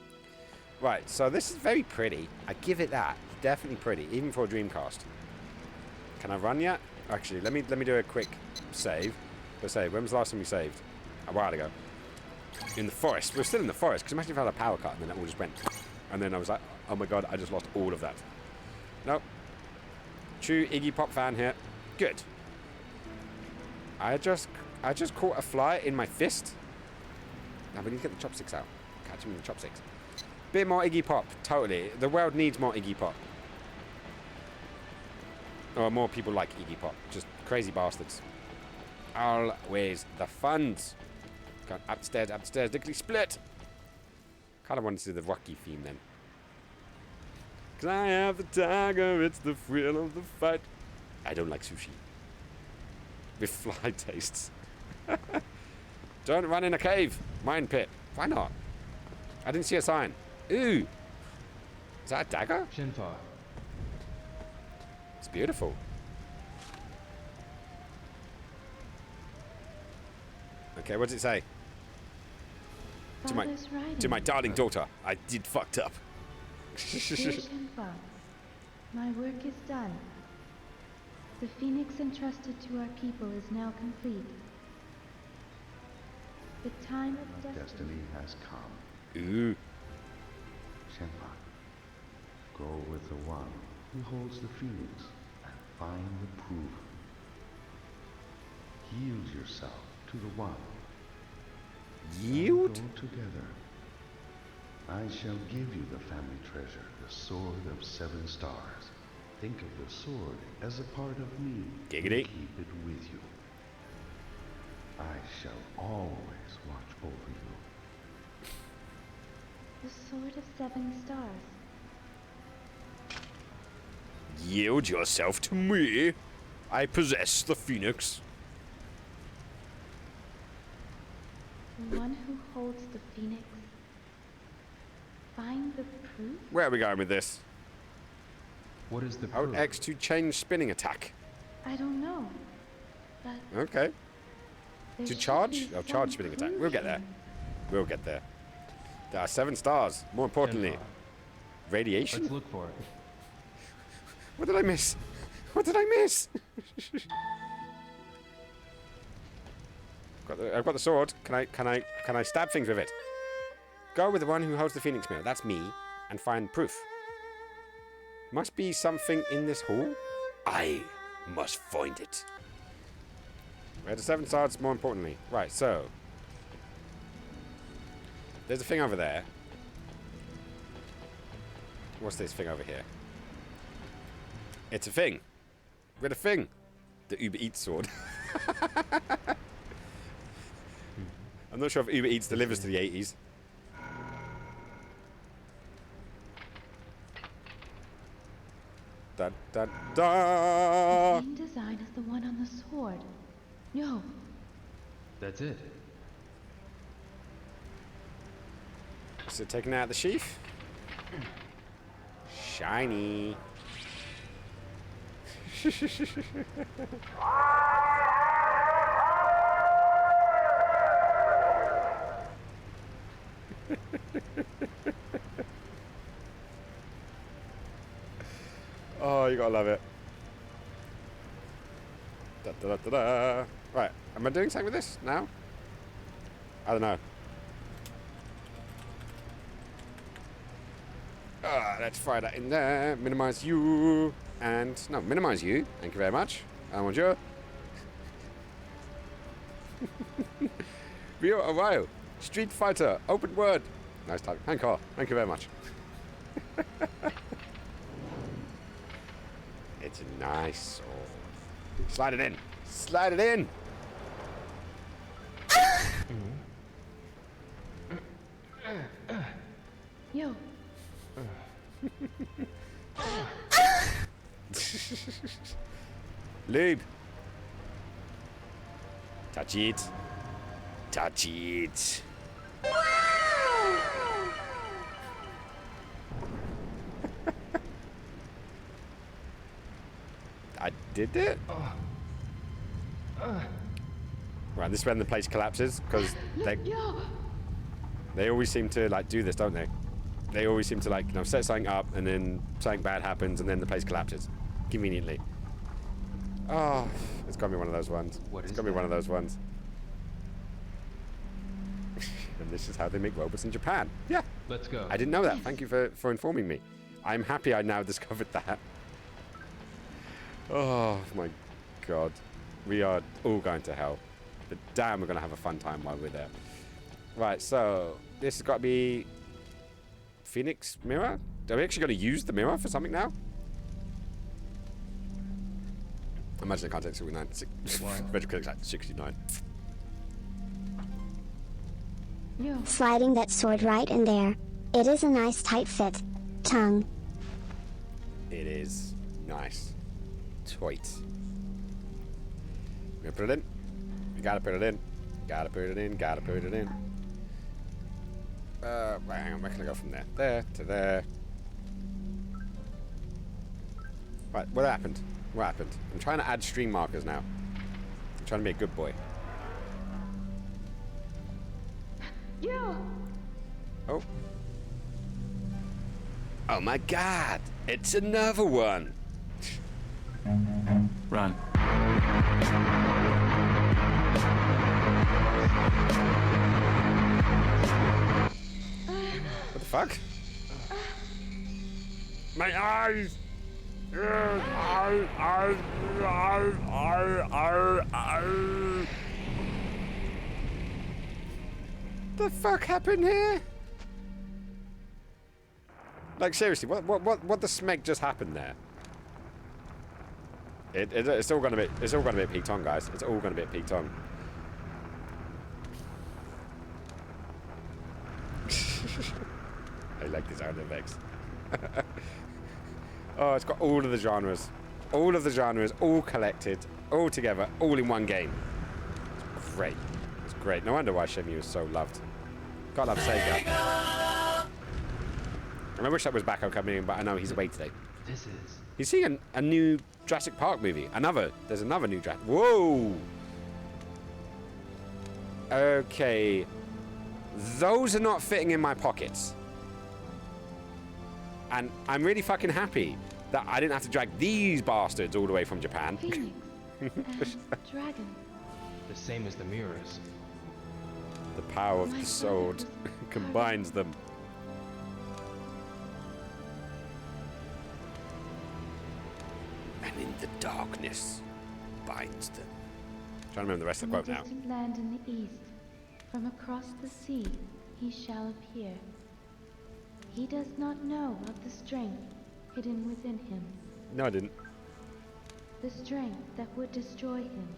Right, so this is very pretty. I give it that. Definitely pretty, even for a Dreamcast. Can I run yet? Actually, let me do a quick save. Let's say, when was the last time we saved? A while ago. In the forest. We're still in the forest, because imagine if I had a power cut and then it all just went. And then I was like, oh my god, I just lost all of that. Nope. True Iggy Pop fan here. Good. I just caught a fly in my fist. Now we need to get the chopsticks out. Catch him in the chopsticks. Bit more Iggy Pop, totally. The world needs more Iggy Pop. Or more people like Iggy Pop. Just crazy bastards. Always the funds. Gone upstairs, dickly split. Kind of wanted to do the Rocky theme then. Cause I have the tiger, it's the thrill of the fight. I don't like sushi. With fly tastes. Don't run in a cave. Mine pit. Why not? I didn't see a sign. Ooh. Is that a dagger? Shinfa. It's beautiful. Okay, what does it say? To my darling daughter, I did fucked up. Dear Shenmue, my work is done. The phoenix entrusted to our people is now complete. The time of Destiny has come. Ooh. Shenmue, go with the one who holds the phoenix and find the proof. Yield yourself to the one. Yield? Go together. I shall give you the family treasure, the Sword of 7 Stars. Think of the sword as a part of me. Giggity. Keep it with you. I shall always watch over you. The Sword of 7 Stars. Yield yourself to me. I possess the phoenix. The one who holds the phoenix. Find the proof? Where are we going with this? What is the Hold X to change spinning attack. I don't know. But Okay. there To should charge? be Oh, some charge spinning attack. proof We'll get there. here. We'll get there. There are 7 stars. More importantly, Shenmue. radiation. Let's look for it. What did I miss? What did I miss? I've got the sword. Can I stab things with it? Go with the one who holds the phoenix mirror. That's me, and find proof. Must be something in this hall. I must find it. Where the 7 stars? More importantly, right. So there's a thing over there. What's this thing over here? It's a thing. With a thing. The Uber Eats sword. I'm not sure if Uber Eats delivers to the 80s. Da da da! The same design as the one on the sword. No. That's it. Is it taken out of the sheath? Shiny. Oh, you gotta love it. Da, da, da, da, da. Right, am I doing something with this now? I don't know. Let's fire that in there. Minimize you. And, no, minimize you. Thank you very much. I want you. Rio Arroyo, Street Fighter, open word. Nice time. Hank, thank you very much. It's a nice sword. Slide it in. Slide it in. Yo. Lube. Touch it. Touch it. I did it? Right, this is when the place collapses, because they always seem to like do this, don't they? They always seem to like, set something up and then something bad happens and then the place collapses. Conveniently. Oh, it's gonna be one of those ones. It's gonna be one of those ones. And this is how they make robots in Japan. Yeah. Let's go. I didn't know that. Thank you for informing me. I'm happy I now discovered that. Oh my god. We are all going to hell. But damn, we're going to have a fun time while we're there. Right, so this has got to be Phoenix Mirror? Are we actually going to use the mirror for something now? Imagine I can't take 69. Retro Critic's like 69. Sliding that sword right in there. It is a nice tight fit. Tongue. It is nice. Tight. We're gonna put it in. You gotta put it in. Gotta put it in. Gotta put it in. Hang on, where can I go from there? There to there. Right, what happened? What happened? I'm trying to add stream markers now. I'm trying to be a good boy. Yo. Oh. Oh my god! It's another one! Run. What the fuck? My eyes! The fuck happened here? Like seriously, what the smeg just happened there? It's all gonna be at peak tongue, guys. It's all gonna be at peak tongue. I like the sound effects. Oh, it's got all of the genres. All of the genres, all collected, all together, all in one game. It's great. It's great. No wonder why Shenmue is so loved. Gotta love Sega. And I wish that was Backo coming in, but I know he's away today. This is. He's seeing a new Jurassic Park movie. There's another new Jurassic. Whoa! Okay. Those are not fitting in my pockets. And I'm really fucking happy that I didn't have to drag these bastards all the way from Japan. Phoenix and dragon. The same as the mirrors. The power of the sword combines them. And in the darkness binds them. I'm trying to remember the rest of the quote now. Distant land in the east, from across the sea, he shall appear. He does not know of the strength hidden within him. No, I didn't. The strength that would destroy him.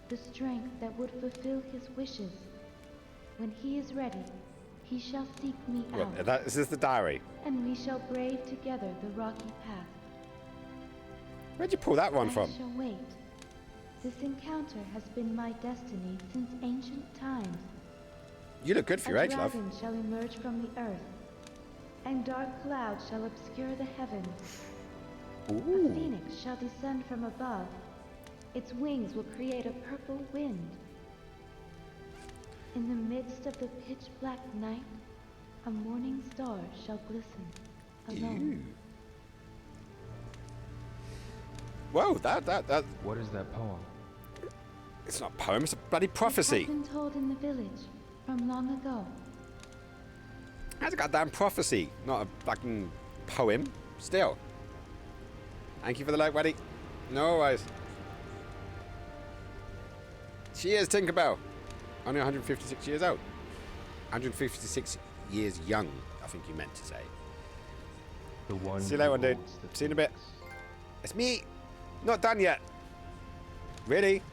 The strength that would fulfill his wishes. When he is ready, he shall seek me out. Is this the diary? And we shall brave together the rocky path. Where'd you pull that one from? I shall wait. This encounter has been my destiny since ancient times. You look good for your age, love. A dragon shall emerge from the earth, and dark clouds shall obscure the heavens. Ooh. A phoenix shall descend from above. Its wings will create a purple wind. In the midst of the pitch-black night, a morning star shall glisten, alone. Ew. Whoa, that... What is that poem? It's not a poem, it's a bloody prophecy. It has been told in the village from long ago. That's a goddamn prophecy, not a fucking poem. Still. Thank you for the like, buddy. No worries. Cheers, Tinkerbell. Only 156 years old. 156 years young, I think you meant to say. The one See you later, dude. See you in a bit. It's me. Not done yet. Really?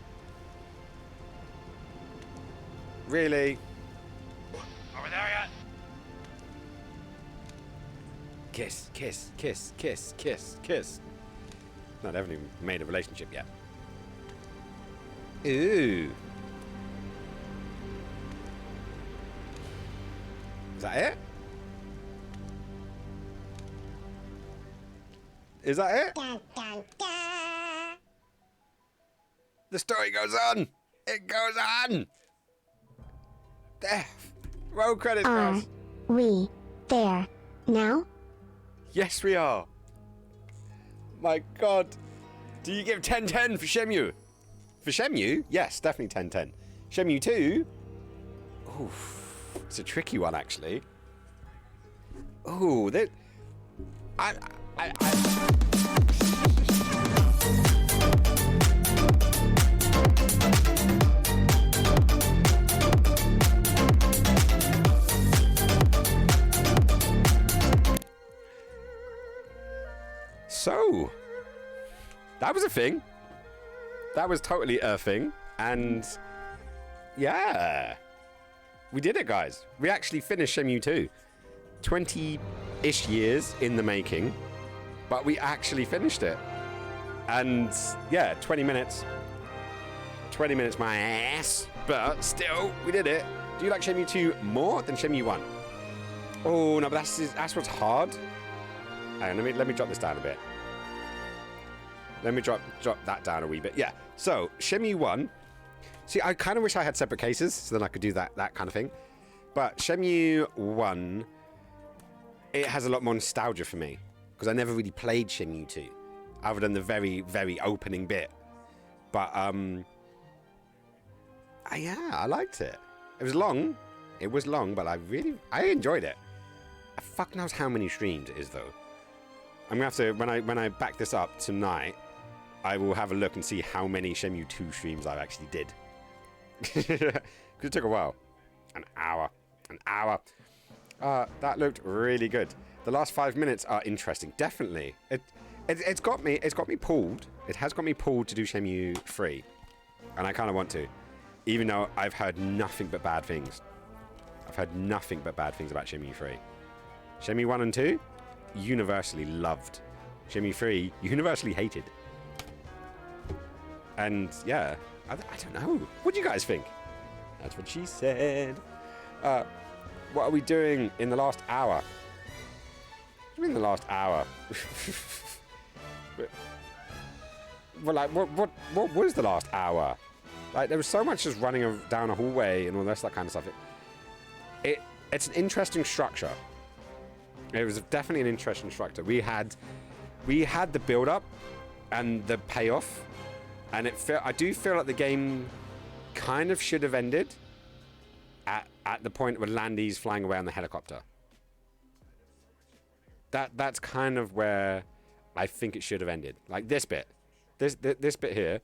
Really? Are we there yet? Kiss, kiss, kiss, kiss, kiss, kiss. No, they haven't even made a relationship yet. Ooh. Is that it? Is that it? Dun, dun, dun. The story goes on. It goes on. There. Roll credits, Are guys. we there now? Yes, we are. My God. Do you give 10-10 for Shenmue? For Shenmue? Yes, definitely 10-10. Shenmue 2? Oof. It's a tricky one, actually. Ooh, that... I... So, that was a thing. That was totally a thing. And, yeah. We did it, guys. We actually finished Shenmue 2. 20-ish years in the making. But we actually finished it. And, yeah, 20 minutes. 20 minutes, my ass. But, still, we did it. Do you like Shenmue 2 more than Shenmue 1? Oh, no, but that's what's hard. Hang on, let me drop this down a bit. Let me drop that down a wee bit. Yeah. So, Shenmue 1. See, I kind of wish I had separate cases so then I could do that kind of thing. But Shenmue 1, it has a lot more nostalgia for me because I never really played Shenmue 2 other than the very, very opening bit. But, yeah, I liked it. It was long. It was long, but I enjoyed it. Fuck knows how many streams it is, though. I'm going to have to, when I back this up tonight, I will have a look and see how many Shenmue 2 streams I actually did. Because it took a while. An hour. That looked really good. The last 5 minutes are interesting. Definitely. It's got me pulled. It has got me pulled to do Shenmue 3. And I kind of want to. Even though I've heard nothing but bad things. I've heard nothing but bad things about Shenmue 3. Shenmue 1 and 2, universally loved. Shenmue 3, universally hated. And, yeah, I don't know. What do you guys think? That's what she said. What are we doing in the last hour? What do you mean the last hour? Well, like, what was the last hour? Like, there was so much just running down a hallway and all that kind of stuff. It's an interesting structure. It was definitely an interesting structure. We had the build-up and the payoff, and I do feel like the game kind of should have ended at the point where Landy's flying away on the helicopter. That's kind of where I think it should have ended. Like this bit, this bit here.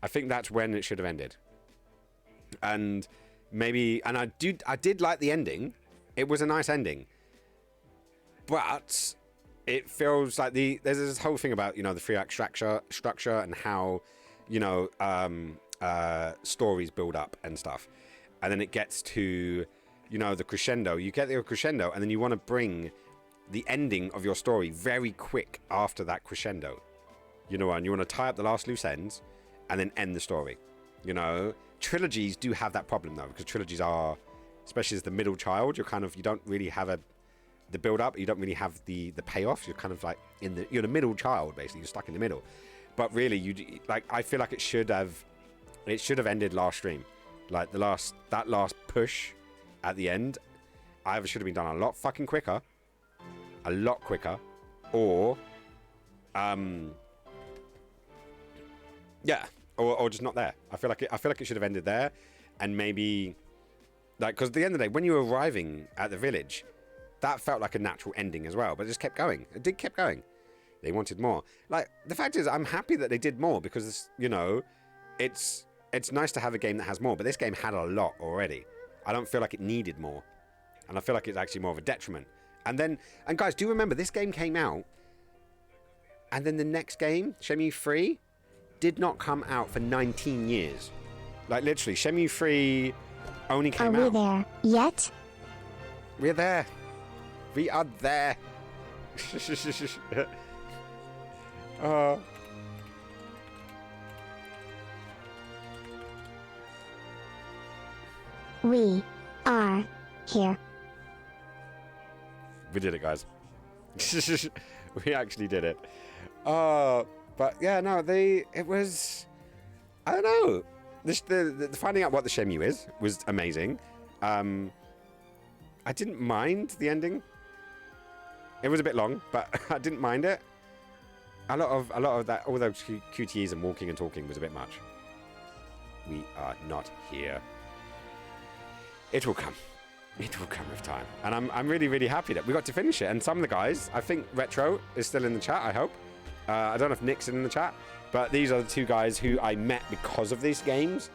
I think that's when it should have ended. And maybe, and I did like the ending. It was a nice ending. But it feels like there's this whole thing about, the 3-act structure and how, stories build up and stuff. And then it gets to, the crescendo. You get the crescendo and then you want to bring the ending of your story very quick after that crescendo. And you want to tie up the last loose ends and then end the story. Trilogies do have that problem though, because trilogies are, especially as the middle child, you don't really have the build up, you don't really have the payoff. You're kind of like you're the middle child, basically. You're stuck in the middle. But really, I feel like it should have ended last stream. Like that last push at the end, either should have been done a lot fucking quicker, or or just not there. I feel like it should have ended there, and maybe because at the end of the day, when you were arriving at the village, that felt like a natural ending as well, but it just kept going. It kept going. They wanted more. Like, the fact is, I'm happy that they did more because, it's it's nice to have a game that has more, but this game had a lot already. I don't feel like it needed more. And I feel like it's actually more of a detriment. And guys, do remember, this game came out, and then the next game, Shenmue 3, did not come out for 19 years. Like, literally, Shenmue 3 only came out. Are we there yet? We're there. We are there. We are here. We did it, guys. We actually did it. But yeah, no, it was, I don't know. The finding out what the Shenmue is was amazing. I didn't mind the ending. It was a bit long, but I didn't mind it. A lot of that, all those QTEs and walking and talking was a bit much. We are not here. It will come. It will come with time. And I'm really, really happy that we got to finish it. And some of the guys, I think Retro is still in the chat, I hope. I don't know if Nick's in the chat, but these are the two guys who I met because of these games.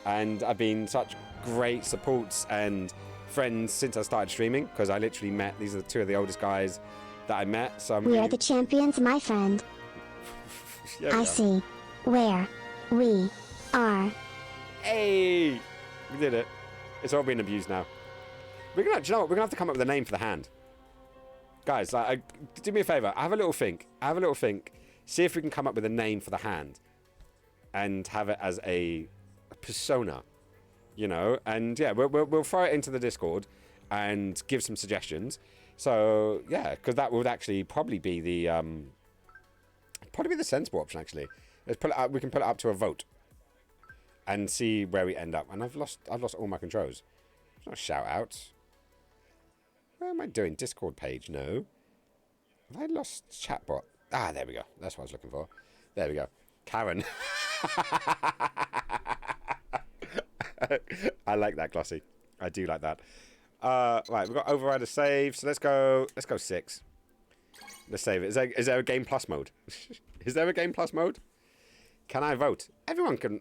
And I've been such great supports and friends since I started streaming, because I literally met, these are two of the oldest guys that I met. So we are the champions, my friend. Yeah, I see where we are. Hey! We did it. It's all being abused now. Do you know what? We're gonna have to come up with a name for the hand. Guys, do me a favor. Have a little think. See if we can come up with a name for the hand. And have it as a persona. You know? And yeah, we'll throw it into the Discord and give some suggestions. So, yeah, because that would actually probably be the sensible option, actually. Let's put it up, we can put it up to a vote. And see where we end up. And I've lost all my controls. It's not shout outs. Where am I doing? Discord page? No. Have I lost chatbot? Ah, there we go. That's what I was looking for. There we go. Karen. I like that, Glossy. I do like that. Right, we've got override a save. So let's go 6. Let's save it. Is there a game plus mode? Is there a game plus mode? Can I vote? Everyone can,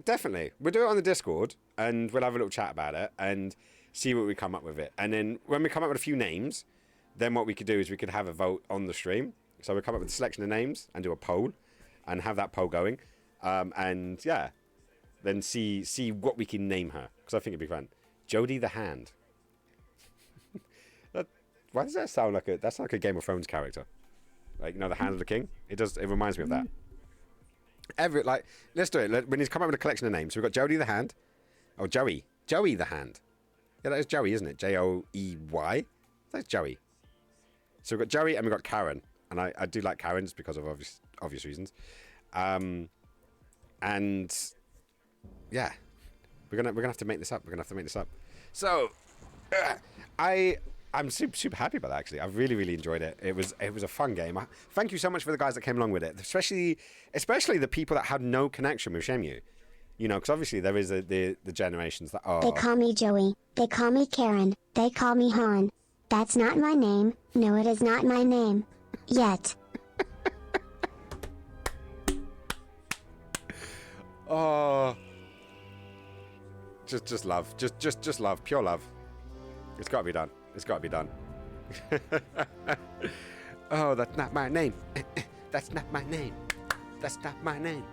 definitely. We'll do it on the Discord, and we'll have a little chat about it, and see what we come up with it. And then when we come up with a few names, then what we could do is we could have a vote on the stream. So we'll come up with a selection of names and do a poll, and have that poll going. And yeah, then see what we can name her, because I think it'd be fun. Jodie the Hand. Why does that sound like that's like a Game of Thrones character? Like, you know, the Hand of the King? It reminds me of that. Let's do it. We need to come up with a collection of names. So we've got Jodie the Hand. Oh, Joey the Hand. Yeah, that is Joey, isn't it? Joey. That's Joey. So we've got Joey and we've got Karen. And I do like Karen just because of obvious reasons. And yeah, we're gonna have to make this up. So I'm super happy about that, actually. I really, really enjoyed it. It was a fun game. Thank you so much for the guys that came along with it, especially the people that had no connection with Shenmue. You know, because obviously there is the generations that are... They call me Joey. They call me Karen. They call me Han. That's not my name. No, it is not my name. Yet. Oh... Just love. Just love. Pure love. It's got to be done. Oh, that's not my name. That's not my name. That's not my name.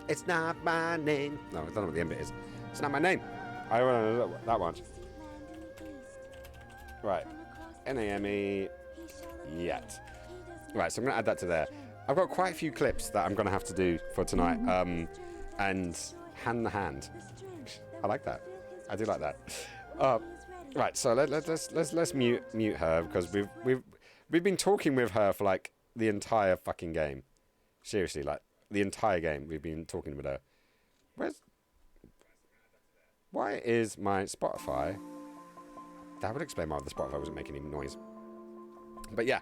It's not my name. No, I don't know what the end bit is. It's not my name. I don't know that one. Right. NAME. Yet. Right, so I'm going to add that to there. I've got quite a few clips that I'm going to have to do for tonight. And hand the hand. I like that. I do like that. Right, so let's mute her, because we've been talking with her for like the entire fucking game. Seriously, like the entire game we've been talking with her. Why is my Spotify? That would explain why the Spotify wasn't making any noise. But yeah,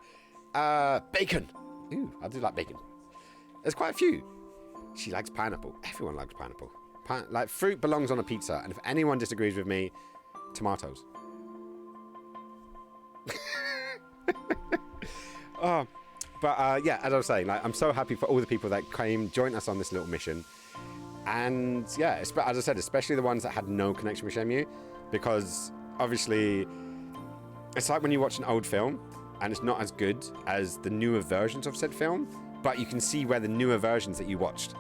bacon. Ooh, I do like bacon. There's quite a few. She likes pineapple. Everyone likes pineapple. Like, fruit belongs on a pizza, and if anyone disagrees with me, tomatoes. Yeah, as I was saying, like, I'm so happy for all the people that joined us on this little mission, And yeah, as I said, especially the ones that had no connection with Shenmue, because obviously it's like when you watch an old film and it's not as good as the newer versions of said film, but you can see where the newer versions that you watched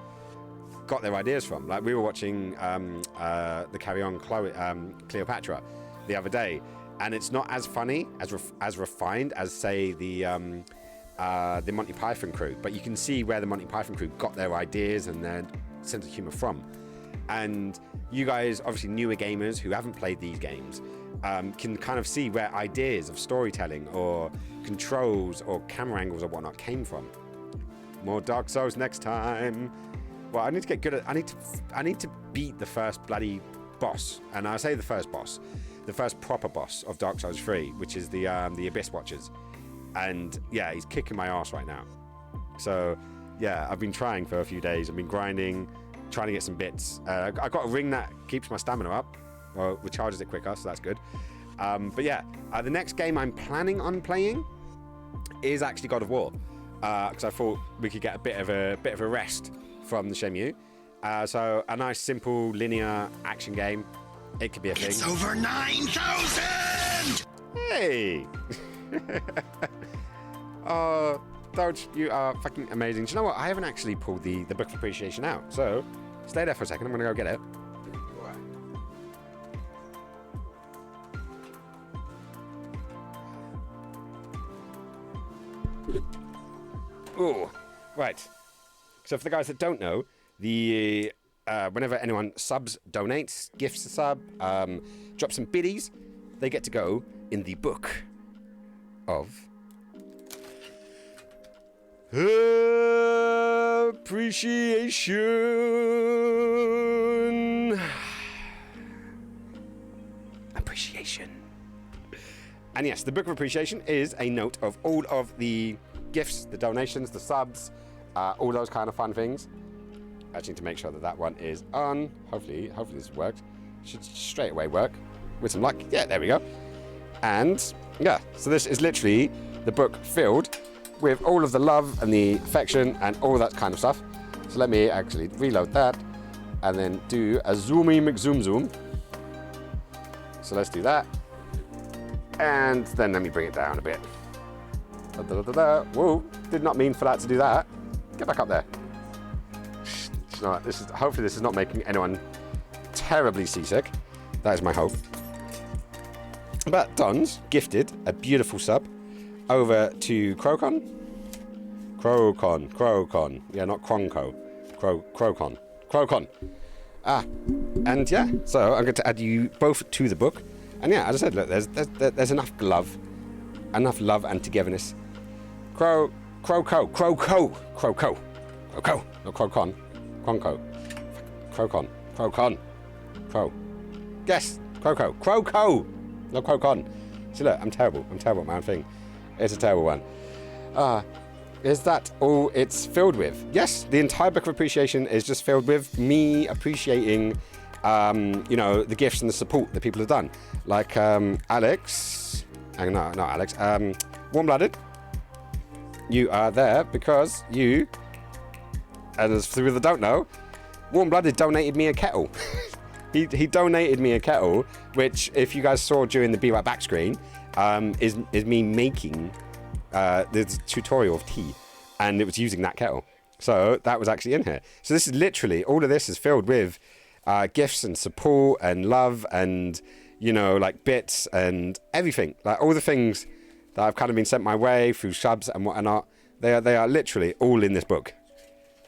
got their ideas from. Like we were watching the Carry On Cleopatra the other day, and it's not as funny, as refined as say the Monty Python crew, but you can see where the Monty Python crew got their ideas and their sense of humor from. And you guys, obviously newer gamers who haven't played these games, can kind of see where ideas of storytelling or controls or camera angles or whatnot came from. More Dark Souls next time. Well, I need to get good at. I need to beat the first bloody boss, and I say the first boss, the first proper boss of Dark Souls 3, which is the Abyss Watchers. And yeah, he's kicking my ass right now. So yeah, I've been trying for a few days. I've been grinding, trying to get some bits. I got a ring that keeps my stamina up, or recharges it quicker, so that's good. But yeah, the next game I'm planning on playing is actually God of War, because I thought we could get a bit of a rest from the Shenmue. So a nice simple linear action game. It could be a thing. It's over 9,000! Hey! Oh, Dodge, you are fucking amazing. Do you know what? I haven't actually pulled the Book of Appreciation out. So stay there for a second. I'm going to go get it. Ooh, right. So for the guys that don't know, the whenever anyone donates, gifts a sub, drops some biddies, they get to go in the Book of Appreciation. And yes, the Book of Appreciation is a note of all of the gifts, the donations, the subs, all those kind of fun things. I just need to make sure that one is on. Hopefully this works. Should straight away work with some luck. Yeah, there we go. And yeah, so this is literally the book filled with all of the love and the affection and all that kind of stuff. So let me actually reload that and then do a zoomy McZoom. So let's do that. And then let me bring it down a bit. Whoa, did not mean for that to do that. Get back up there. No, hopefully this is not making anyone terribly seasick. That is my hope. But Don's gifted a beautiful sub over to Crocon. Yeah, not Cronco. Crocon. And yeah, so I'm going to add you both to the book. And yeah, as I said, look, there's enough love and togetherness. Crocon. Not Crocon. Crocon. Yes, Croco. No, Crocon. See, look, I'm terrible at my own thing. It's a terrible one. Is that all it's filled with? Yes, the entire Book of Appreciation is just filled with me appreciating, the gifts and the support that people have done. Like Alex. No, not Alex. Warm-Blooded. You are there because you, and as for people that don't know, Warm-Blooded donated me a kettle. He donated me a kettle, which, if you guys saw during the Be Right Back screen, is me making the tutorial of tea, and it was using that kettle. So that was actually in here. So this is literally, all of this is filled with gifts and support and love and, like bits and everything. Like all the things that I've kind of been sent my way through subs and whatnot, they are literally all in this book.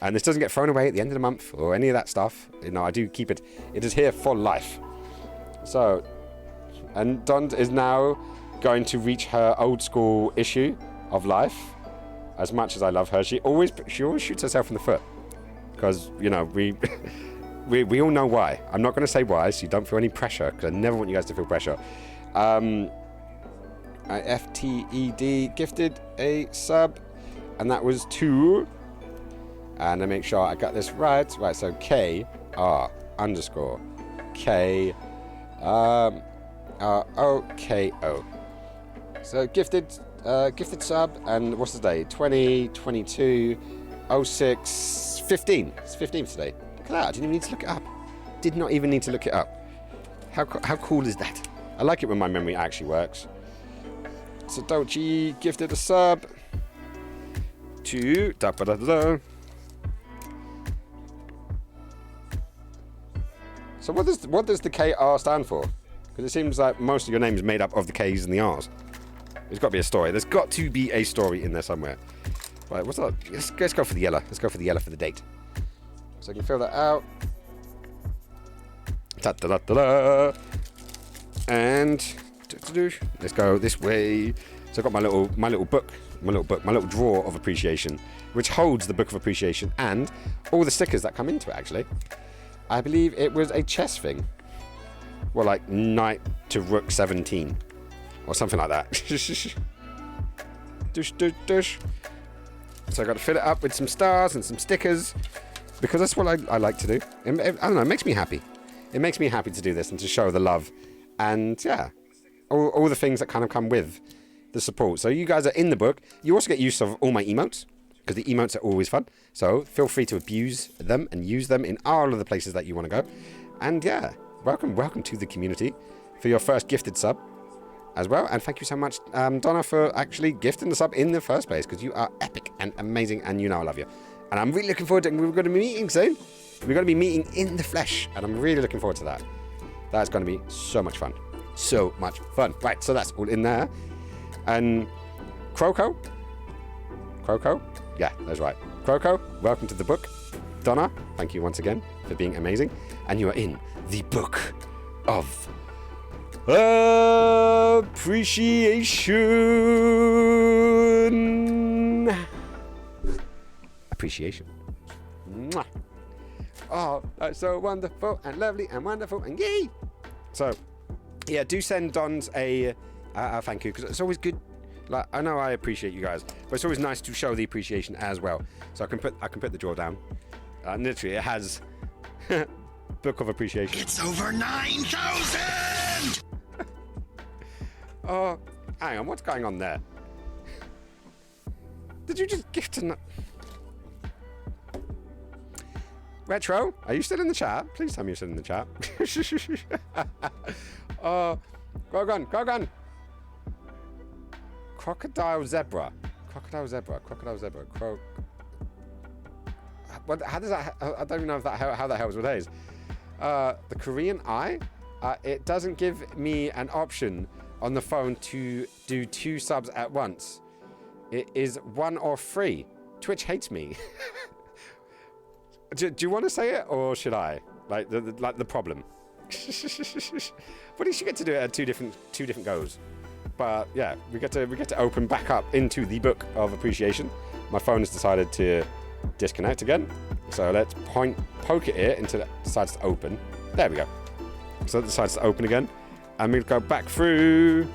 And this doesn't get thrown away at the end of the month or any of that stuff. I do keep it. It is here for life. So, and Don is now going to reach her old school issue of life. As much as I love her, she always shoots herself in the foot. Because, we all know why. I'm not going to say why, so you don't feel any pressure, because I never want you guys to feel pressure. FTED gifted a sub, and that was 2. And I make sure I got this right. Right, so KR_K OKO. So gifted sub, and what's the day? 2022 06 15. It's 15 today. Look at that. I didn't even need to look it up. Did not even need to look it up. How cool is that? I like it when my memory actually works. So Dolce gifted a sub to da-ba-da-da-da. So what does the KR stand for? Because it seems like most of your name is made up of the K's and the R's. There's got to be a story. There's got to be a story in there somewhere. Right, what's that? Let's go for the yellow. Let's go for the yellow for the date. So I can fill that out. Da-da-da-da-da. And let's go this way. So I've got my little book, my little drawer of appreciation, which holds the book of appreciation and all the stickers that come into it. Actually, I believe it was a chess thing. Well, like knight to rook 17, or something like that. Dush, dush, dush. So I got to fill it up with some stars and some stickers, because that's what I like to do. I don't know. It makes me happy. It makes me happy to do this and to show the love, and yeah, all the things that kind of come with the support. So you guys are in the book. You also get use of all my emotes, because the emotes are always fun. So feel free to abuse them and use them in all of the places that you want to go. And yeah, welcome to the community for your first gifted sub as well. And thank you so much, Donna, for actually gifting the sub in the first place, because you are epic and amazing, and you know I love you. And I'm really looking forward to it. We're going to be meeting soon. We're going to be meeting in the flesh, and I'm really looking forward to that. That's going to be so much fun. So much fun. Right, so that's all in there. And Croco? Yeah, that's right. Croco, welcome to the book. Donna, thank you once again for being amazing. And you are in the book of appreciation. Mwah. Oh, that's so wonderful and lovely and wonderful and yay! So, yeah, do send Dons a thank you, because it's always good. Like, I know I appreciate you guys, but it's always nice to show the appreciation as well. So I can put the drawer down. Literally, it has book of appreciation. It's over 9,000! Oh, hang on, what's going on there? Did you just gift a... Retro, are you still in the chat? Please tell me you're still in the chat. Oh, Grogan. Crocodile zebra. What? How does that? I don't even know if that how the hell is with A's. The Korean eye. It doesn't give me an option on the phone to do 2 subs at once. It is 1 or 3. Twitch hates me. Do you want to say it, or should I? Like the problem. But you get to do it at two different goes. But yeah, we get to open back up into the book of appreciation. My phone has decided to disconnect again, so let's poke at it until it decides to open. There we go. So it decides to open again, and we'll go back through.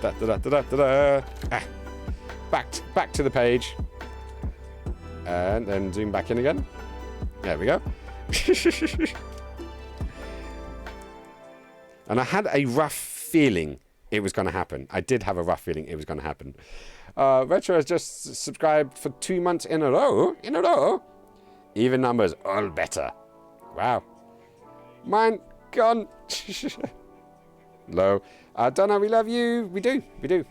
Back to the page, and then zoom back in again. There we go. And I had a rough feeling it was going to happen. I did have a rough feeling it was going to happen. Retro has just subscribed for 2 months in a row. Even numbers, all better. Wow. Mine gone. Low. Donna, we love you. We do.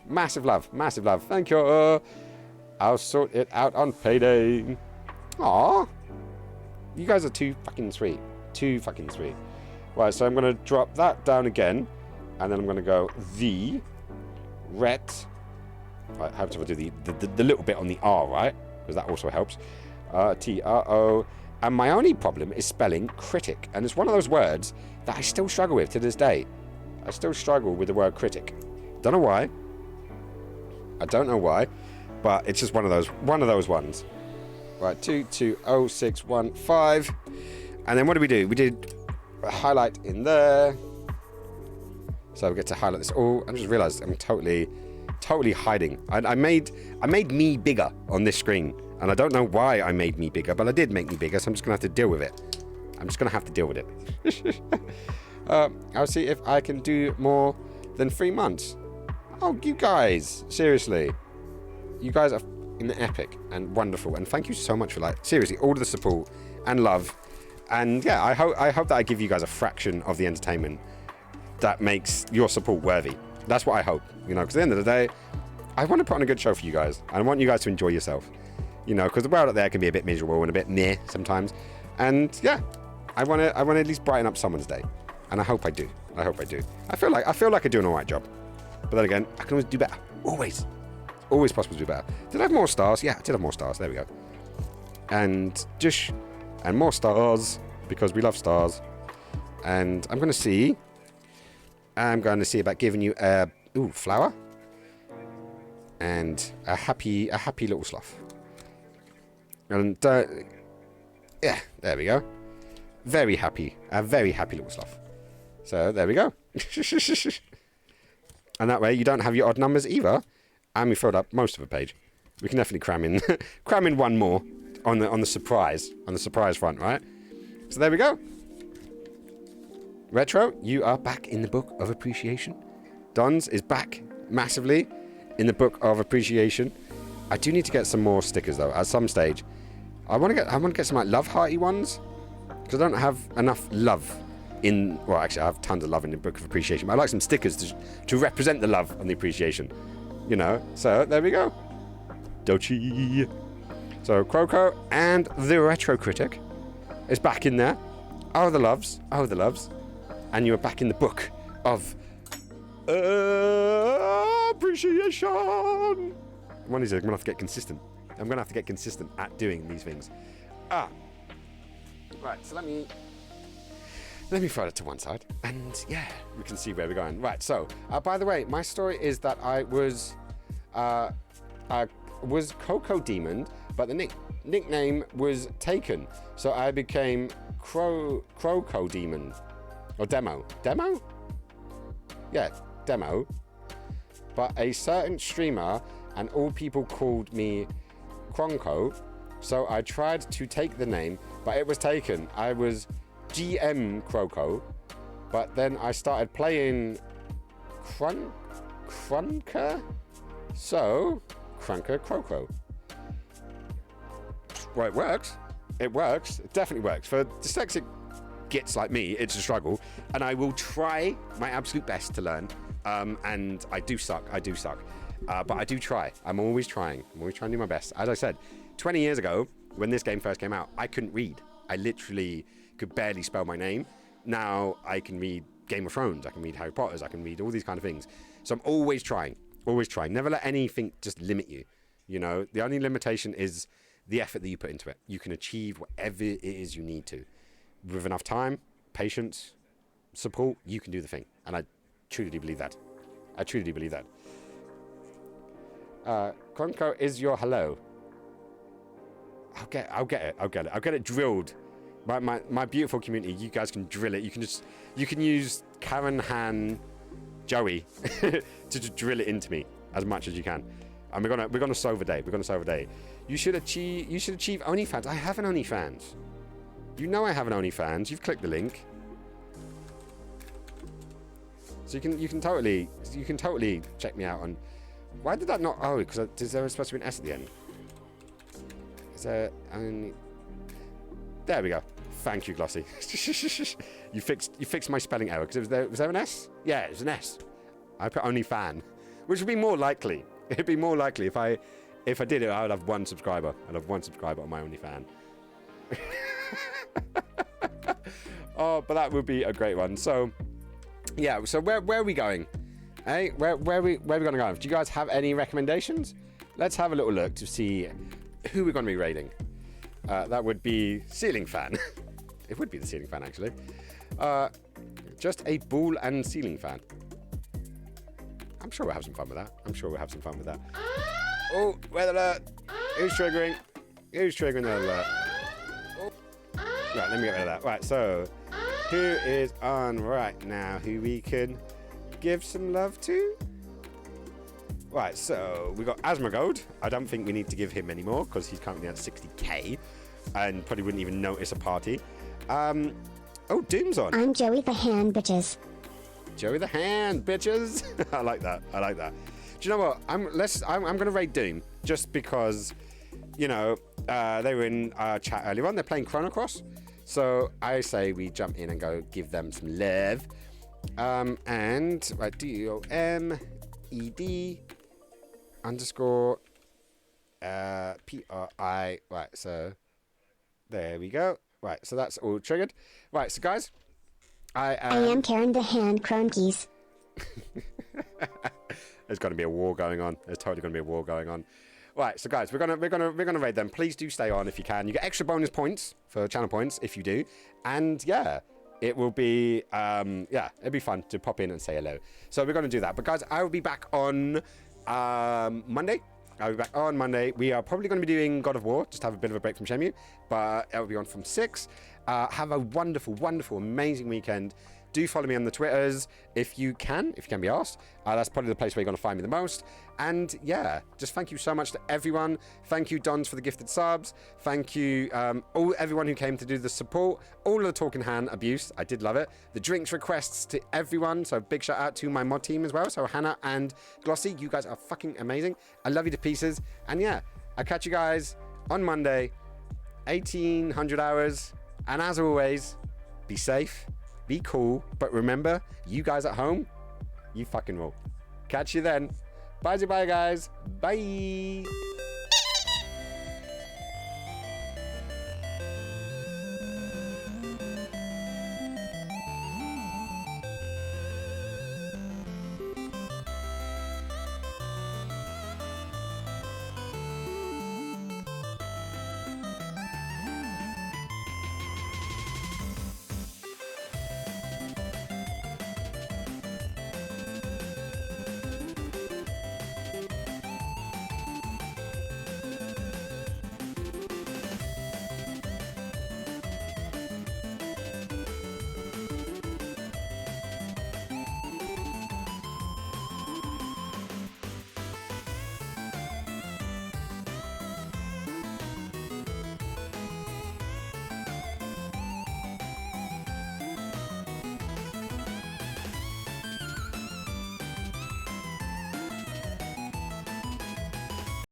Massive love. Thank you. I'll sort it out on payday. Aww. You guys are too fucking sweet. Right, so I'm going to drop that down again. And then I'm going to go the ret. Right, how do I do the little bit on the R, right? Because that also helps. TRO. And my only problem is spelling critic. And it's one of those words that I still struggle with to this day. I still struggle with the word critic. Don't know why. But it's just one of those ones. Right, 220615. And then what did? We did a highlight in there. So we get to highlight this all. I just realized I'm totally hiding. I made me bigger on this screen. And I don't know why I made me bigger, but I did make me bigger, so I'm just going to have to deal with it. I'll see if I can do more than 3 months. Oh, you guys. Seriously. You guys are epic and wonderful. And thank you so much for, seriously, all of the support and love And yeah, I hope that I give you guys a fraction of the entertainment that makes your support worthy. That's what I hope, you know, because at the end of the day, I want to put on a good show for you guys. I want you guys to enjoy yourself, you know, because the world out there can be a bit miserable and a bit meh sometimes. And yeah, I want to at least brighten up someone's day, and I hope I do. I hope I do. I feel like I do an alright job, but then again, I can always do better. Always possible to do better. Did I have more stars? Yeah, I did have more stars. There we go. And more stars because we love stars. And I'm gonna see about giving you a flower and a happy little sloth. And yeah, there we go. A very happy little sloth. So there we go. And that way you don't have your odd numbers either. And we filled up most of a page. We can definitely cram in one more on the surprise front, right? So there we go. Retro, you are back in the book of appreciation. Dons is back massively in the book of appreciation. I do need to get some more stickers though. At some stage, I want to get some like love hearty ones because I don't have enough love in. Well, actually, I have tons of love in the book of appreciation. But I like some stickers to represent the love and the appreciation. You know. So there we go. Dochi. So Croco and the Retro Critic is back in there. Oh the loves. And you are back in the book of appreciation. One is I'm gonna have to get consistent. I'm gonna have to get consistent at doing these things. Right. So let me throw it to one side, and yeah, we can see where we're going. Right. So, by the way, my story is that I was Coco Demon, but the nickname was taken, so I became Croco Demon. Or Demo? Yeah, Demo. But a certain streamer and all people called me Kronko, so I tried to take the name, but it was taken. I was GM Croco, but then I started playing Krunker, so Krunker Croco. Well, it works. It definitely works. For dyslexic gits like me, it's a struggle, and I will try my absolute best to learn. And I do suck, but I do try. I'm always trying to do my best. As I said, 20 years ago, when this game first came out, I couldn't read. I literally could barely spell my name. Now I can read Game of Thrones, I can read Harry Potter, I can read all these kind of things. So I'm always trying. Never let anything just limit you. You know, the only limitation is the effort that you put into it. You can achieve whatever it is you need to. With enough time, patience, support, you can do the thing. And I truly believe that. Konko is your hello. I'll get it drilled. My beautiful community, you guys can drill it. You can use Karen, Han, Joey to just drill it into me as much as you can. And we're gonna solve a day. You should achieve OnlyFans. I have an OnlyFans. You know I have an OnlyFans. You've clicked the link. So you can totally check me out on. Why did that not? Oh, because there was supposed to be an S at the end. Is there only? There we go. Thank you, Glossy. You fixed my spelling error because was there an S? Yeah, it was an S. I put OnlyFan, which would be more likely. It'd be more likely if I did it. I would have one subscriber. I'd have one subscriber on my OnlyFan. Oh, but that would be a great one. So, yeah. So where are we going? Hey, where are we going to go? Do you guys have any recommendations? Let's have a little look to see who we're going to be raiding. That would be Ceiling Fan. It would be the Ceiling Fan, actually. Just a ball and ceiling fan. I'm sure we'll have some fun with that. Oh, weather alert. Who's triggering the alert? Oh. Right, let me get rid of that. Right, so who is on right now who we can give some love to? Right, so we got Asmongold. I don't think we need to give him anymore because he's currently at 60k and probably wouldn't even notice a party. Oh, Doom's on. I'm Joey the Hand, bitches. Joey the Hand, bitches. I like that. Do you know what? I'm gonna raid Doom just because, you know, they were in our chat earlier on. They're playing Chrono Cross, So I say we jump in and go give them some love. And right, DOMED underscore PRI. Right, so there we go. Right, so that's all triggered. Right, so guys, I am Karen the Hand Cronkies. There's going to be a war going on. There's totally going to be a war going on. Right, so guys, we're gonna raid them. Please do stay on if you can. You get extra bonus points for channel points if you do, and yeah, it will be it'll be fun to pop in and say hello. So we're gonna do that. But guys, I will be back on Monday. I'll be back on Monday. We are probably going to be doing God of War, just have a bit of a break from Shenmue, but it will be on from 6. Have a wonderful, wonderful, amazing weekend. Do follow me on the Twitters if you can be asked. That's probably the place where you're going to find me the most. And yeah, just thank you so much to everyone. Thank you, Dons, for the gifted subs. Thank you, everyone who came to do the support. All of the talking hand abuse, I did love it. The drinks requests to everyone. So big shout out to my mod team as well. So Hannah and Glossy, you guys are fucking amazing. I love you to pieces. And yeah, I'll catch you guys on Monday, 1800 hours. And as always, be safe. Be cool, but remember, you guys at home, you fucking rule. Catch you then. Bye, guys. Bye.